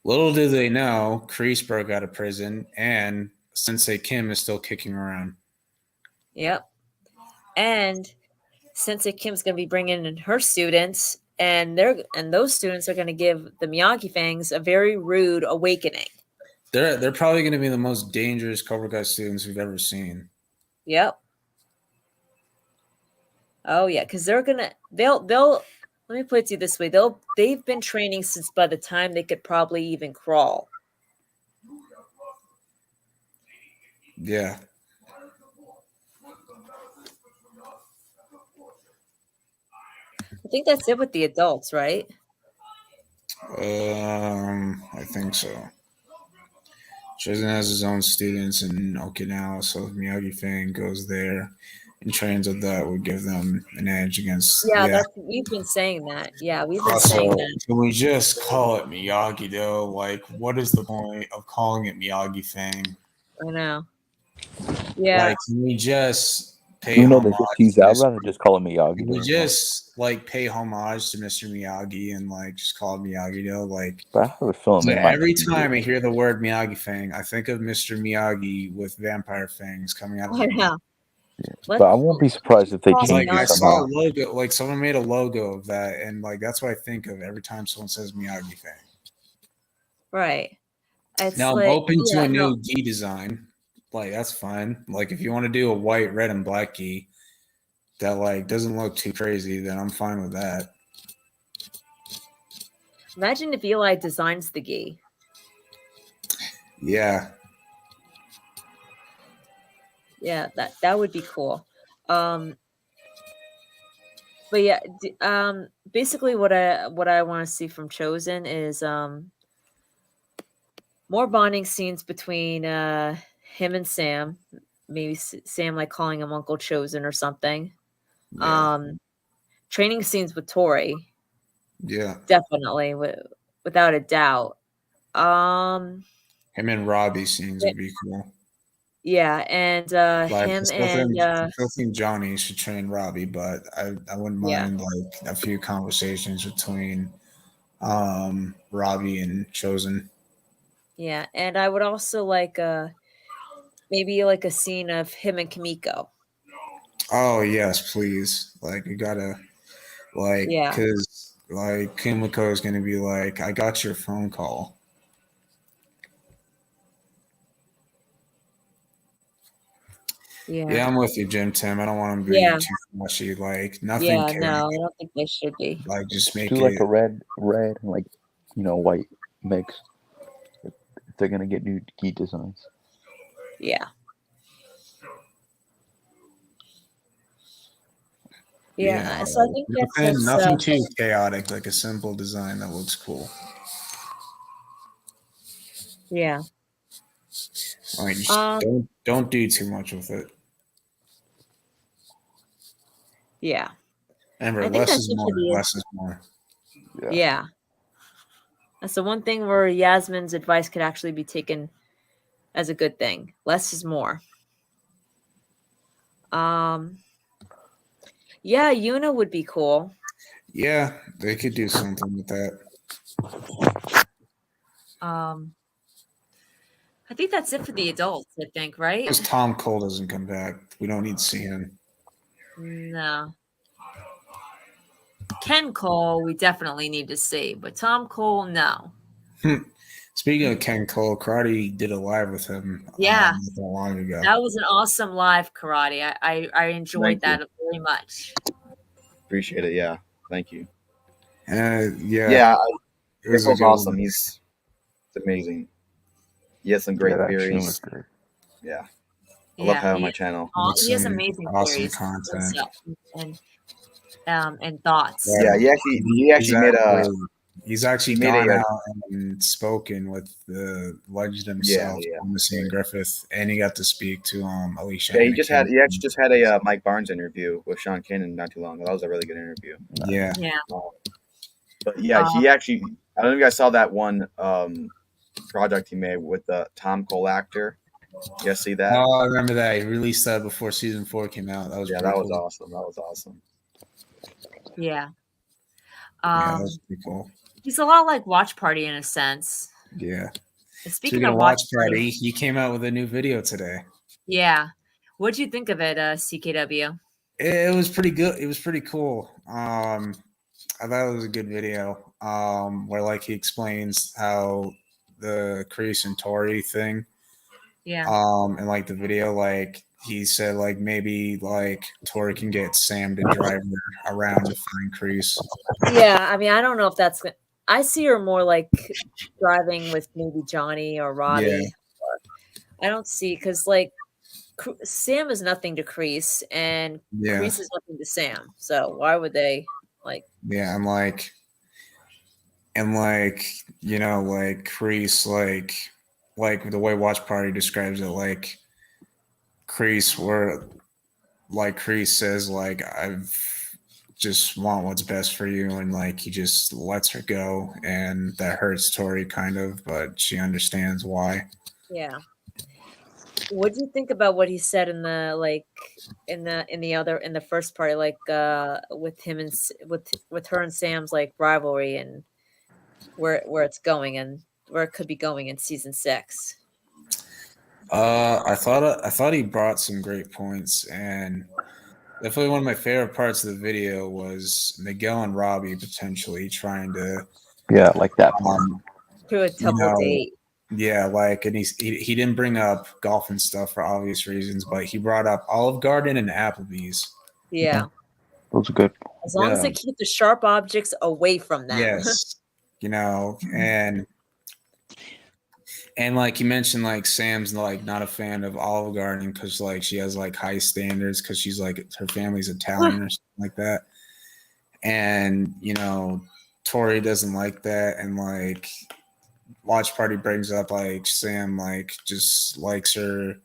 Little do they know, Kreese broke out of prison, and Sensei Kim is still kicking around. Yep. And Sensei Kim's going to be bringing in her students, and those students are going to give the Miyagi Fangs a very rude awakening. They're probably going to be the most dangerous Cobra Kai students we've ever seen. Yep. Oh yeah, because they'll let me put it to you this way. They've been training since by the time they could probably even crawl. Yeah. I think that's it with the adults, right? I think so. Chosen has his own students in Okinawa, so if Miyagi Fang goes there and trains with that, would give them an edge against. Yeah. We've been saying that. Yeah, we've been saying that. Can we just call it Miyagi though? Like, what is the point of calling it Miyagi Fang? I know. Yeah. Like, can we just pay homage? I'd rather just call it Miyagi. Can we just like pay homage to Mr. Miyagi and like just call it Miyagi though? Like, but I have a feeling every time I hear the word Miyagi Fang, I think of Mr. Miyagi with vampire fangs coming out of his mouth. Yeah, but I won't be surprised if they change like, it I somehow. saw a logo, like someone made a logo of that, and like that's what I think of every time someone says Miyagi Fang. Right. Now I'm open to a new gi design. Like, that's fine. Like, if you want to do a white, red, and black gi that like doesn't look too crazy, then I'm fine with that. Imagine if Eli designs the gi. Yeah. Yeah, that would be cool. But yeah, basically what I want to see from Chosen is more bonding scenes between him and Sam. Maybe Sam like calling him Uncle Chosen or something. Yeah. Training scenes with Tori. Yeah. Definitely, without a doubt. Him and Robbie scenes would be cool. Yeah, and Like, him and I still think Johnny should train Robbie, but I wouldn't yeah, mind like a few conversations between Robbie and Chosen. yeah, and I would also like maybe like a scene of him and Kamiko. Oh yes, please. Like you gotta like Yeah, because like Kimiko is gonna be like, I got your phone call. yeah, Yeah, I'm with you, Jim Tim. I don't want to be yeah, too flashy. Like nothing yeah. No, chaotic. I don't think they should be. Like just Just do make like it. a red and like white mix if they're gonna get new key designs. Yeah, yeah. Yeah, So I think that's just nothing too chaotic. Like a simple design that looks cool. yeah. Like just don't do too much with it. Yeah. Remember, I think less that's is it for more. the Less is more. yeah. That's the one thing where Yasmin's advice could actually be taken as a good thing. Less is more. Um yeah, Yuna would be cool. Yeah, they could do something with that. I think that's it for the adults, I think, right? Because Tom Cole doesn't come back, we don't need to see him. No. Ken Cole, we definitely need to see, but Tom Cole, no. Speaking of Ken Cole, Karate did a live with him Yeah. not that long ago. That was an awesome live karate. I enjoyed Thank that very much. Appreciate it. Yeah, thank you. Yeah, it was a Pickle's good awesome. one. He's amazing. He has some great that action theories. was great. Yeah, I love having he my channel. he has Some amazing awesome theories content. and thoughts. Yeah, he actually made a he's actually he made gone a out and spoken with the legend himself, yeah. Thomas Griffith, and he got to speak to Alicia. Yeah, Anakin. he actually just had a Mike Barnes interview with Sean Cannon not too long ago. That was a really good interview. Yeah. Yeah. But yeah, he actually I don't know if you guys saw that one project he made with the Tom Cole actor. You guys see that? Oh, I remember that. He released that before season 4 came out. That was Yeah, pretty that was cool. awesome. That was awesome. Yeah. Yeah, that was pretty cool. He's a lot like Watch Party in a sense. Yeah. Speaking of Watch Party, he came out with a new video today. Yeah. What'd you think of it, CKW? It was pretty good. It was pretty cool. I thought it was a good video. Where like he explains how the Kreese and Tori thing. Yeah. And like the video, like he said, like maybe like Tori can get Sam to drive her around to find Kreese. Yeah, I mean, I don't know if that's. I see her more like driving with maybe Johnny or Robbie. Yeah. I don't see because like Sam is nothing to Kreese, and Kreese is nothing to Sam. So why would they like? Yeah, and like like Kreese, like the way Watch Party describes it, like Kreese, where like Kreese says, like I've just want what's best for you, and like he just lets her go, and that hurts Tori kind of, but she understands why. Yeah. What do you think about what he said in the in the first part, like with him and with her and Sam's like rivalry and where it's going and where it could be going in season 6? I thought he brought some great points, and definitely one of my favorite parts of the video was Miguel and Robbie potentially trying to like that part. To a double date. Yeah, like, and he didn't bring up golf and stuff for obvious reasons, but he brought up Olive Garden and Applebee's. Yeah. Those are good. As long as they keep the sharp objects away from them. Yes. And like you mentioned, like Sam's like not a fan of Olive Garden because like she has like high standards because she's like her family's Italian or something like that. And Tori doesn't like that, and like Watch Party brings up like Sam like just likes her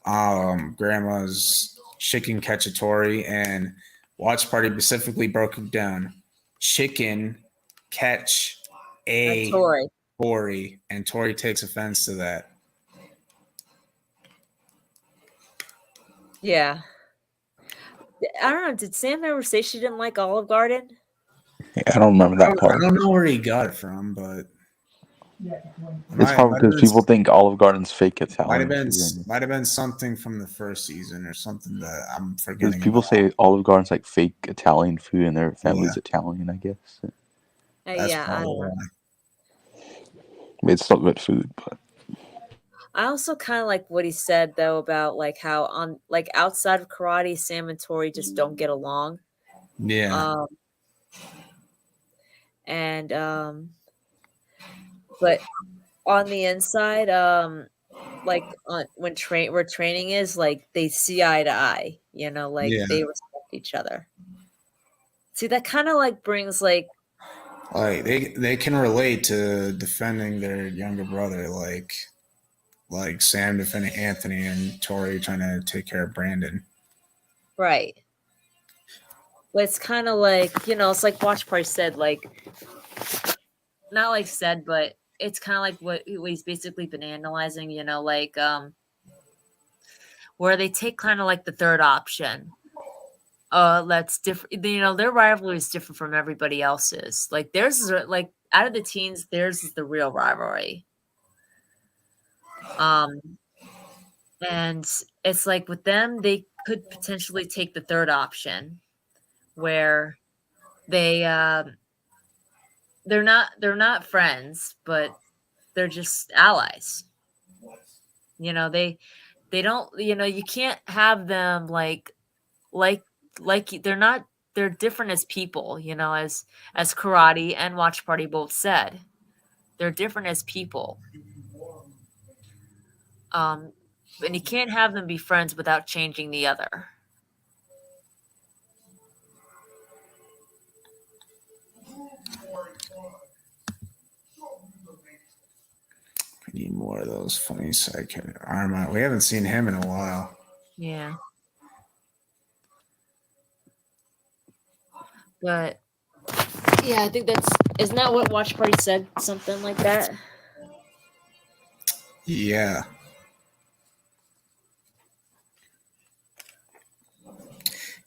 grandma's chicken cacciatore, and Watch Party specifically broke it down. Chicken catch a Tori. Tori, and Tori takes offense to that. Yeah. I don't know. Did Sam ever say she didn't like Olive Garden? Yeah, I don't remember that I part. don't know where he got it from, but It's hard because people think Olive Garden's fake Italian. Might have been something from the first season or something that I'm Because forgetting. people say Olive Garden's like fake Italian food and their family's Yeah. Italian, I guess. That's Yeah, I don't know. It's still good food, but I also kind of like what he said though about like how on like outside of karate, Sam and Tori just don't get along. Yeah. But on the inside, like when where training is, like they see eye to eye, you know, like they respect each other. See, that kind of like brings like they can relate to defending their younger brother, like Sam defending Anthony and Tori trying to take care of Brandon. right. But it's kind of like, you know, it's like Watch Party said, like not like said, but it's kind of like what he's basically been analyzing, you know, like where they take kind of like the third option. That's different. You know, their rivalry is different from everybody else's. Like theirs is like out of the teens, theirs is the real rivalry. And it's like with them, they could potentially take the third option, where they're not friends, but they're just allies. You know, they don't. You know, you can't have them like they're different as people, you know, as Karate and Watch Party both said. They're different as people. And you can't have them be friends without changing the other. We need more of those funny sidekick Armand. We haven't seen him in a while. Yeah. But yeah, I think isn't that what Watch Party said? Something like that. Yeah.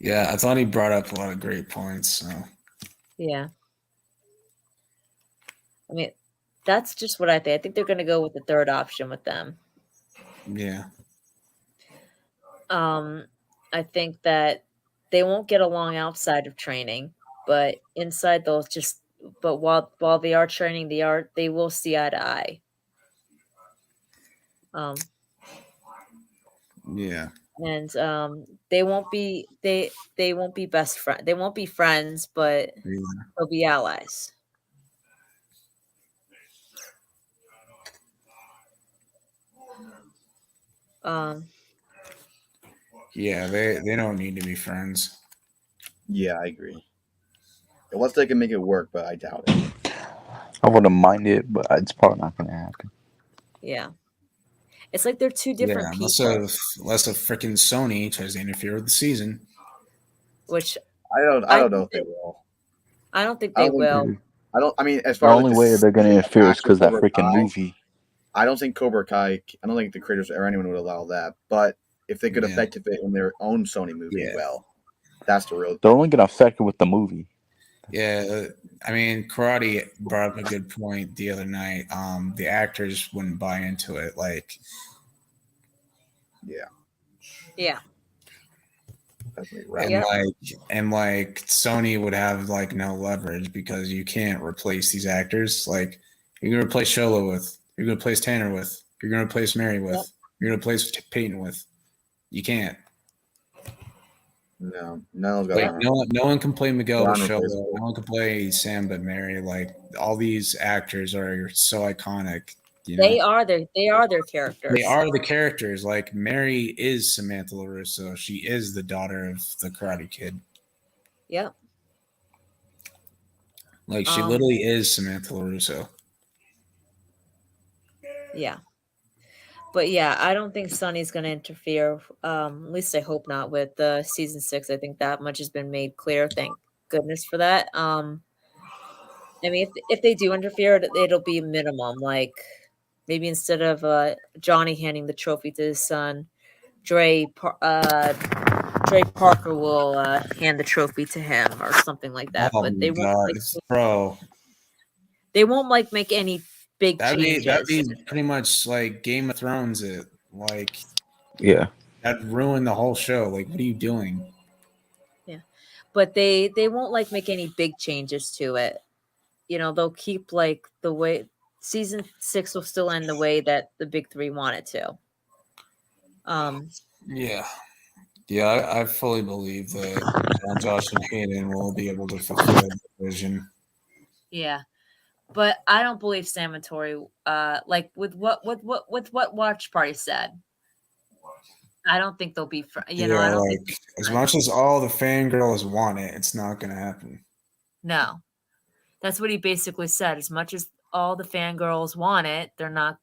Yeah, I thought he brought up a lot of great points. So. Yeah. I mean, that's just what I think. I think they're going to go with the third option with them. Yeah. I think that they won't get along outside of training, but inside they'll just. But while they are training, they will see eye to eye. Yeah. And they won't be best friends. They won't be friends, but they'll be allies. Yeah, they don't need to be friends. Yeah, I agree. Unless they can make it work, but I doubt it. I wouldn't mind it, but it's probably not going to happen. Yeah. It's like they're two different people. Unless a freaking Sony tries to interfere with the season. Which I don't know if they will. I don't think they will. I mean, as The far as only way they're going to interfere is because that freaking movie. I don't think Cobra Kai. I don't think the creators or anyone would allow that. But if they could affect it in their own Sony movie, well, that's the real. They're only going to affect it with the movie. Yeah, I mean, Karate brought up a good point the other night. The actors wouldn't buy into it, like. Yeah. Yeah. And like Sony would have like no leverage because you can't replace these actors. Like you're gonna replace Shola with, you're gonna replace Tanner with, you're gonna replace Mary with, you're gonna replace Peyton with. You can't. No one can play Miguel with Shola. No one can play Sam but Mary. Like all these actors are so iconic. You know? They are their characters. They are the characters. Like Mary is Samantha LaRusso. She is the daughter of the Karate Kid. Yep. Like she literally is Samantha LaRusso. Yeah. But yeah, I don't think Sonny's going to interfere. At least I hope not with season 6. I think that much has been made clear. Thank goodness for that. I mean, if they do interfere, it'll be minimum. Like maybe instead of Johnny handing the trophy to his son, Dre Parker will hand the trophy to him or something like that. Oh But my god, bro! They won't like make any big changes. That'd be pretty much like Game of Thrones. It like Yeah. that ruined the whole show. Like, what are you doing? Yeah, but they won't like make any big changes to it. You know, they'll keep like the way season 6 will still end the way that the big three want it to. Yeah, I fully believe that Josh and Hayden will be able to fulfill the vision. Yeah, but I don't believe Sam and Tori. Like with what Watch Party said, I don't think they'll be. I don't like think as much as all the fangirls want it, it's not going to happen. No, that's what he basically said. As much as all the fangirls want it,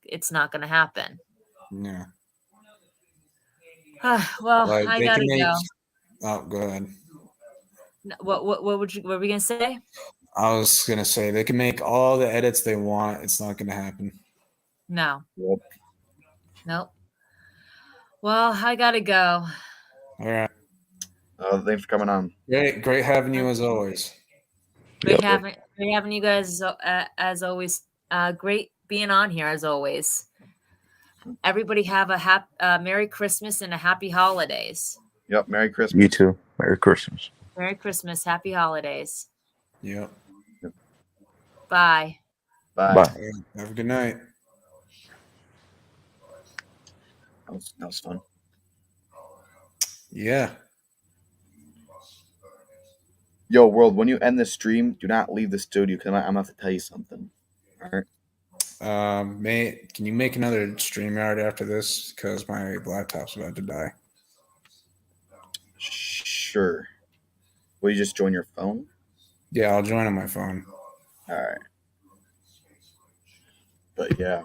it's not going to happen. Yeah. Well, like, I gotta go. Oh, go ahead. What were we gonna say? I was gonna say they can make all the edits they want. It's not gonna happen. No. Yep. Nope. Well, I gotta go. All right. Thanks for coming on. Great having you as always. Great having you guys as always. Great being on here as always. Everybody have a Merry Christmas and a Happy Holidays. Yep. Merry Christmas. You too. Merry Christmas. Merry Christmas. Happy Holidays. Yep. Bye. Bye. Have a good night. That was fun. Yeah. Yo, world, when you end the stream, do not leave the studio because I'm gonna have to tell you something. All right. Mate, can you make another StreamYard after this? Because my laptop's about to die. Sure. Will you just join your phone? Yeah, I'll join on my phone. All right. But yeah.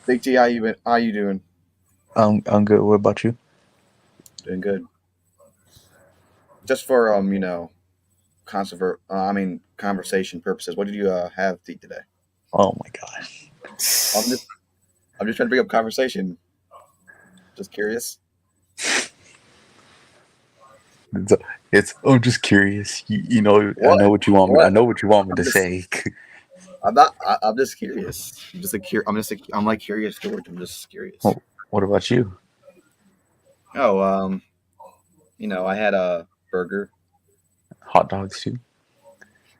Big T, how you doing? I'm good. What about you? Doing good. Just for conversation purposes, what did you have to eat today? Oh my gosh. I'm just trying to bring up conversation. Just curious. I'm just curious. You know, What? I know what you want me. What? I know what you want me to say. I'm not. I'm just curious. I'm like curious George. I'm just curious. Oh, what about you? Oh, I had a burger. Hot dogs too.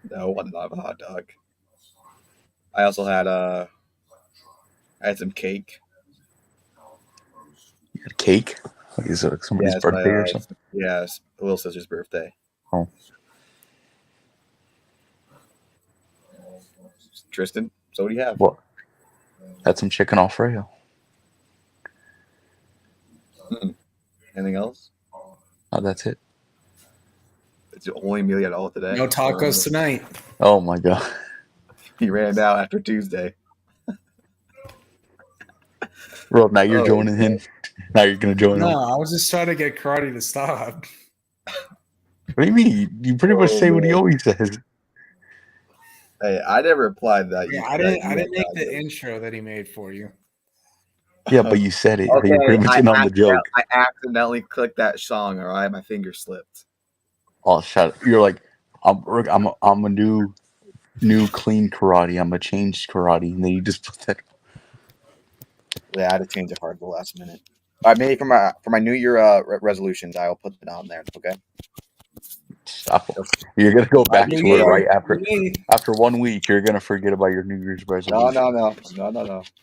No, I did not have a hot dog. I also had I had some cake. You had cake? Like, is it somebody's birthday or something? Yeah, it's little sister's birthday. Oh. Tristan, so what do you have? What? Had some chicken Alfredo. Anything else? Oh, that's it. It's the only meal you had all today. No tacos tonight. Oh my god. He ran it out after Tuesday. Rob, now you're joining in. Now you're gonna join No, him. I was just trying to get karate to stop. What do you mean? You pretty much say what he always says. Hey, I never implied that. Yeah, I didn't make the intro that he made for you. Yeah, but you said it. Okay, You're pretty much in on the joke. I accidentally clicked that song, all right? My finger slipped. Oh, shut up. You're like, I'm a new clean karate. I'm a changed karate, and then you just put that. Yeah, I had to change it hard at the last minute. I made for my New Year resolutions. I'll put it on there. Okay. Stop. You're gonna go back to it right after 1 week. You're gonna forget about your New Year's resolution. No.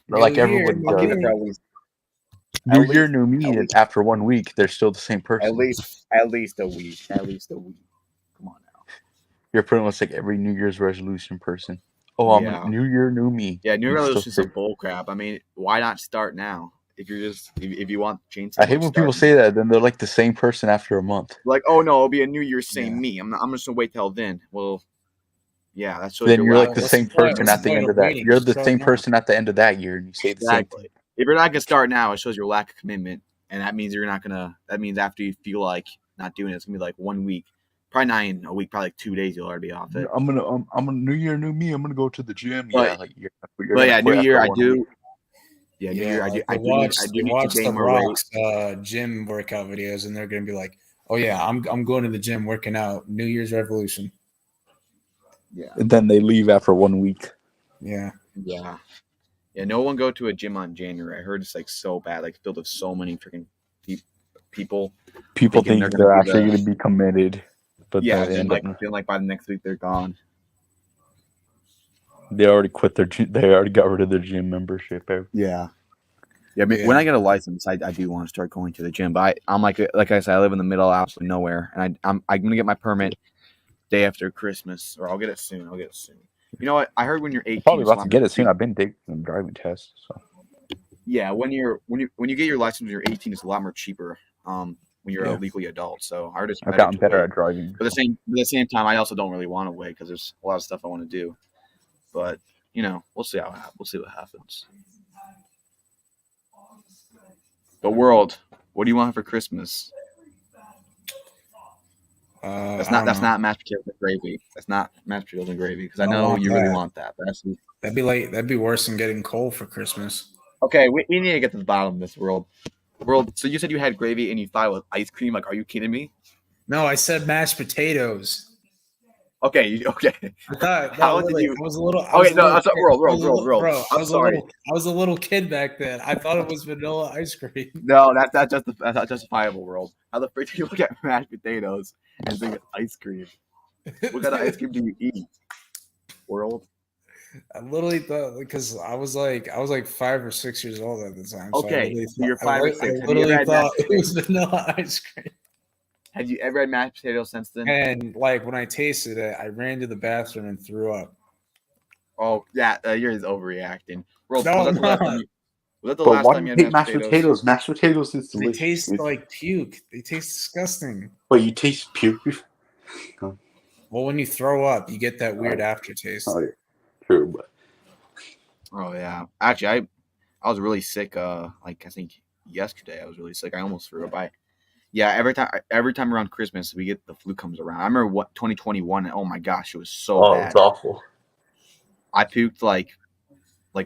Like everybody I'll keep does. it for at least. New Year, new me. And after 1 week, they're still the same person. At least a week. Come on now. You're pretty much like every New Year's resolution person. Oh, I'm a New Year, new me. Yeah, New Year's resolutions are bull crap. I mean, why not start now? If you want to change I hate when people say that, then they're like the same person after a month. Like, oh no, it'll be a New Year's same me. I'm just gonna wait till then. Well, yeah, that's then you're like the same person at the end of that. You're the same person at the end of that year, and you say the same thing. If you're not gonna start now, it shows your lack of commitment, and that means you're not gonna. That means after you feel like not doing it, it's gonna be like 1 week. probably not in a week, probably like 2 days you'll already be off it. I'm gonna New Year, new me. I'm gonna go to the gym. But, yeah, like you're but gonna yeah, New quit Year after I 1 do. week. Yeah, New Year I do. I do need watch to the gain more weight. Rock's gym workout videos, and they're gonna be like, "Oh yeah, I'm going to the gym working out. New Year's revolution." Yeah. And then they leave after 1 week. Yeah. Yeah. Yeah, no one go to a gym on January. I heard it's like so bad, like filled with so many freaking people. People Thinking think they're they're gonna be actually the- going to be committed, but Yeah, then they then end up like by the next week they're gone. they already quit their they already got rid of their gym membership. Yeah. Yeah, I mean, when I get a license, I do want to start going to the gym. But I'm like I said, I live in the middle of absolutely nowhere, and I'm gonna get my permit day after Christmas, or I'll get it soon. You know what? I heard when you're 18, Probably it's a about lot to get more it soon. cheap. I've been taking some driving tests. So Yeah, when you get your license when you're 18, it's a lot more cheaper. When you're a legally adult, so I heard it's I've better gotten to better wait. at driving. But at the same time, I also don't really want to wait because there's a lot of stuff I want to do. But we'll see we'll see what happens. But world, what do you want for Christmas? That's not mashed potatoes and gravy. That's not mashed potatoes and gravy because I know you really want that. But That'd be worse than getting coal for Christmas. Okay, we need to get to the bottom of this world. So you said you had gravy and you thought it was ice cream. Like, are you kidding me? No, I said mashed potatoes. Okay. I thought, How no, did really, you? I was a little. World. Bro, I'm sorry. I was a little kid back then. I thought it was vanilla ice cream. No, that's not justifiable, world. How the frick do you look at mashed potatoes and think it's ice cream? What kind of ice cream do you eat, world? I literally thought because I was like 5 or 6 years old at the time. So Okay, so you're 5 or 6. I literally thought it was vanilla ice cream. Have you ever had mashed potatoes since then? And like when I tasted it, I ran to the bathroom and threw up. Oh yeah, you're just overreacting. World, No, was that I'm the last not. time was that the But last why time do you you had hate mashed potatoes? Mashed potatoes is They delicious. taste like puke. They taste disgusting. But you taste puke. Well, when you throw up, you get that weird aftertaste. Oh, yeah. True, but Oh yeah, actually, I was really sick. Like I think yesterday I was really sick. I almost threw up. Yeah, every time around Christmas we get the flu comes around. I remember 2021. Oh my gosh, it was so bad. it's awful. I puked like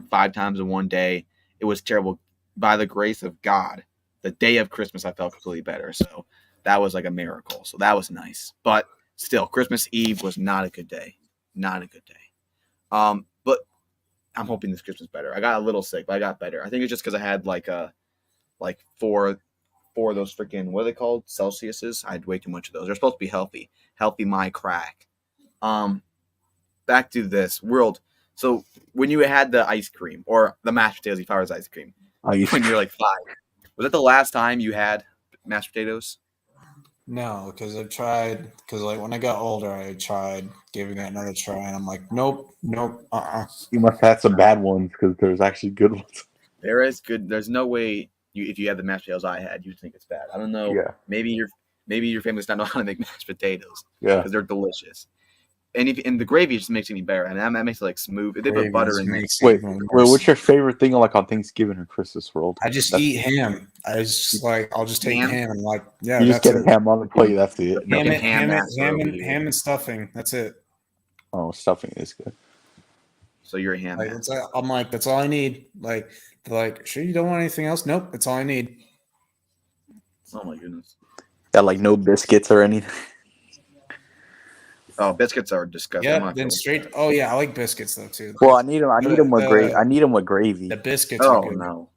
5 times in one day. It was terrible. By the grace of God, the day of Christmas I felt completely better. So that was like a miracle. So that was nice. But still, Christmas Eve was not a good day. Not a good day. But I'm hoping this Christmas better. I got a little sick, but I got better. I think it's just because I had like four of those freaking, what are they called? Celsiuses. I had way too much of those. They're supposed to be healthy. Healthy my crack. Back to this world. So when you had the ice cream or the mashed potatoes, you thought it was ice cream when you're like 5. Was that the last time you had mashed potatoes? No, because I've tried. Because like when I got older, I tried giving it another try, and I'm like, nope. You must have had some bad ones because there's actually good ones. There is good. There's no way if you had the mashed potatoes I had, you'd think it's bad. I don't know. Yeah. Maybe your family's not know how to make mashed potatoes. Yeah. Because they're delicious. And the gravy just makes it even better, and that makes it like smooth. If they put butter in there. Wait, what's your favorite thing like on Thanksgiving or Christmas, world? I just eat ham. I'll just take ham and like, yeah, you just that's get it. ham on the plate. That's it. Ham and stuffing. That's it. Oh, stuffing is good. So you're a ham. Like, I'm like, that's all I need. Like, they're like, sure you don't want anything else? Nope, that's all I need. Oh my goodness. Yeah, like no biscuits or anything. Oh, biscuits are disgusting. Yeah, then straight. Oh yeah, I like biscuits though too. Well, I need them with gravy. I need them with gravy. The biscuits. are good. No,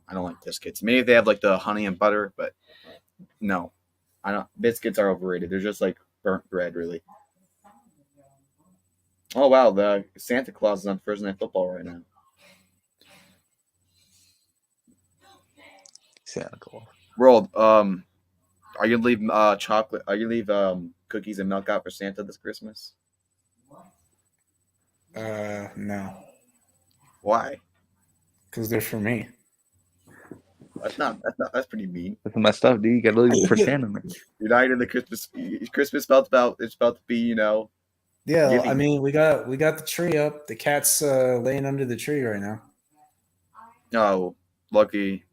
I don't like biscuits. Maybe they have like the honey and butter, but no, I don't. Biscuits are overrated. They're just like burnt bread, really. Oh wow, the Santa Claus is on Thursday Night Football right now. Santa Claus. World, are you gonna leave chocolate? Are you gonna leave cookies and milk out for Santa this Christmas? No. Why? Because they're for me. That's pretty mean. That's my stuff, dude. You gotta leave it for Santa. You're not in the Christmas. Christmas felt about. It's about to be, Yeah, giving. I mean, we got the tree up. The cat's laying under the tree right now. Oh, lucky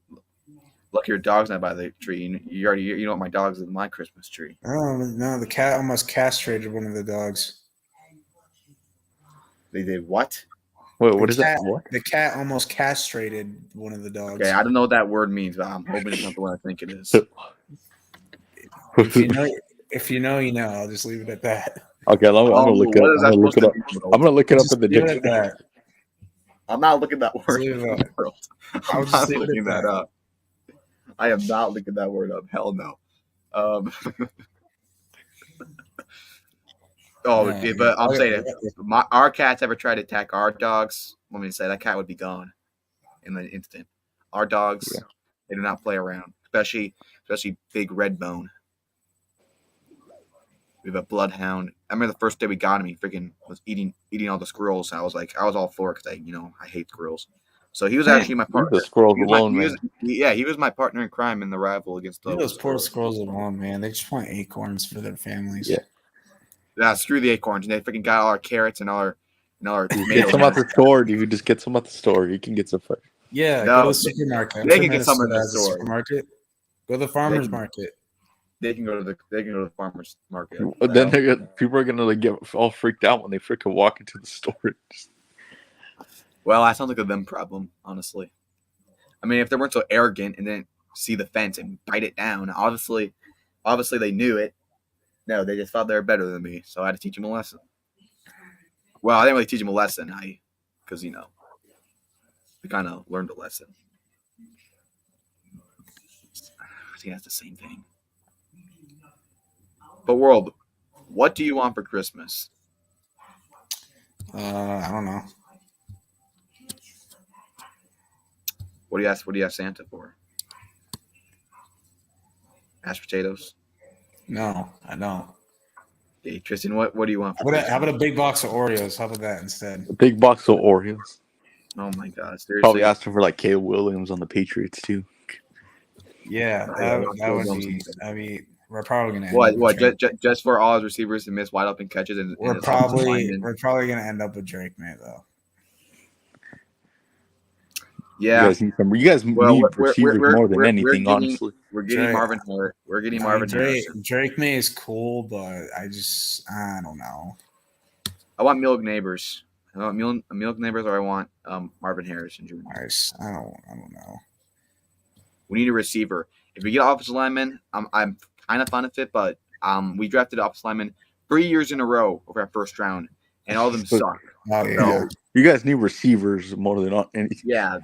Look, your dog's not by the tree. You know what my dog's in my Christmas tree. Oh no, the cat almost castrated one of the dogs. They did what? Wait, what is that? What? The cat almost castrated one of the dogs. Okay, I don't know what that word means, but I'm hoping it's not the one I think it is. If you know, you know. I'll just leave it at that. Okay, I'm gonna look it up. I'm gonna look it up in the dictionary. I'm not looking that word up. I'm not looking that up. I am not looking that word up. Hell no. But I'm saying if our cats ever try to attack our dogs, let me say that cat would be gone in an instant. Our dogs, they do not play around, especially big red bone. We have a bloodhound. I remember the first day we got him, he freaking was eating all the squirrels. I was all for it because I hate squirrels. So he was actually my partner. The squirrels alone, man. He was my partner in crime in the rival against those poor squirrels alone, man. They just want acorns for their families. Yeah, screw the acorns. And they freaking got all our carrots and all our tomatoes. Get some at the store, dude. Just get some at the store. You can get some fresh. Yeah, go to the supermarket. They can get some at the store. Supermarket. Go to the farmer's market. They can go to the farmer's market. Then people are gonna get all freaked out when they freaking walk into the store. Well, that sounds like a them problem, honestly. I mean, if they weren't so arrogant and didn't see the fence and bite it down, obviously they knew it. No, they just thought they were better than me, so I had to teach them a lesson. Well, I didn't really teach them a lesson, because we kind of learned a lesson. I think that's the same thing. But world, what do you want for Christmas? I don't know. What do you ask Santa for? Mashed potatoes? No, I don't. Hey, Tristan, what do you want? How about a big box of Oreos? How about that instead? A big box of Oreos. Oh my God! Seriously? Probably asking for like Caleb Williams on the Patriots too. Yeah, that would be. I mean, we're probably gonna end up just for all his receivers to miss wide open catches and we're probably gonna end up with Drake May though. Yeah, you guys need receivers more than anything. Honestly, we're getting Marvin Hart. We're getting Marvin Harrison. Drake May is cool, but I don't know. I want Milk Neighbors. I want Milk Neighbors, or I want Marvin Harrison Jr. Nice. I don't know. We need a receiver. If we get offensive lineman, I'm kind of fond of it, but we drafted offensive lineman 3 years in a row over our first round, and all of them suck. Oh yeah. So, you guys need receivers more than anything. Yeah.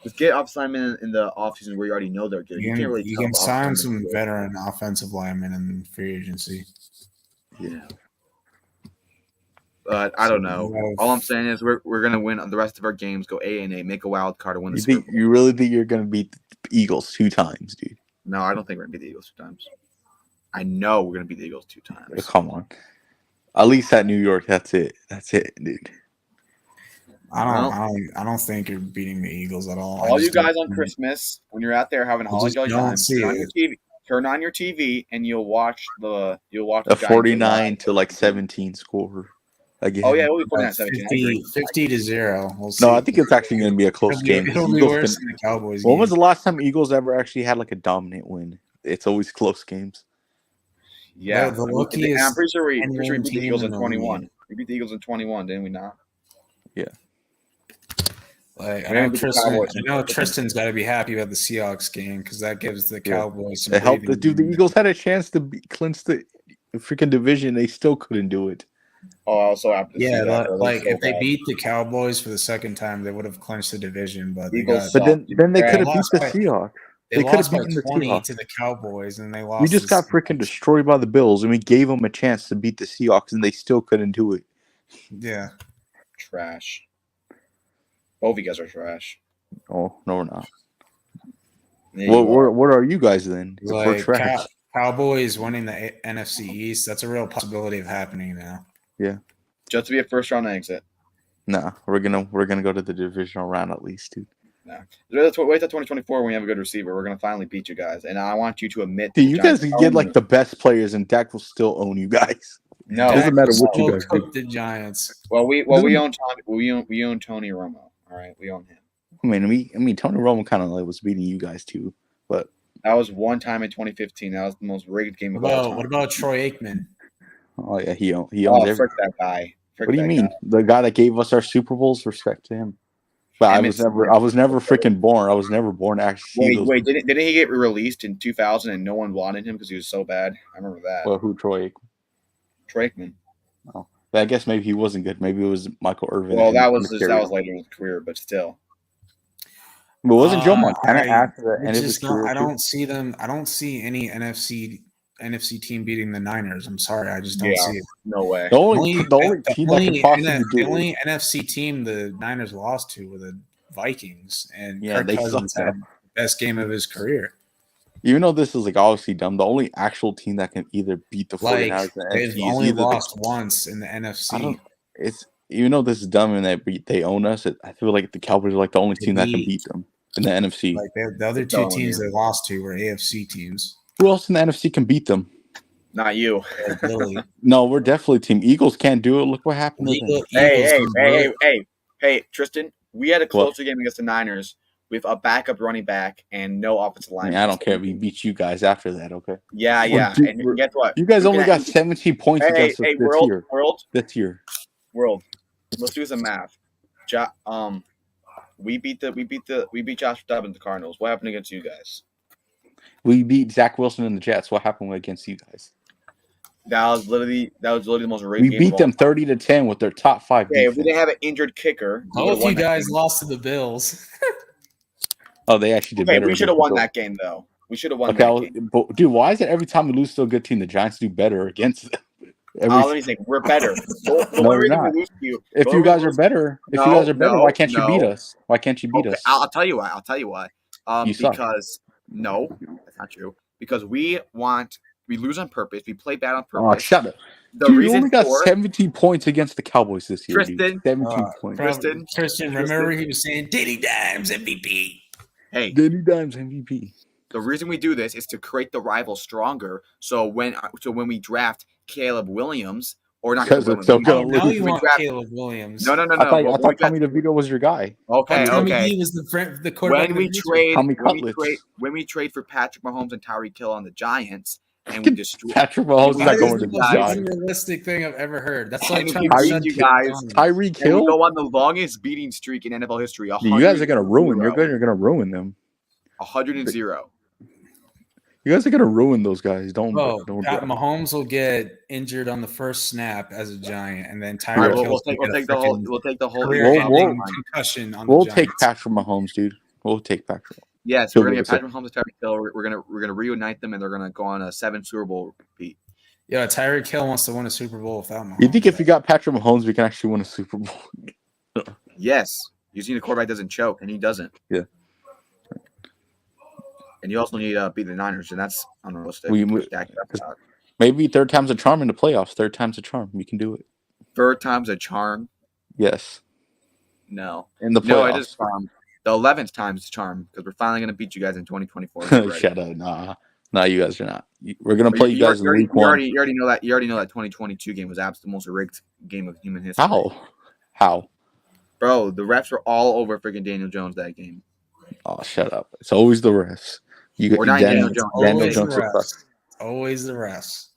Just get offensive linemen in the offseason where you already know they're good. You can sign some veteran offensive linemen in free agency. Yeah. But I don't know. All I'm saying is we're gonna win the rest of our games. Go A&A, make a wild card, and win the Super Bowl. You really think you're gonna beat the Eagles 2 times, dude? No, I don't think we're gonna beat the Eagles 2 times. I know we're gonna beat the Eagles 2 times. Come on, at least at New York, that's it, dude. I don't think you're beating the Eagles at all. All you guys on Christmas, when you're out there having a holiday time, turn on your TV and you'll watch the 49 to like 17 score. Again. Oh yeah, it will be 49-17. 50-0. We'll see. No, I think it's actually going to be a close game. It'll be worse than the Cowboys. When was the last time Eagles ever actually had like a dominant win? It's always close games. Yeah, I'm pretty sure we beat the Eagles in 21. We beat the Eagles in 21, didn't we not? Yeah. Like I know Tristan's got to be happy about the Seahawks game because that gives the Cowboys some. It helped. Dude, the Eagles had a chance to clinch the freaking division. They still couldn't do it. Oh, I also have to see that. Like if they beat the Cowboys for the second time, they would have clinched the division. But then they could have beat the Seahawks. They could have beaten the 20 to the Cowboys, and they lost. We just got freaking destroyed by the Bills, and we gave them a chance to beat the Seahawks, and they still couldn't do it. Yeah, trash. Both of you guys are trash. Oh no, we're not. What are you guys then? Like, we're trash. Cowboys winning the NFC East. That's a real possibility of happening now. Yeah, just to be a first round exit. Nah, we're gonna go to the divisional round at least, dude. Nah, wait till 2024 when we have a good receiver. We're gonna finally beat you guys, and I want you to admit. Dude, you guys can get like the best players, and Dak will still own you guys. No, it doesn't matter what you guys do. The Giants. Well, we own Tommy. We own Tony Romo. All right, we own him. I mean, Tony Romo kind of like was beating you guys too. But that was one time in 2015. That was the most rigged game of all time. What about Troy Aikman? oh yeah, he owns Oh, everything. frick that guy. Frick What do you that mean? guy. The guy that gave us our Super Bowls, respect to him. But I was never freaking born. I was never born to actually see those. Wait, didn't he get released in 2000 and no one wanted him because he was so bad? I remember that. Well, who Troy Aikman? Troy Aikman. Oh, I guess maybe he wasn't good. Maybe it was Michael Irvin. Well, that was later in his career, but still. But wasn't Joe Montana after the end of his career? I don't see them. I don't see any NFC team beating the Niners. I'm sorry, I just don't see it. No way. The only team that could possibly do the only NFC team the Niners lost to were the Vikings, and Kirk Cousins had the best game of his career. Even though this is like obviously dumb, the only actual team that can either beat the 49ers and they've NFC only lost once in the NFC. Even though this is dumb and they own us, I feel like the Cowboys are like the only team that can beat them in the NFC. Like the other two teams they lost to were AFC teams. Who else in the NFC can beat them? Not you. No, we're definitely team. Eagles can't do it. Look what happened to them. Hey, Tristan. We had a closer game against the Niners with a backup running back and no offensive line. I don't care if we beat you guys after that, okay? Yeah. And guess what? You guys only got 17 points against us this year. World. Let's do some math. We beat Josh Dobbs and the Cardinals. What happened against you guys? We beat Zach Wilson and the Jets. What happened against you guys? That was literally the most rigged game. We beat them 30-10 with their top 5 defense. If we didn't have an injured kicker. Both you guys lost to the Bills. Oh, they actually did better. We should have won that game, though. We should have won that game. Dude, why is it every time we lose to a good team, the Giants do better against them? Let me think. We're better. No, we're not. If you guys are better, why can't you beat us? Why can't you beat us? I'll tell you why. Because no, that's not true. Because we lose on purpose. We play bad on purpose. Oh, shut up. You only got 17 points against the Cowboys this year. Tristan, 17 points. Tristan, remember he was saying Diddy Dimes MVP. Hey, Diddy Dimes MVP. The reason we do this is to create the rival stronger. So when we draft Caleb Williams, or not Caleb Williams, now you want Caleb Williams. No. I thought Tommy DeVito was your guy. Okay. He was the quarterback. When we trade for Patrick Mahomes and Tyreek Hill on the Giants, and we destroy Patrick Mahomes is not going to the Giants. That's the most realistic thing I've ever heard. That's like trying to beat you guys. Tyreek Hill go on the longest beating streak in NFL history. You guys are going to ruin. You're going to ruin them. 100-0. You guys are gonna ruin those guys. Don't. Mahomes will get injured on the first snap as a Giant, and then Tyreek Hill. We'll take the whole concussion on we'll the take Patrick Mahomes, dude. We'll take Patrick. Yes, we're gonna get Patrick Mahomes and Tyreek Hill. We're gonna reunite them, and they're gonna go on a 7 Super Bowl repeat. Yeah, Tyreek Hill wants to win a Super Bowl without Mahomes. You think if we got Patrick Mahomes, we can actually win a Super Bowl? Yes, you see the quarterback doesn't choke, and he doesn't. Yeah. And you also need to beat the Niners, and that's unrealistic. Maybe third time's a charm in the playoffs. Third time's a charm. You can do it. Third time's a charm? Yes. No. In the playoffs. No, it is charm. The 11th time's a charm because we're finally going to beat you guys in 2024. Shut up. Nah, you guys are not. We're going to play you guys in week 1. You already know that 2022 game was absolutely the most rigged game of human history. How? Bro, the refs were all over freaking Daniel Jones that game. Oh, shut up. It's always the refs. Daniel Jones. Always the refs.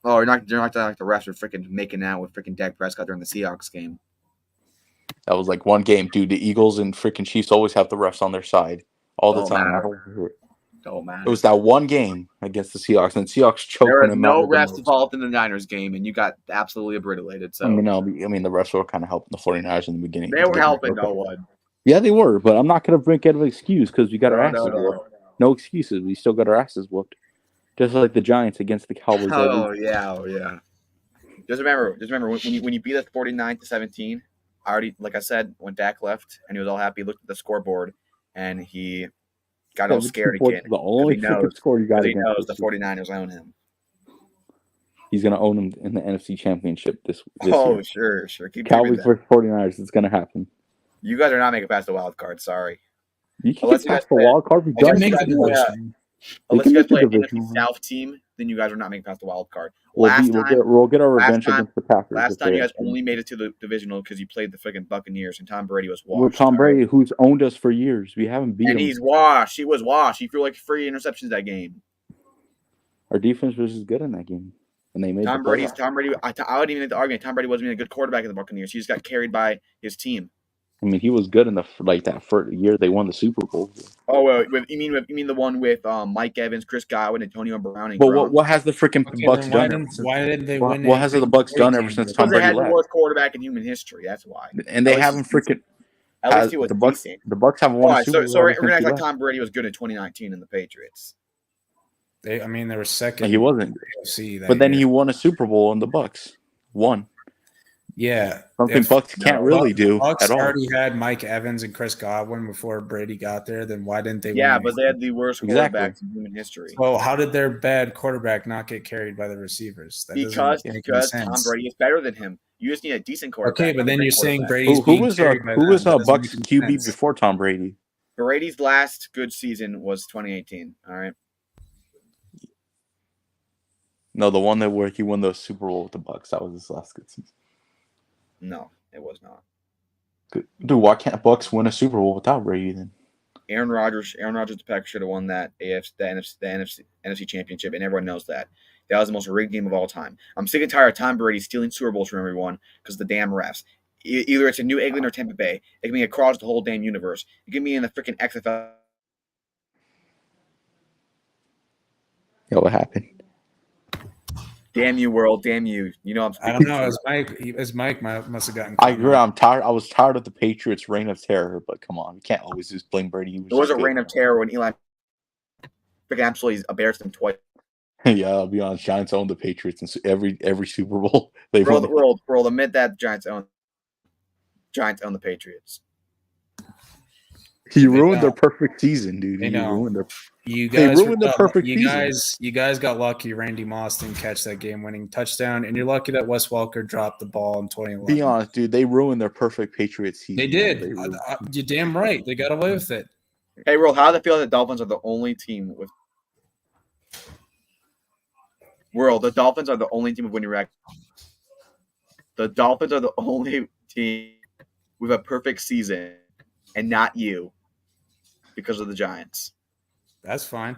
Oh, you're not like the refs are freaking making out with freaking Dak Prescott during the Seahawks game. That was like one game, dude. The Eagles and freaking Chiefs always have the refs on their side all the time. Don't matter. It was that one game against the Seahawks, and the Seahawks choking them out. There were no refs involved in the Niners game, and you got absolutely obliterated. So I mean, the refs were kind of helping the 49ers in the beginning. They were helping no one. Yeah, they were, but I'm not going to bring out an excuse because we got our asses whooped. No excuses. We still got our asses whooped. Just like the Giants against the Cowboys. Oh, yeah. Just remember when you beat us 49-17, like I said, when Dak left and he was all happy, he looked at the scoreboard and he got all scared again. The only score you got against. He knows the 49ers own him. He's going to own him in the NFC Championship this year. Sure. Keep Cowboys versus 49ers. It's going to happen. You guys are not making it past the wild card. Sorry. You can get past the wild card. Unless you guys play an NFC South team, then you guys are not making it past the wild card. We'll get our revenge against the Packers. Last time you guys only made it to the divisional because you played the freaking Buccaneers and Tom Brady was washed. Well, Tom Brady, who's owned us for years, we haven't beat him. And he's washed. He was washed. He threw like 3 interceptions that game. Our defense was just good in that game, and they made Tom Brady. I wouldn't even make the argument. Tom Brady wasn't even a good quarterback in the Buccaneers. He just got carried by his team. I mean, he was good in that first year they won the Super Bowl. Oh, you mean the one with Mike Evans, Chris Godwin, Antonio Brown, and But what has the freaking Bucks done? Why didn't they win? What has the Bucks done ever since Tom Brady left? Because they had the worst quarterback in human history. That's why. And they haven't freaking. At least he was decent. The Bucks haven't won a Super Bowl. So we're gonna act like Tom Brady was good in 2019 in the Patriots. They were second. He wasn't. But then he won a Super Bowl and the Bucks won. Yeah, something Bucks can't really do Bucks at all. Already had Mike Evans and Chris Godwin before Brady got there. Then why didn't they? Yeah, but they had the worst quarterbacks in human history. So how did their bad quarterback not get carried by the receivers? Because Tom Brady is better than him. You just need a decent quarterback. Okay, but then you're saying Brady's who was Bucks QB before Tom Brady? Brady's last good season was 2018. All right. No, the one where he won the Super Bowl with the Bucks. That was his last good season. No, it was not. Dude, why can't Bucks win a Super Bowl without Brady then? Aaron Rodgers, the Packers should have won that NFC championship, and everyone knows that. That was the most rigged game of all time. I'm sick and tired of Tom Brady stealing Super Bowls from everyone because of the damn refs. Either it's in New England or Tampa Bay. It can be across the whole damn universe. You can be in the freaking XFL. Yo, what happened? Damn you, world! Damn you! You know I'm. I don't know. As Mike must have gotten. I agree. I'm tired. I was tired of the Patriots' reign of terror. But come on, you can't always just blame Brady. There was a reign of terror when Eli freaking absolutely embarrassed them twice. Yeah, I'll be honest. Giants own the Patriots in every Super Bowl. They've world. Admit that Giants own the Patriots. He ruined their perfect season, dude. They ruined their. They ruined the perfect season. You guys got lucky. Randy Moss didn't catch that game-winning touchdown, and you're lucky that Wes Welker dropped the ball in 2011. Be honest, dude. They ruined their perfect Patriots season. They did. You're damn right. They got away with it. Hey, World, how does it feel that the Dolphins are the only team with the Dolphins are the only team with winning record. The Dolphins are the only team with a perfect season, and not you, because of the Giants. That's fine.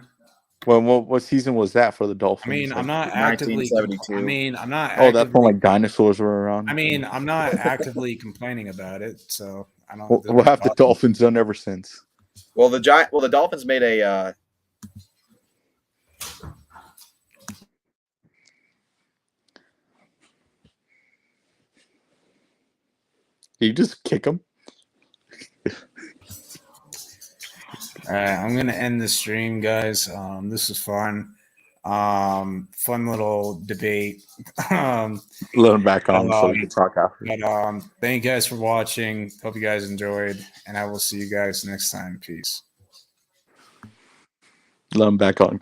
Well, what season was that for the Dolphins? I mean, I'm not actively. 1972. I'm not. Oh, that's when dinosaurs were around. I mean, I'm not actively complaining about it, so I don't. What have the Dolphins done ever since? Well, the Dolphins made a. You just kick them. All right, I'm gonna end the stream, guys. This was fun. Fun little debate. Let them back on so we can talk after. But thank you guys for watching. Hope you guys enjoyed, and I will see you guys next time. Peace. Let them back on.